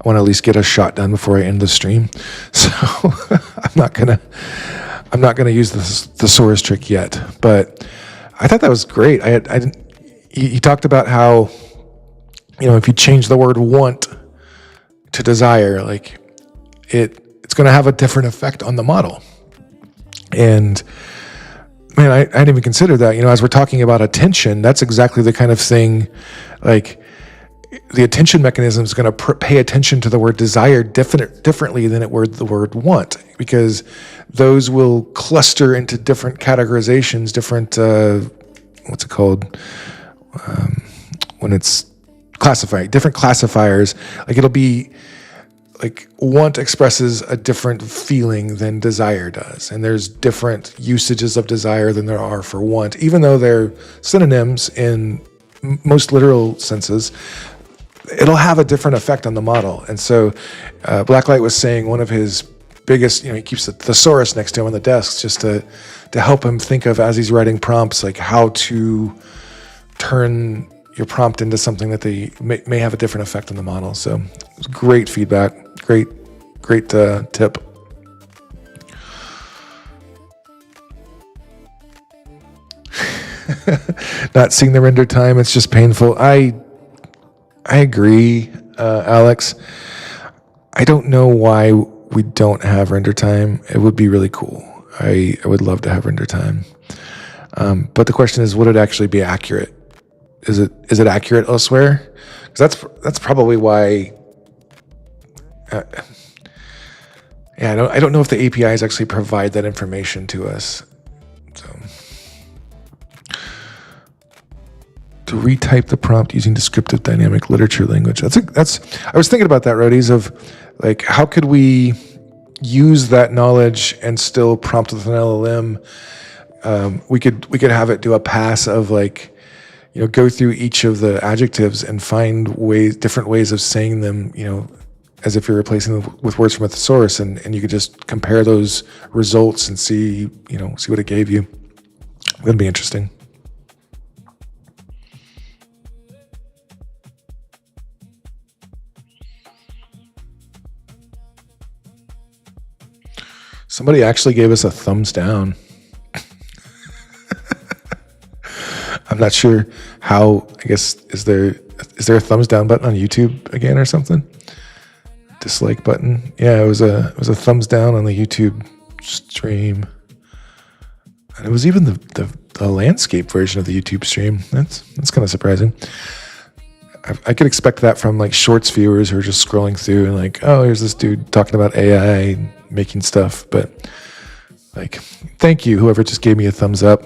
at least get a shot done before I end the stream. So I'm not gonna use the thesaurus trick yet. But I thought that was great. He talked about how if you change the word want to desire, like it's going to have a different effect on the model. And man, I didn't even consider that. As we're talking about attention, that's exactly the kind of thing, like the attention mechanism is going to pay attention to the word desire differently than the word want, because those will cluster into different categorizations, different, what's it called? When it's classifying, different classifiers. Like it'll be like want expresses a different feeling than desire does. And there's different usages of desire than there are for want, even though they're synonyms in most literal senses. It'll have a different effect on the model. And so Blacklight was saying one of his biggest, he keeps the thesaurus next to him on the desk just to help him think of, as he's writing prompts, like how to turn your prompt into something that they may have a different effect on the model. So it was great feedback, great tip. Not seeing the render time, it's just painful. I agree, Alex. I don't know why we don't have render time. It would be really cool. I would love to have render time. But the question is, would it actually be accurate? Is it accurate elsewhere? Because that's probably why. I don't know if the APIs actually provide that information to us. So, to retype the prompt using descriptive dynamic literature language. I was thinking about that, Roadies, of like, how could we use that knowledge and still prompt with an LLM? We could have it do a pass of like, go through each of the adjectives and find different ways of saying them, as if you're replacing them with words from a thesaurus, and you could just compare those results and see what it gave you. That'd be interesting. Somebody actually gave us a thumbs down. I'm not sure how. I guess is there a thumbs down button on YouTube again or something? Dislike button. Yeah, it was a thumbs down on the YouTube stream, and it was even the landscape version of the YouTube stream. That's kind of surprising. I could expect that from like shorts viewers who are just scrolling through and like, oh, here's this dude talking about AI making stuff. But like, thank you, whoever just gave me a thumbs up.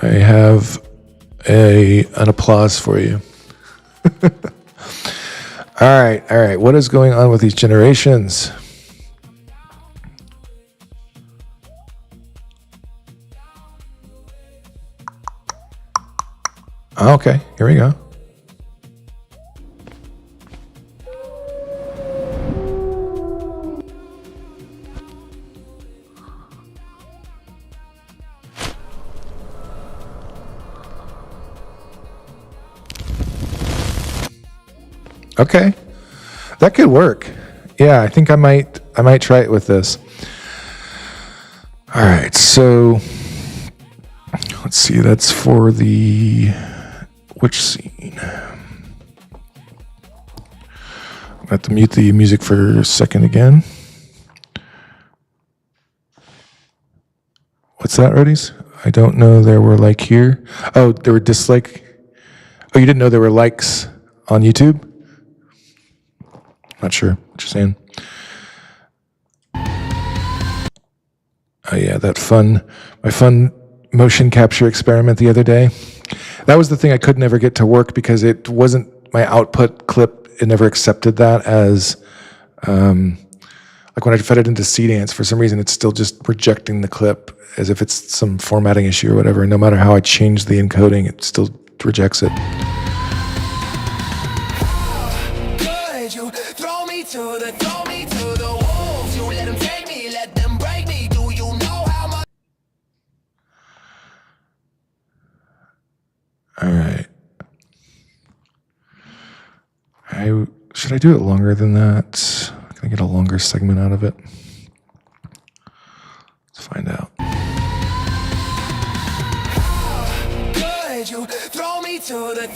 I have an applause for you. All right. What is going on with these generations? Okay, here we go. Okay, that could work. Yeah, I think I might try it with this. All right, so let's see. That's for which scene? I'm gonna have to mute the music for a second again. What's that, Roadies? I don't know. There were like here. Oh, there were dislike. Oh, you didn't know there were likes on YouTube? Not sure what you're saying. Oh yeah, my fun motion capture experiment the other day. That was the thing I could never get to work because it wasn't my output clip. It never accepted that as, like when I fed it into Seedance, for some reason it's still just rejecting the clip as if it's some formatting issue or whatever. No matter how I change the encoding, it still rejects it. All right. Should I do it longer than that? Can I get a longer segment out of it? Let's find out. Could you throw me to the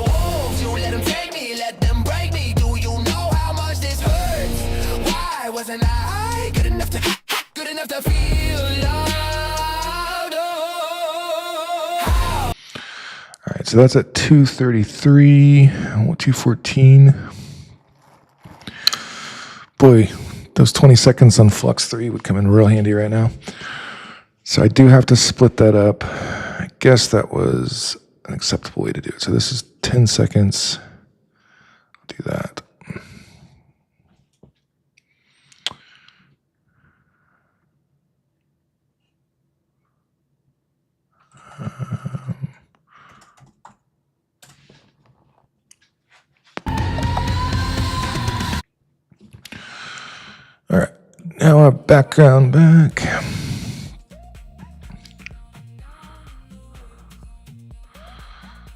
wolves? You let them take me, let them break me. Do you know how much this hurts? Why wasn't I good enough to feel loved? All right, so that's at 2:33, 2:14. Boy, those 20 seconds on Flux 3 would come in real handy right now. So I do have to split that up. I guess that was an acceptable way to do it. So this is 10 seconds. I'll do that. All right, now our background back.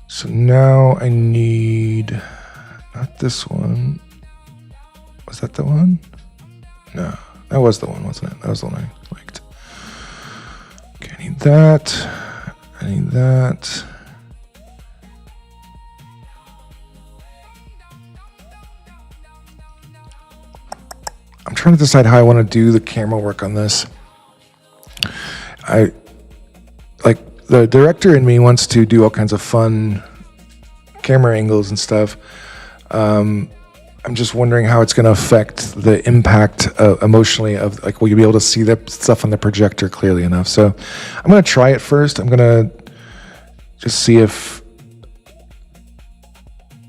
So now I need, not this one. Was that the one? No, that was the one, wasn't it? That was the one I liked. Okay, I need that. I need that. I'm trying to decide how I want to do the camera work on this. The director in me wants to do all kinds of fun camera angles and stuff. I'm just wondering how it's going to affect the impact emotionally of, like, will you be able to see the stuff on the projector clearly enough? So I'm going to try it first. I'm going to just see if,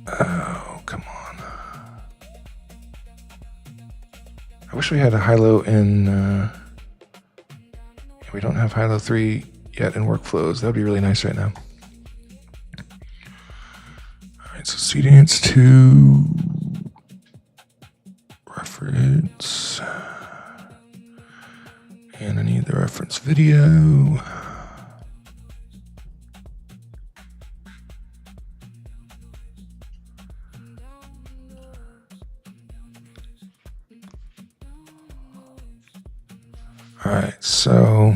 oh, come on. I wish we had a Hailuo in, we don't have Hailuo 3 yet in workflows. That would be really nice right now. All right, so Seedance 2, reference, and I need the reference video. All right, so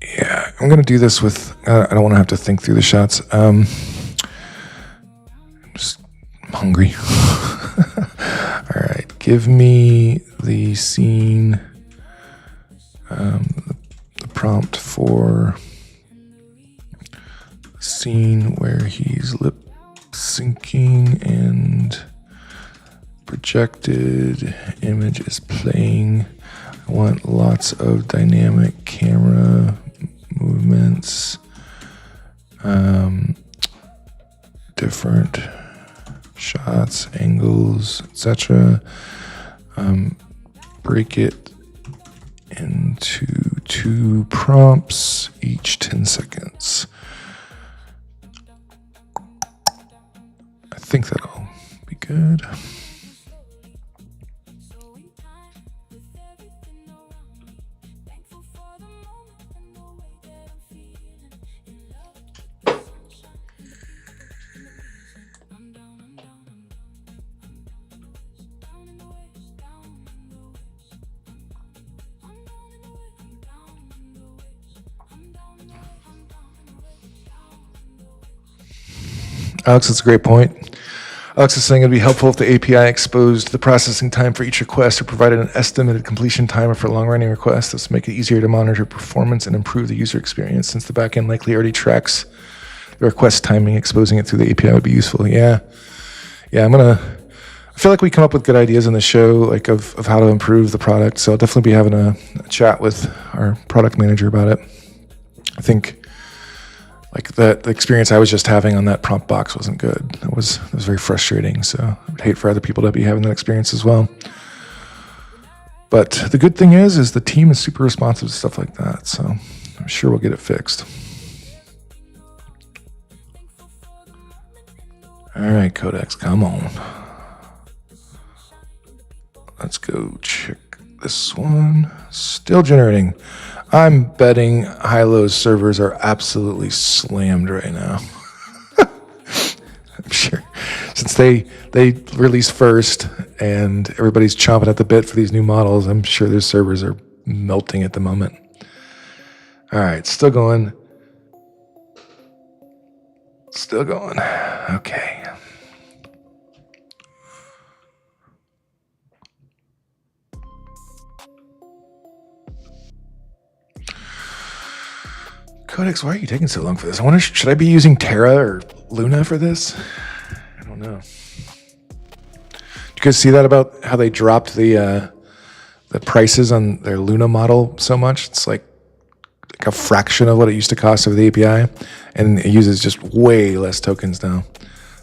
yeah, I'm gonna do this with. I don't want to have to think through the shots. I'm hungry. All right, give me the scene, the prompt for the scene where he's lip syncing and projected image is playing. I want lots of dynamic camera movements, different shots, angles, etc. Break it into 2 prompts, each 10 seconds. I think that'll be good. Alex, that's a great point. Alex is saying it'd be helpful if the API exposed the processing time for each request or provided an estimated completion timer for long-running requests. This would make it easier to monitor performance and improve the user experience, since the backend likely already tracks the request timing. Exposing it through the API would be useful. Yeah, I feel like we come up with good ideas on the show, like of how to improve the product. So I'll definitely be having a chat with our product manager about it. I think like the experience I was just having on that prompt box wasn't good. It was very frustrating. So I would hate for other people to be having that experience as well. But the good thing is the team is super responsive to stuff like that. So I'm sure we'll get it fixed. All right, Codex, come on. Let's go check this one. Still generating. I'm betting Hailuo's servers are absolutely slammed right now. I'm sure. Since they released first and everybody's chomping at the bit for these new models, I'm sure their servers are melting at the moment. All right, still going. Still going. Okay. Codex, why are you taking so long for this? I wonder, should I be using Terra or Luna for this? I don't know. Did you guys see that about how they dropped the prices on their Luna model so much? It's like a fraction of what it used to cost over the API, and it uses just way less tokens now.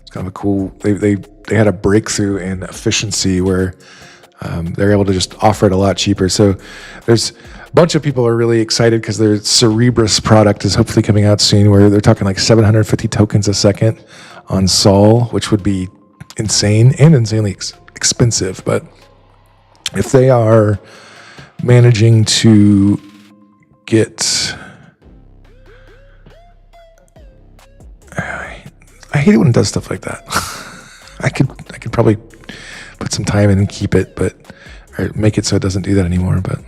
It's kind of a cool. They had a breakthrough in efficiency where they're able to just offer it a lot cheaper. So there's a bunch of people are really excited because their Cerebrus product is hopefully coming out soon, where they're talking like 750 tokens a second on Sol, which would be insane and insanely expensive. But if they are managing to get, I hate it when it does stuff like that. I could probably put some time in and keep it, but or make it so it doesn't do that anymore. But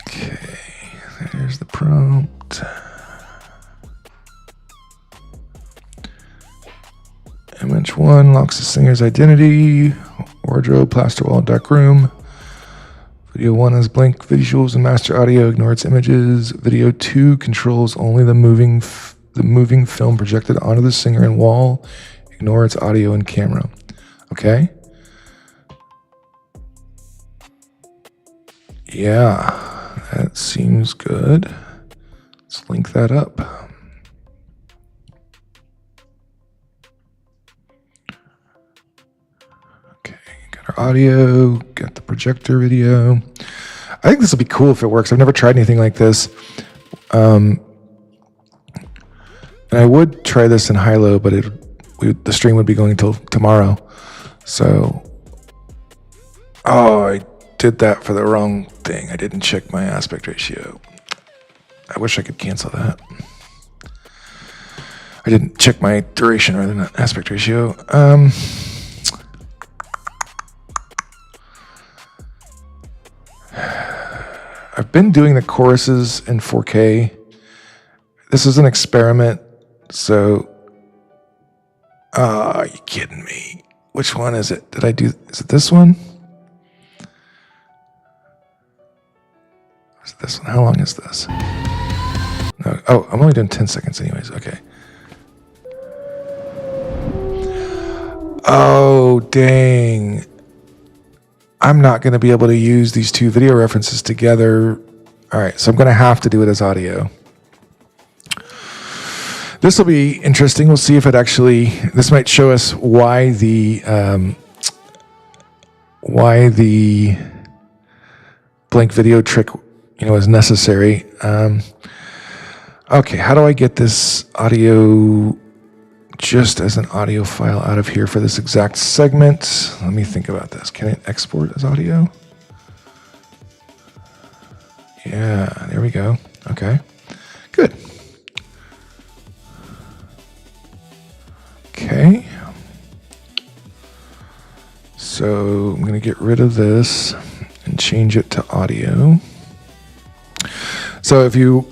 okay, there's the prompt. Image 1 locks the singer's identity. Wardrobe, plaster wall, dark room. Video 1 has blank visuals and master audio. Ignore its images. Video 2 controls only the moving film projected onto the singer and wall. Ignore its audio and camera. Okay. Yeah, that seems good. Let's link that up. Okay, got our audio, got the projector video. I think this will be cool if it works. I've never tried anything like this. And I would try this in Hailuo, but the stream would be going until tomorrow. So, oh, I did that for the wrong thing. I didn't check my aspect ratio. I wish I could cancel that. I didn't check my duration rather than aspect ratio. I've been doing the choruses in 4K. This is an experiment, so... are you kidding me? Which one is it? Did I do... Is it this one? Is it this one? How long is this? No. Oh, I'm only doing 10 seconds anyways. Okay. Oh, dang. I'm not going to be able to use these two video references together. All right, so I'm going to have to do it as audio. This will be interesting. We'll see if it actually... This might show us why the blank video trick, is necessary. Okay, how do I get this audio just as an audio file out of here for this exact segment? Let me think about this. Can it export as audio? Yeah, there we go. Okay, good. Okay. So I'm going to get rid of this and change it to audio. So if you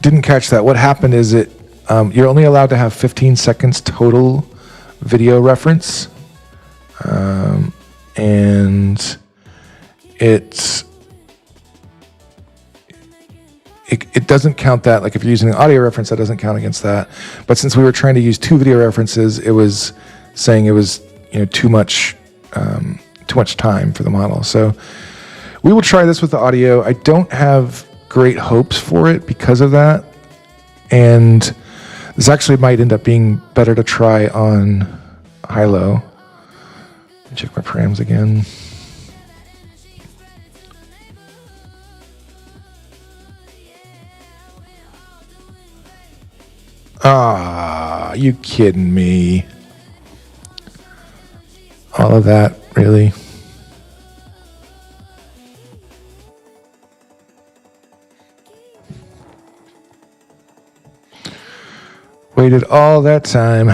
didn't catch that, what happened is you're only allowed to have 15 seconds total video reference. And it doesn't count that. Like if you're using an audio reference, that doesn't count against that. But since we were trying to use two video references, it was saying it was too much time for the model. So we will try this with the audio. I don't have great hopes for it because of that. And this actually might end up being better to try on Hailuo. Check my params again. Ah, you kidding me? All of that, really? Waited all that time.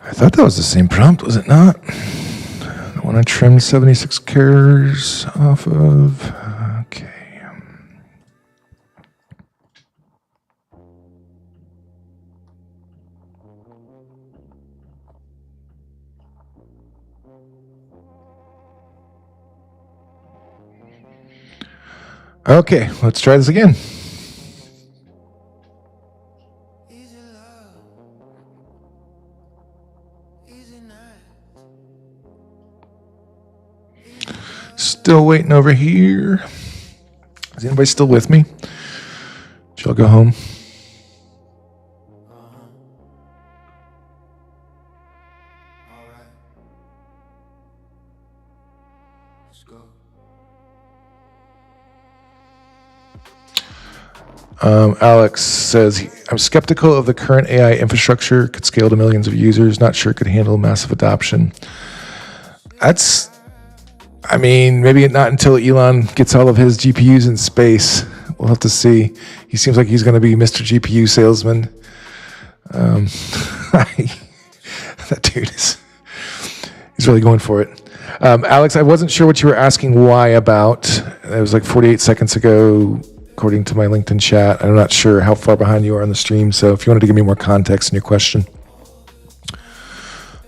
I thought that was the same prompt, was it not? The one I trimmed 76 characters off of. Okay. Okay, let's try this again. Still waiting over here. Is anybody still with me? Should I go home? Alex says, I'm skeptical of the current AI infrastructure. Could scale to millions of users. Not sure it could handle massive adoption. Maybe not until Elon gets all of his GPUs in space. We'll have to see. He seems like he's going to be Mr. GPU salesman. That dude he's really going for it. Alex, I wasn't sure what you were asking why about. It was like 48 seconds ago, according to my LinkedIn chat. I'm not sure how far behind you are on the stream, so if you wanted to give me more context in your question,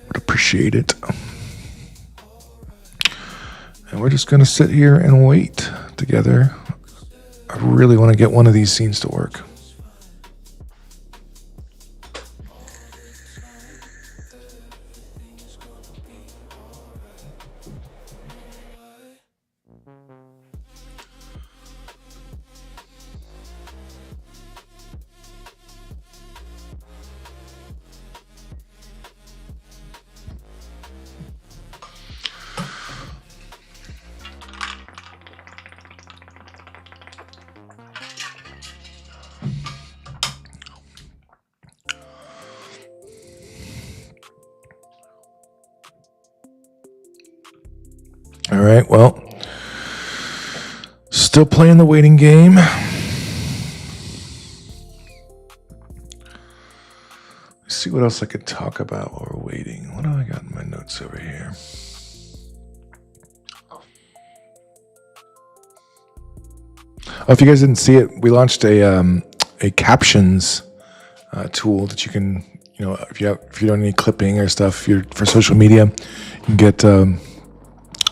would appreciate it. And we're just going to sit here and wait together. I really want to get one of these scenes to work. All right, well, still playing the waiting game. Let's see what else I could talk about while we're waiting. What do I got in my notes over here? Oh, if you guys didn't see it, we launched a captions tool that you can, if you don't need clipping or stuff for social media, you can get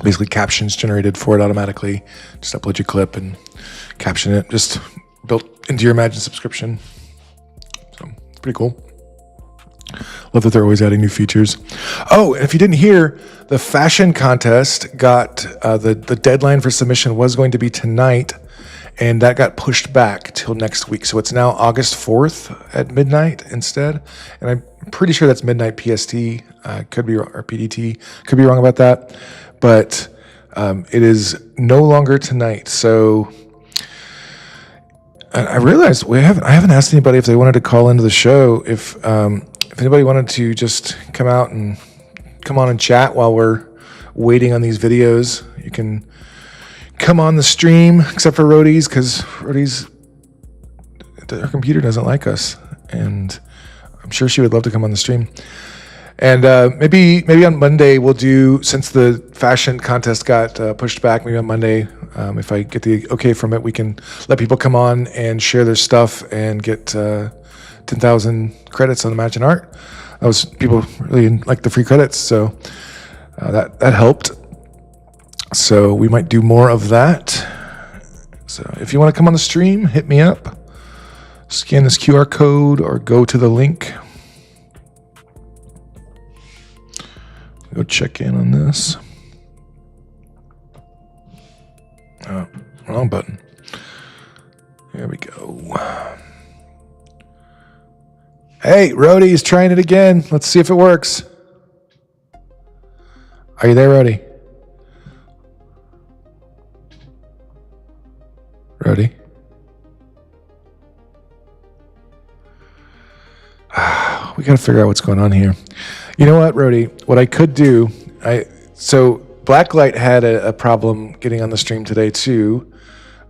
basically captions generated for it automatically. Just upload your clip and caption it, just built into your Imagine subscription. So it's pretty cool. Love that they're always adding new features. Oh, and if you didn't hear, the fashion contest got the deadline for submission was going to be tonight, and that got pushed back till next week. So it's now August 4th at midnight instead. And I'm pretty sure that's midnight PST. Could be, or PDT. Could be wrong about that. But it is no longer tonight. So I realized I haven't asked anybody if they wanted to call into the show. If anybody wanted to just come on and chat while we're waiting on these videos, you can come on the stream, except for Rhodey's, because Rhodey's, her computer doesn't like us, and I'm sure she would love to come on the stream. And maybe on Monday we'll do, since the fashion contest got pushed back, maybe on Monday, if I get the okay from it, we can let people come on and share their stuff and get 10,000 credits on Imagine Art. People really like the free credits, so that helped. So we might do more of that. So if you want to come on the stream, hit me up. Scan this QR code or go to the link. Go check in on this. Oh, wrong button. There we go. Hey, Rhodey's trying it again. Let's see if it works. Are you there, Rhodey? Rhodey? We got to figure out what's going on here. You know what, Rhodey? What I could do, so Blacklight had a problem getting on the stream today too,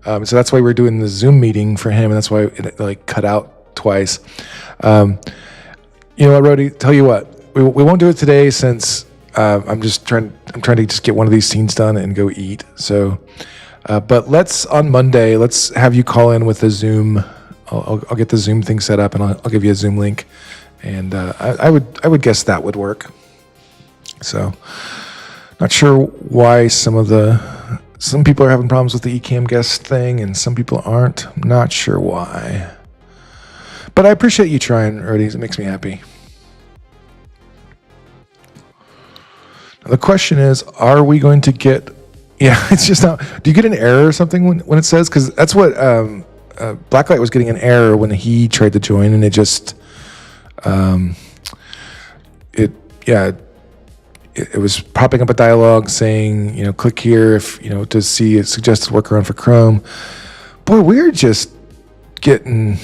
so that's why we're doing the Zoom meeting for him, and that's why it cut out twice. You know what, Rhodey? Tell you what, we won't do it today since I'm trying to just get one of these scenes done and go eat. So, but on Monday, let's have you call in with the Zoom. I'll get the Zoom thing set up, and I'll give you a Zoom link. And I would guess that would work. So, not sure why some people are having problems with the Ecamm guest thing, and some people aren't. I'm not sure why. But I appreciate you trying, Rhodey. It makes me happy. Now, the question is, are we going to get? Yeah, it's just not. Do you get an error or something when it says? Because that's what Blacklight was getting, an error when he tried to join, and it just. It was popping up a dialogue saying, click here if to see a suggested workaround for Chrome. Boy, we're just getting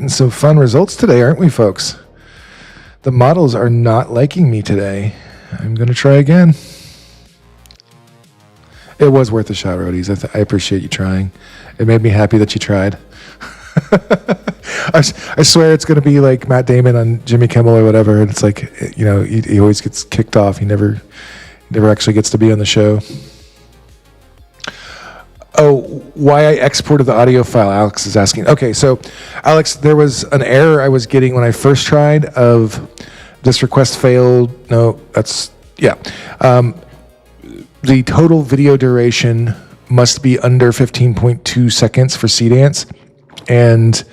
some fun results today, aren't we, folks? The models are not liking me today. I'm going to try again. It was worth a shot, Rhodey's. I appreciate you trying. It made me happy that you tried. I swear it's going to be like Matt Damon on Jimmy Kimmel or whatever. And it's like, he always gets kicked off. He never Never actually gets to be on the show. Oh, why I exported the audio file, Alex is asking. Okay, so Alex, there was an error I was getting when I first tried of this request failed. No, that's, yeah. The total video duration must be under 15.2 seconds for Seedance. And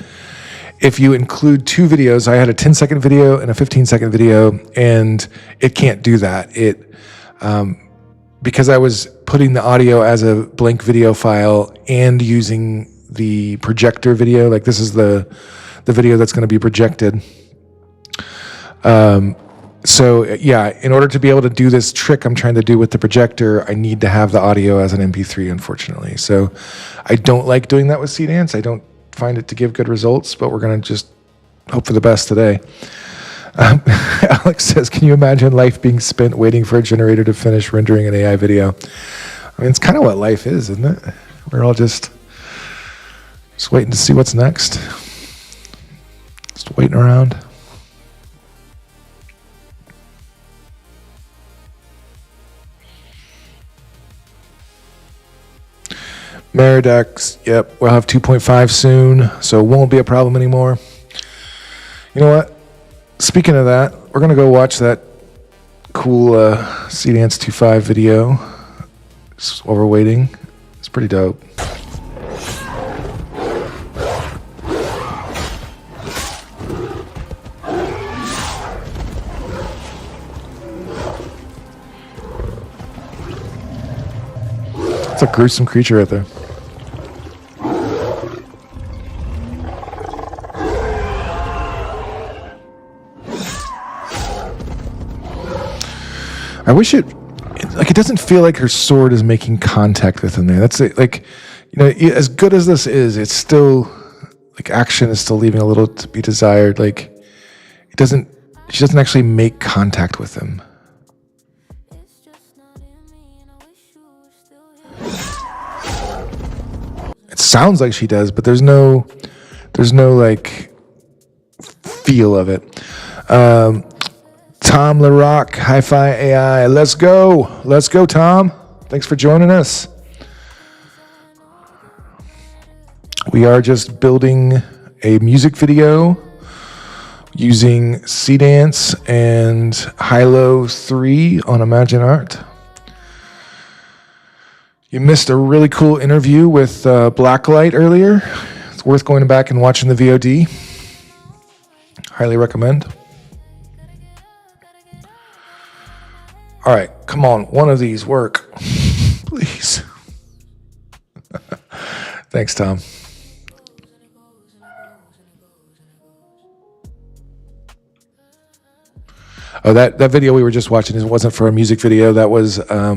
if you include two videos, I had a 10-second video and a 15-second video, and it can't do that. Because I was putting the audio as a blank video file and using the projector video, like this is the video that's going to be projected. So yeah, in order to be able to do this trick I'm trying to do with the projector, I need to have the audio as an MP3, unfortunately. So I don't like doing that with Seedance. I don't find it to give good results, but we're going to just hope for the best today. Alex says, can you imagine life being spent waiting for a generator to finish rendering an AI video? I mean, it's kind of what life is, isn't it? We're all just waiting to see what's next. Just waiting around. Meridex, yep, we'll have 2.5 soon, so it won't be a problem anymore. You know what? Speaking of that, we're going to go watch that cool Seedance 2.5 video just while we're waiting. It's pretty dope. It's a gruesome creature right there. I wish it doesn't feel like her sword is making contact with him there. That's it. Like, you know, as good as this is, it's still like action is still leaving a little to be desired. Like, she doesn't actually make contact with him. It sounds like she does, but there's no like feel of it. Tom LaRock, Hi-Fi AI, let's go, Tom. Thanks for joining us. We are just building a music video using Seedance and Hailuo 3 on ImagineArt. You missed a really cool interview with Blacklight earlier. It's worth going back and watching the VOD. Highly recommend. All right, come on, one of these work, please. Thanks, Tom. Oh, that video we were just watching wasn't for a music video. That was a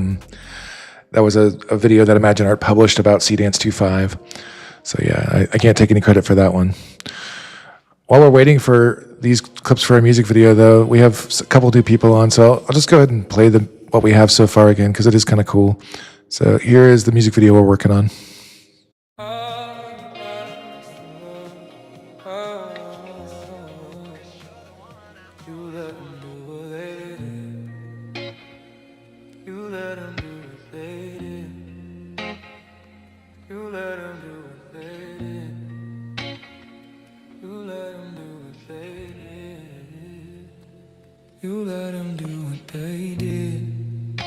video that ImagineArt published about Seedance 2.5. So yeah, I can't take any credit for that one. While we're waiting for these clips for our music video, though, we have a couple new people on, so I'll just go ahead and play what we have so far again, because it is kind of cool. So here is the music video we're working on. You let them do what they did.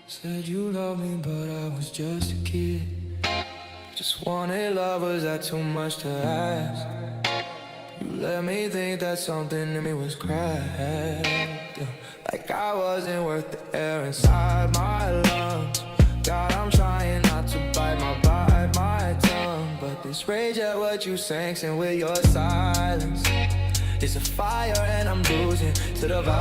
Said you love me, but I was just a kid. Just wanted love, was that too much to ask? You let me think that something in me was cracked. Like I wasn't worth the air inside my lungs. God, I'm trying not to bite my tongue, but this rage at what you saying with your silence. It's a fire and I'm losing to the violence.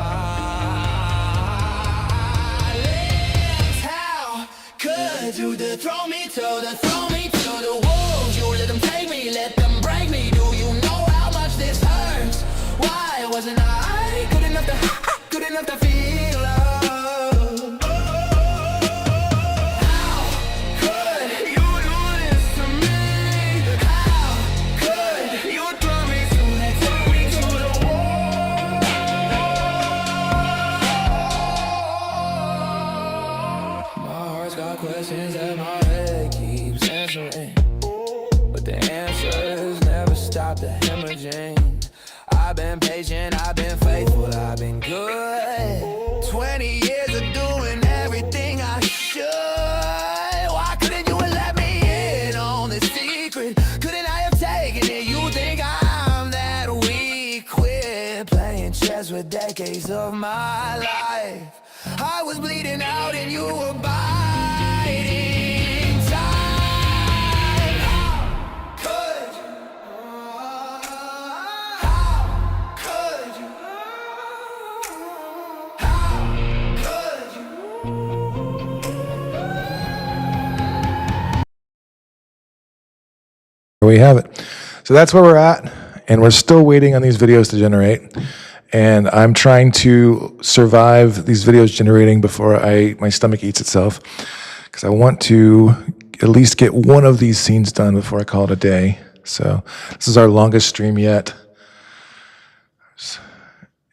How could you throw me to the wolves? You let them take me, let them break me. Do you know how much this hurts? Why wasn't I good enough to feel love? questions that my head keeps answering, but the answers never stop the hemorrhaging. I've been patient, I've been faithful, I've been good. 20 years of doing everything I should. Why couldn't you have let me in on this secret? Couldn't I have taken it? You think I'm that weak? Quit playing chess with decades of my life. I was bleeding out and you were biding time. How could you? How could you? How could you? There we have it. So that's where we're at, and we're still waiting on these videos to generate. And I'm trying to survive these videos generating before my stomach eats itself, because I want to at least get one of these scenes done before I call it a day. So this is our longest stream yet.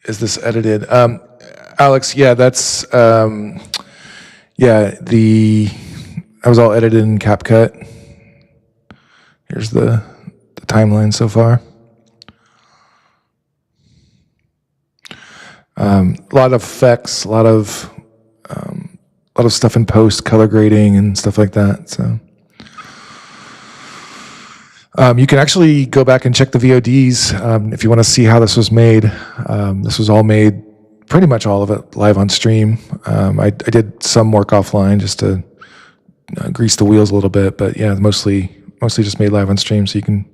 Is this edited? Alex, yeah, that's, that was all edited in CapCut. Here's the timeline so far. A lot of effects, a lot of stuff in post, color grading and stuff like that. So you can actually go back and check the VODs if you want to see how this was made. This was all made, pretty much all of it, live on stream. I did some work offline just to grease the wheels a little bit, but yeah, mostly just made live on stream, so you can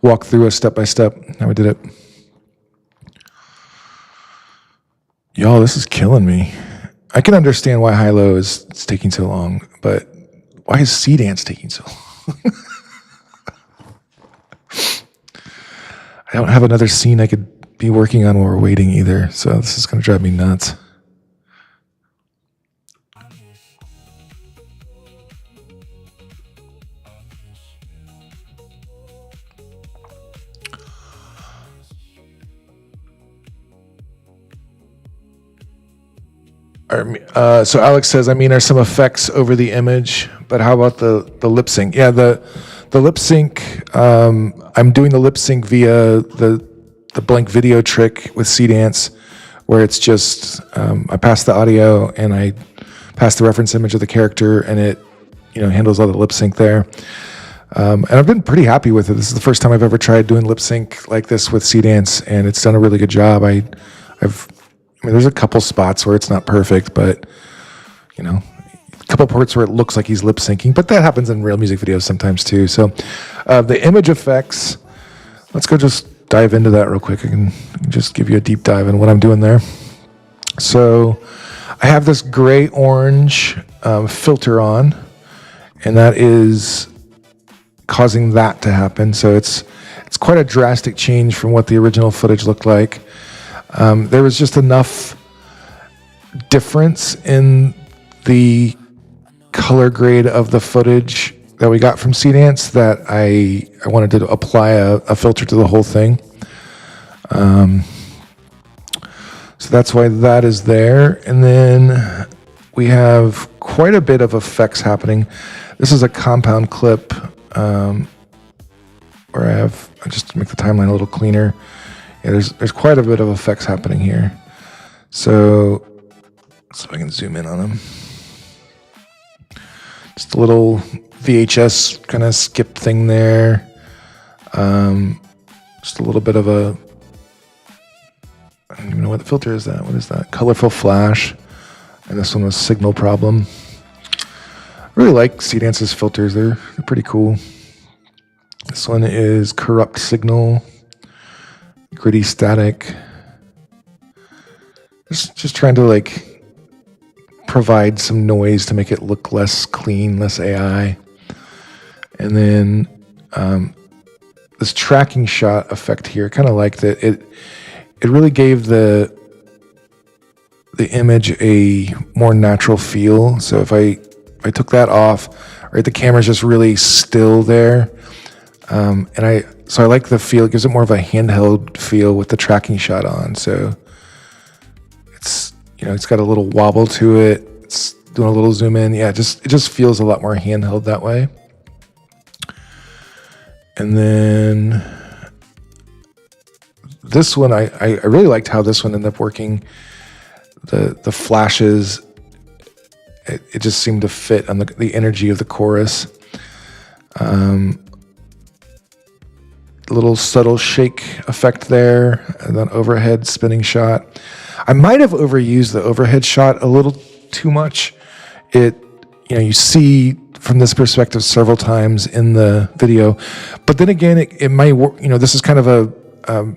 walk through us step by step how we did it. Y'all, this is killing me. I can understand why Hailuo is taking so long, but why is Seedance taking so long? I don't have another scene I could be working on while we're waiting either, so this is going to drive me nuts. So Alex says, are some effects over the image, but how about the lip sync? Yeah, the lip sync, I'm doing the lip sync via the blank video trick with Seedance, where it's just, I pass the audio and I pass the reference image of the character, and it, handles all the lip sync there. And I've been pretty happy with it. This is the first time I've ever tried doing lip sync like this with Seedance, and it's done a really good job. There's a couple spots where it's not perfect, but, a couple parts where it looks like he's lip syncing, but that happens in real music videos sometimes too. So the image effects, let's go just dive into that real quick. I can just give you a deep dive in what I'm doing there. So I have this gray-orange filter on, and that is causing that to happen. So it's quite a drastic change from what the original footage looked like. There was just enough difference in the color grade of the footage that we got from Seedance that I wanted to apply a filter to the whole thing. So that's why that is there. And then we have quite a bit of effects happening. This is a compound clip where I just to make the timeline a little cleaner. Yeah, there's quite a bit of effects happening here. So if I can zoom in on them. Just a little VHS kind of skip thing there. Just a little bit of I don't even know what the filter is that. What is that? Colorful flash. And this one was signal problem. I really like Seedance's filters. They're pretty cool. This one is corrupt signal. Gritty static. Just trying to provide some noise to make it look less clean, less AI. And then this tracking shot effect here, kind of liked it. It really gave the image a more natural feel. So if I took that off, right, the camera's just really still there. So I like the feel. It gives it more of a handheld feel with the tracking shot on. So it's got a little wobble to it. It's doing a little zoom in. Yeah, it just feels a lot more handheld that way. And then this one, I really liked how this one ended up working. The flashes, it just seemed to fit on the energy of the chorus. Little subtle shake effect there, and then overhead spinning shot. I might have overused the overhead shot a little too much. You see from this perspective several times in the video, but then again, it might work. This is kind of a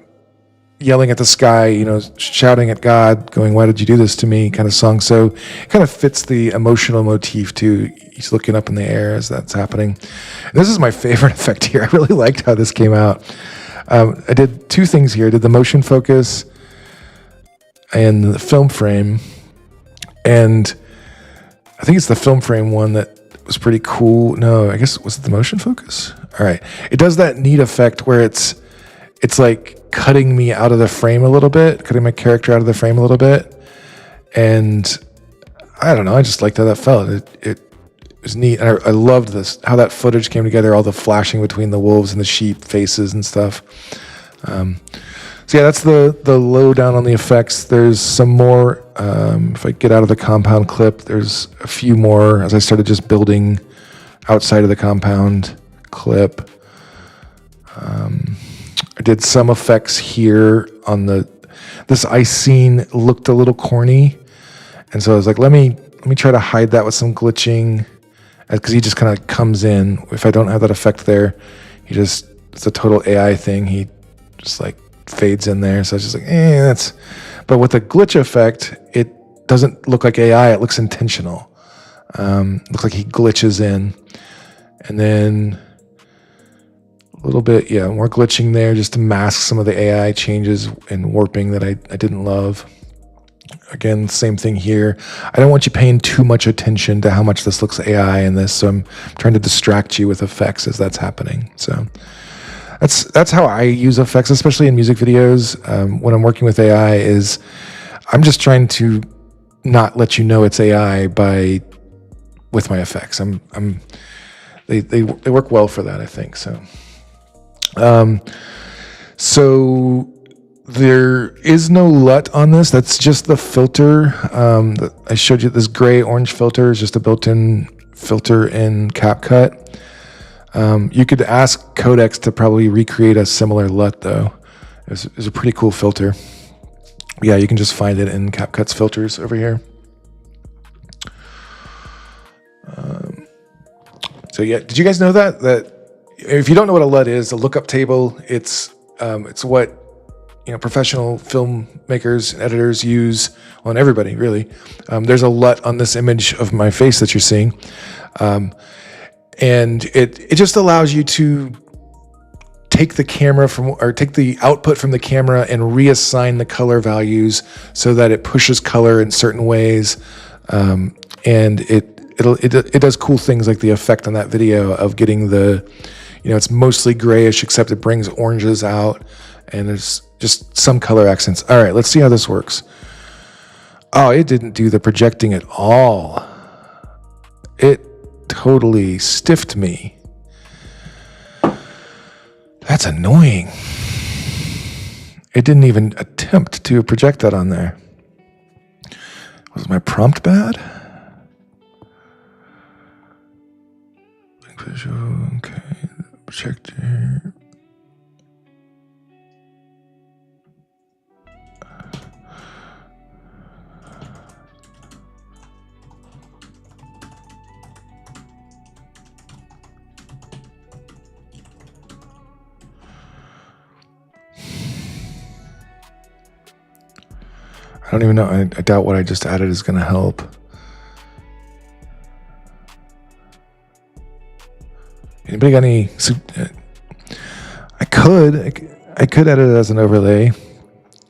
yelling at the sky, shouting at God, going, "Why did you do this to me?" kind of song. So it kind of fits the emotional motif too. He's looking up in the air as that's happening. And this is my favorite effect here. I really liked how this came out. I did two things here. I did the motion focus and the film frame. And I think it's the film frame one that was pretty cool. No, I guess, was it the motion focus? All right. It does that neat effect where it's like cutting me out of the frame a little bit, cutting my character out of the frame a little bit. And I don't know, I just liked how that felt. It was neat. And I loved this, how that footage came together, all the flashing between the wolves and the sheep faces and stuff. So yeah, that's the lowdown on the effects. There's some more, if I get out of the compound clip, there's a few more as I started just building outside of the compound clip. I did some effects here on this ice scene looked a little corny. And so I was like, let me try to hide that with some glitching, because he just kind of comes in. If I don't have that effect there, it's a total AI thing. He just like fades in there. So I was just like, but with the glitch effect, it doesn't look like AI. It looks intentional. Looks like he glitches in. And then a little bit, more glitching there just to mask some of the AI changes and warping that I didn't love. Again, same thing here. I don't want you paying too much attention to how much this looks AI in this, so I'm trying to distract you with effects as that's happening. So that's how I use effects, especially in music videos. When I'm working with AI, is I'm just trying to not let you know it's AI with my effects. They work well for that, I think. So there is no LUT on this. That's just the filter. I showed you this gray orange filter is just a built-in filter in CapCut. You could ask Codex to probably recreate a similar LUT though. It's a pretty cool filter. Yeah, you can just find it in CapCut's filters over here. So yeah, did you guys know that if you don't know what a LUT is, a lookup table, it's what professional filmmakers and editors use on everybody, really. There's a LUT on this image of my face that you're seeing. And it just allows you to take the camera take the output from the camera and reassign the color values so that it pushes color in certain ways. And it does cool things like the effect on that video of getting it's mostly grayish, except it brings oranges out, and there's just some color accents. All right, let's see how this works. Oh, it didn't do the projecting at all. It totally stiffed me. That's annoying. It didn't even attempt to project that on there. Was my prompt bad? Visual, okay. Projector. I don't even know. I doubt what I just added is going to help. Anybody got any? I could edit it as an overlay.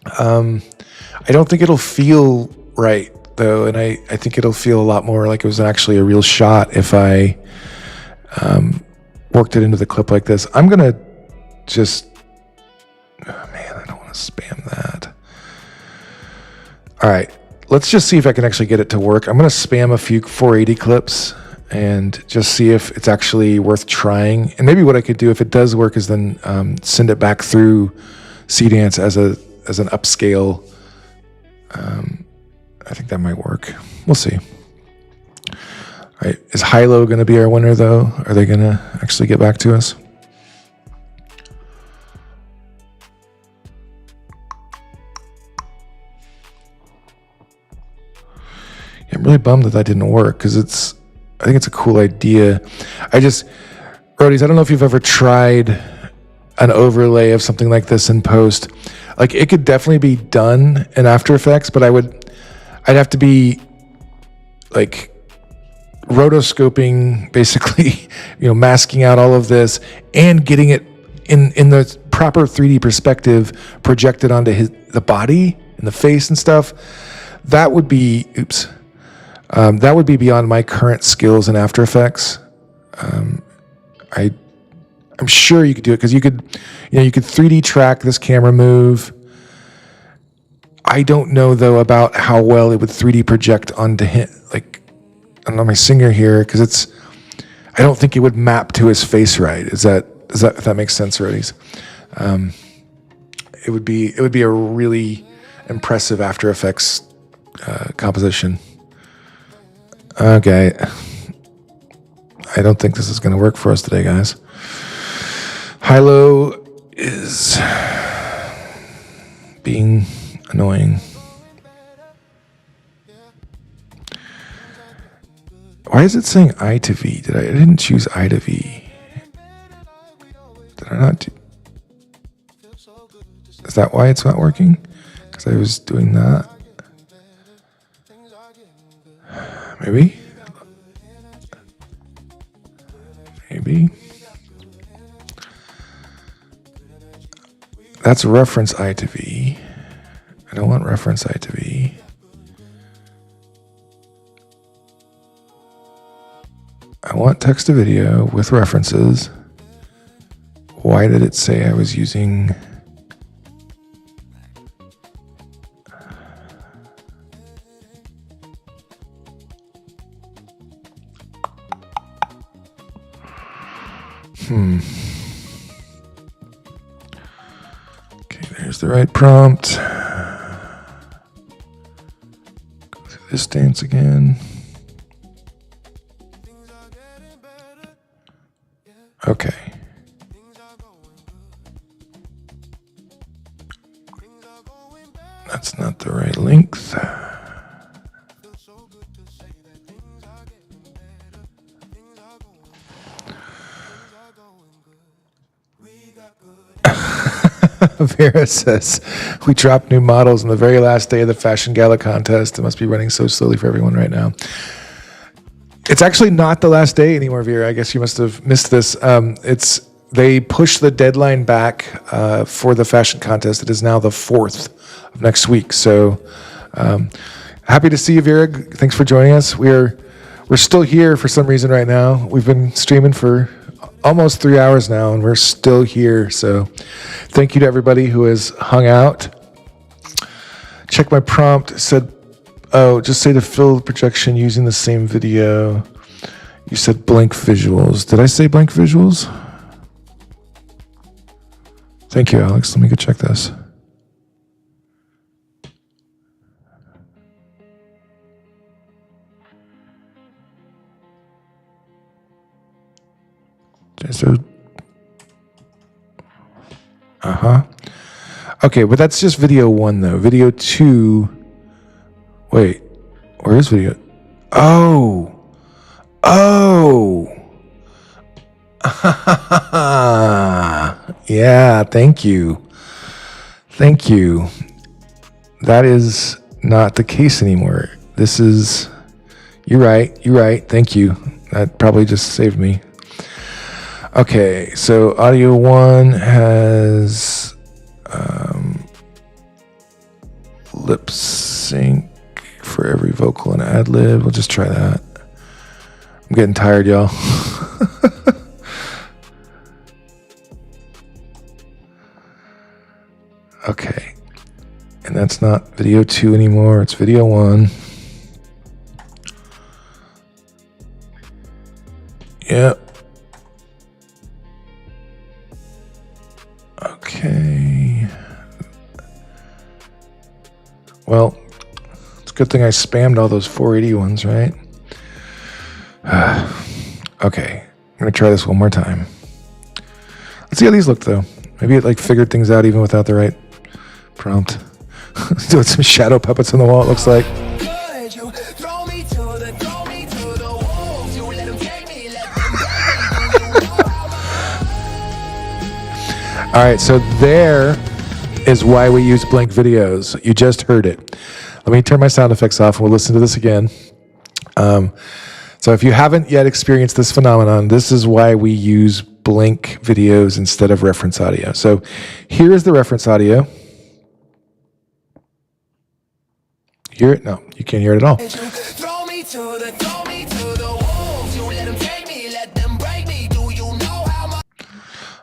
I don't think it'll feel right though, and I think it'll feel a lot more like it was actually a real shot if I worked it into the clip like this. I'm gonna just. Oh man, I don't want to spam that. All right, let's just see if I can actually get it to work. I'm going to spam a few 480 clips and just see if it's actually worth trying. And maybe what I could do if it does work is then send it back through Seedance as an upscale. I think that might work. We'll see. All right, is Hailuo going to be our winner though? Are they going to actually get back to us? I'm really bummed that didn't work because I think it's a cool idea. Roadies, I don't know if you've ever tried an overlay of something like this in post. Like, it could definitely be done in After Effects, but I'd have to be like rotoscoping, basically, masking out all of this and getting it in the proper 3D perspective projected onto the body and the face and stuff. That would be, that would be beyond my current skills in After Effects. I'm sure you could do it because you could 3D track this camera move. I don't know though about how well it would 3D project onto him, like on my singer here, because I don't think it would map to his face right. If that makes sense already? It would be a really impressive After Effects composition. Okay. I don't think this is going to work for us today, guys. Hailuo is being annoying. Why is it saying I to V? I didn't choose I to V. Did I not? Is that why it's not working? Because I was doing that. Maybe. That's reference I to V. I don't want reference I to V. I want text to video with references. Why did it say I was using... Okay, there's the right prompt. Go through this dance again. Okay. That's not the right length. Vera says, we dropped new models on the very last day of the Fashion Gala contest. It must be running so slowly for everyone right now. It's actually not the last day anymore, Vera. I guess you must have missed this. They pushed the deadline back for the fashion contest. It is now the 4th of next week. So happy to see you, Vera. Thanks for joining us. We're still here for some reason right now. We've been streaming for almost 3 hours now, and we're still here. So thank you to everybody who has hung out. Check my prompt. It said, oh, just say to fill the projection using the same video. You said blank visuals. Did I say blank visuals? Thank you, Alex. Let me go check this. So, okay, but that's just video 1 though. Video 2. Wait, where is video? Oh. Yeah, thank you. That is not the case anymore. This is, you're right. Thank you. That probably just saved me. Okay, so audio 1 has lip sync for every vocal and ad lib. We'll just try that. I'm getting tired, y'all. Okay. And that's not video 2 anymore. It's video 1. Yep. Okay. Well, it's a good thing I spammed all those 480 ones, right? Okay. I'm going to try this one more time. Let's see how these look, though. Maybe it like figured things out even without the right prompt. Doing some shadow puppets on the wall, it looks like. All right, so there is why we use Blink videos. You just heard it. Let me turn my sound effects off and we'll listen to this again. So if you haven't yet experienced this phenomenon, this is why we use Blink videos instead of reference audio. So here is the reference audio. Hear it? No, you can't hear it at all.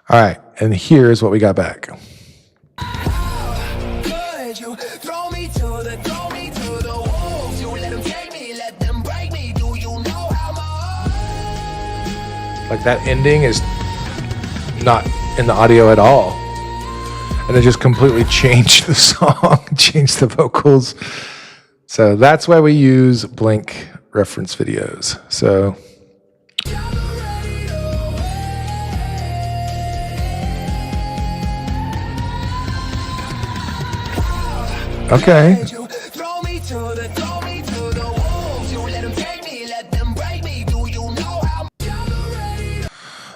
All right, and here's what we got back. Like that ending is not in the audio at all. And it just completely changed the song, changed the vocals. So that's why we use Blink reference videos. So okay.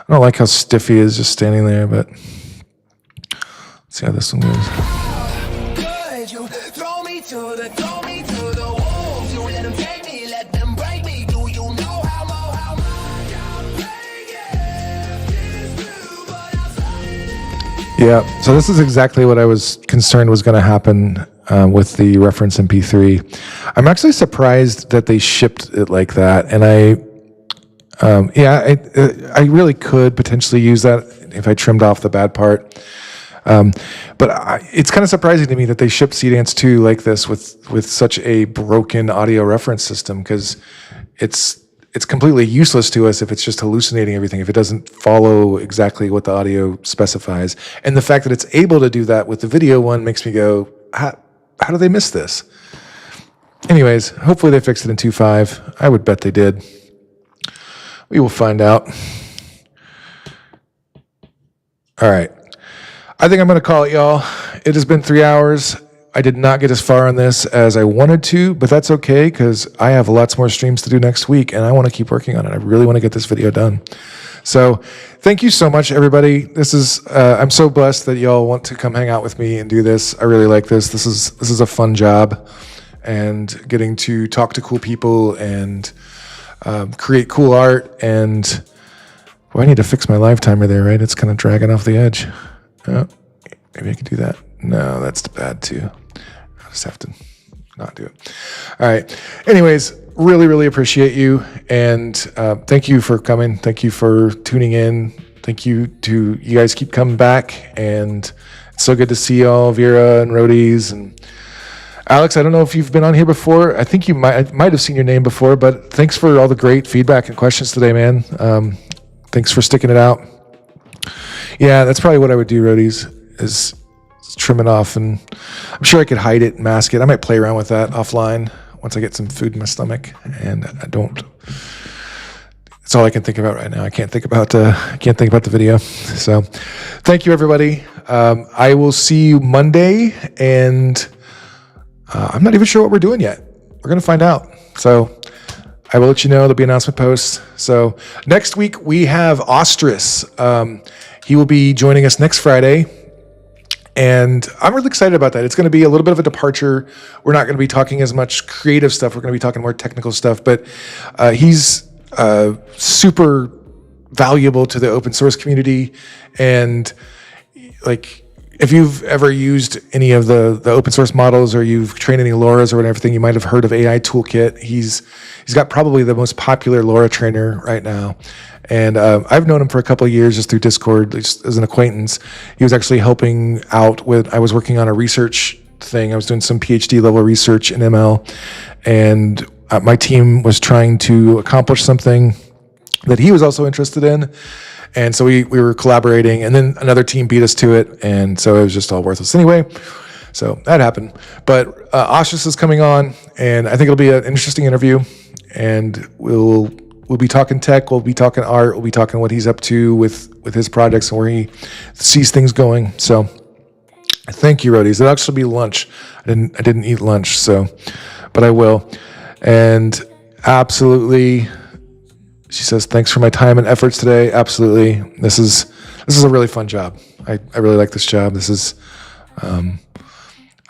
I don't like how stiff he is just standing there, but let's see how this one goes. Yeah, so this is exactly what I was concerned was going to happen with the reference MP3. I'm actually surprised that they shipped it like that, and I really could potentially use that if I trimmed off the bad part. But it's kind of surprising to me that they shipped Seedance 2 like this with such a broken audio reference system, because it's completely useless to us if it's just hallucinating everything, if it doesn't follow exactly what the audio specifies. And the fact that it's able to do that with the video one makes me go, how do they miss this? Anyways, hopefully they fixed it in 2.5. I would bet they did. We will find out. All right. I think I'm going to call it, y'all. It has been 3 hours. I did not get as far on this as I wanted to, but that's okay because I have lots more streams to do next week and I want to keep working on it. I really want to get this video done. So thank you so much, everybody. This is, I'm so blessed that y'all want to come hang out with me and do this. I really like this. This is a fun job, and getting to talk to cool people and create cool art. And I need to fix my live timer there, right? It's kind of dragging off the edge. Oh, maybe I can do that. No, that's bad too. I'll just have to not do it. All right. Anyways, really, really appreciate you. And thank you for coming. Thank you for tuning in. Thank you to you guys keep coming back. And it's so good to see y'all, Vera and Rhodey's and Alex. I don't know if you've been on here before. I think I might have seen your name before, but thanks for all the great feedback and questions today, man. Thanks for sticking it out. Yeah, that's probably what I would do, Rhodey's, is trim it off, and I'm sure I could hide it and mask it. I might play around with that offline once I get some food in my stomach, and it's all I can think about right now. I can't think about the video. So thank you, everybody. I will see you Monday, and I'm not even sure what we're doing yet. We're going to find out. So I will let you know. There'll be announcement posts. So next week we have Ostris. He will be joining us next Friday. And I'm really excited about that. It's going to be a little bit of a departure. We're not going to be talking as much creative stuff. We're going to be talking more technical stuff. But he's super valuable to the open source community. And like, if you've ever used any of the open source models, or you've trained any LoRa's or everything, you might have heard of AI Toolkit. He's got probably the most popular LoRa trainer right now. And I've known him for a couple of years just through Discord, just as an acquaintance. He was actually helping out I was working on a research thing. I was doing some PhD level research in ML, and my team was trying to accomplish something that he was also interested in. And so we were collaborating, and then another team beat us to it, and so it was just all worthless anyway. So that happened. But Ashish is coming on, and I think it'll be an interesting interview, and we'll be talking tech, we'll be talking art, we'll be talking what he's up to with his projects and where he sees things going. So thank you, Roadies. It'll actually be lunch. I didn't eat lunch, so, but I will. And absolutely, she says, thanks for my time and efforts today. Absolutely. This is a really fun job. I really like this job. This is,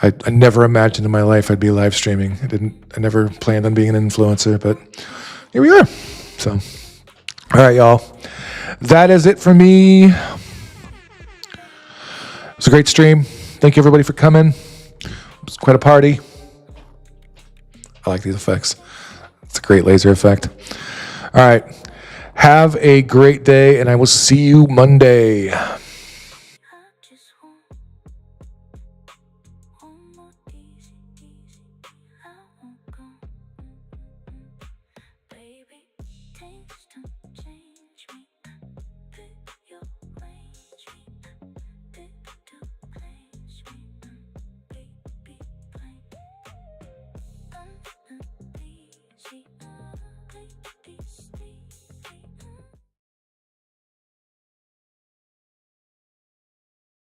I never imagined in my life I'd be live streaming. I never planned on being an influencer, but here we are. So, all right, y'all. That is it for me. It was a great stream. Thank you, everybody, for coming. It was quite a party. I like these effects. It's a great laser effect. All right. Have a great day, and I will see you Monday.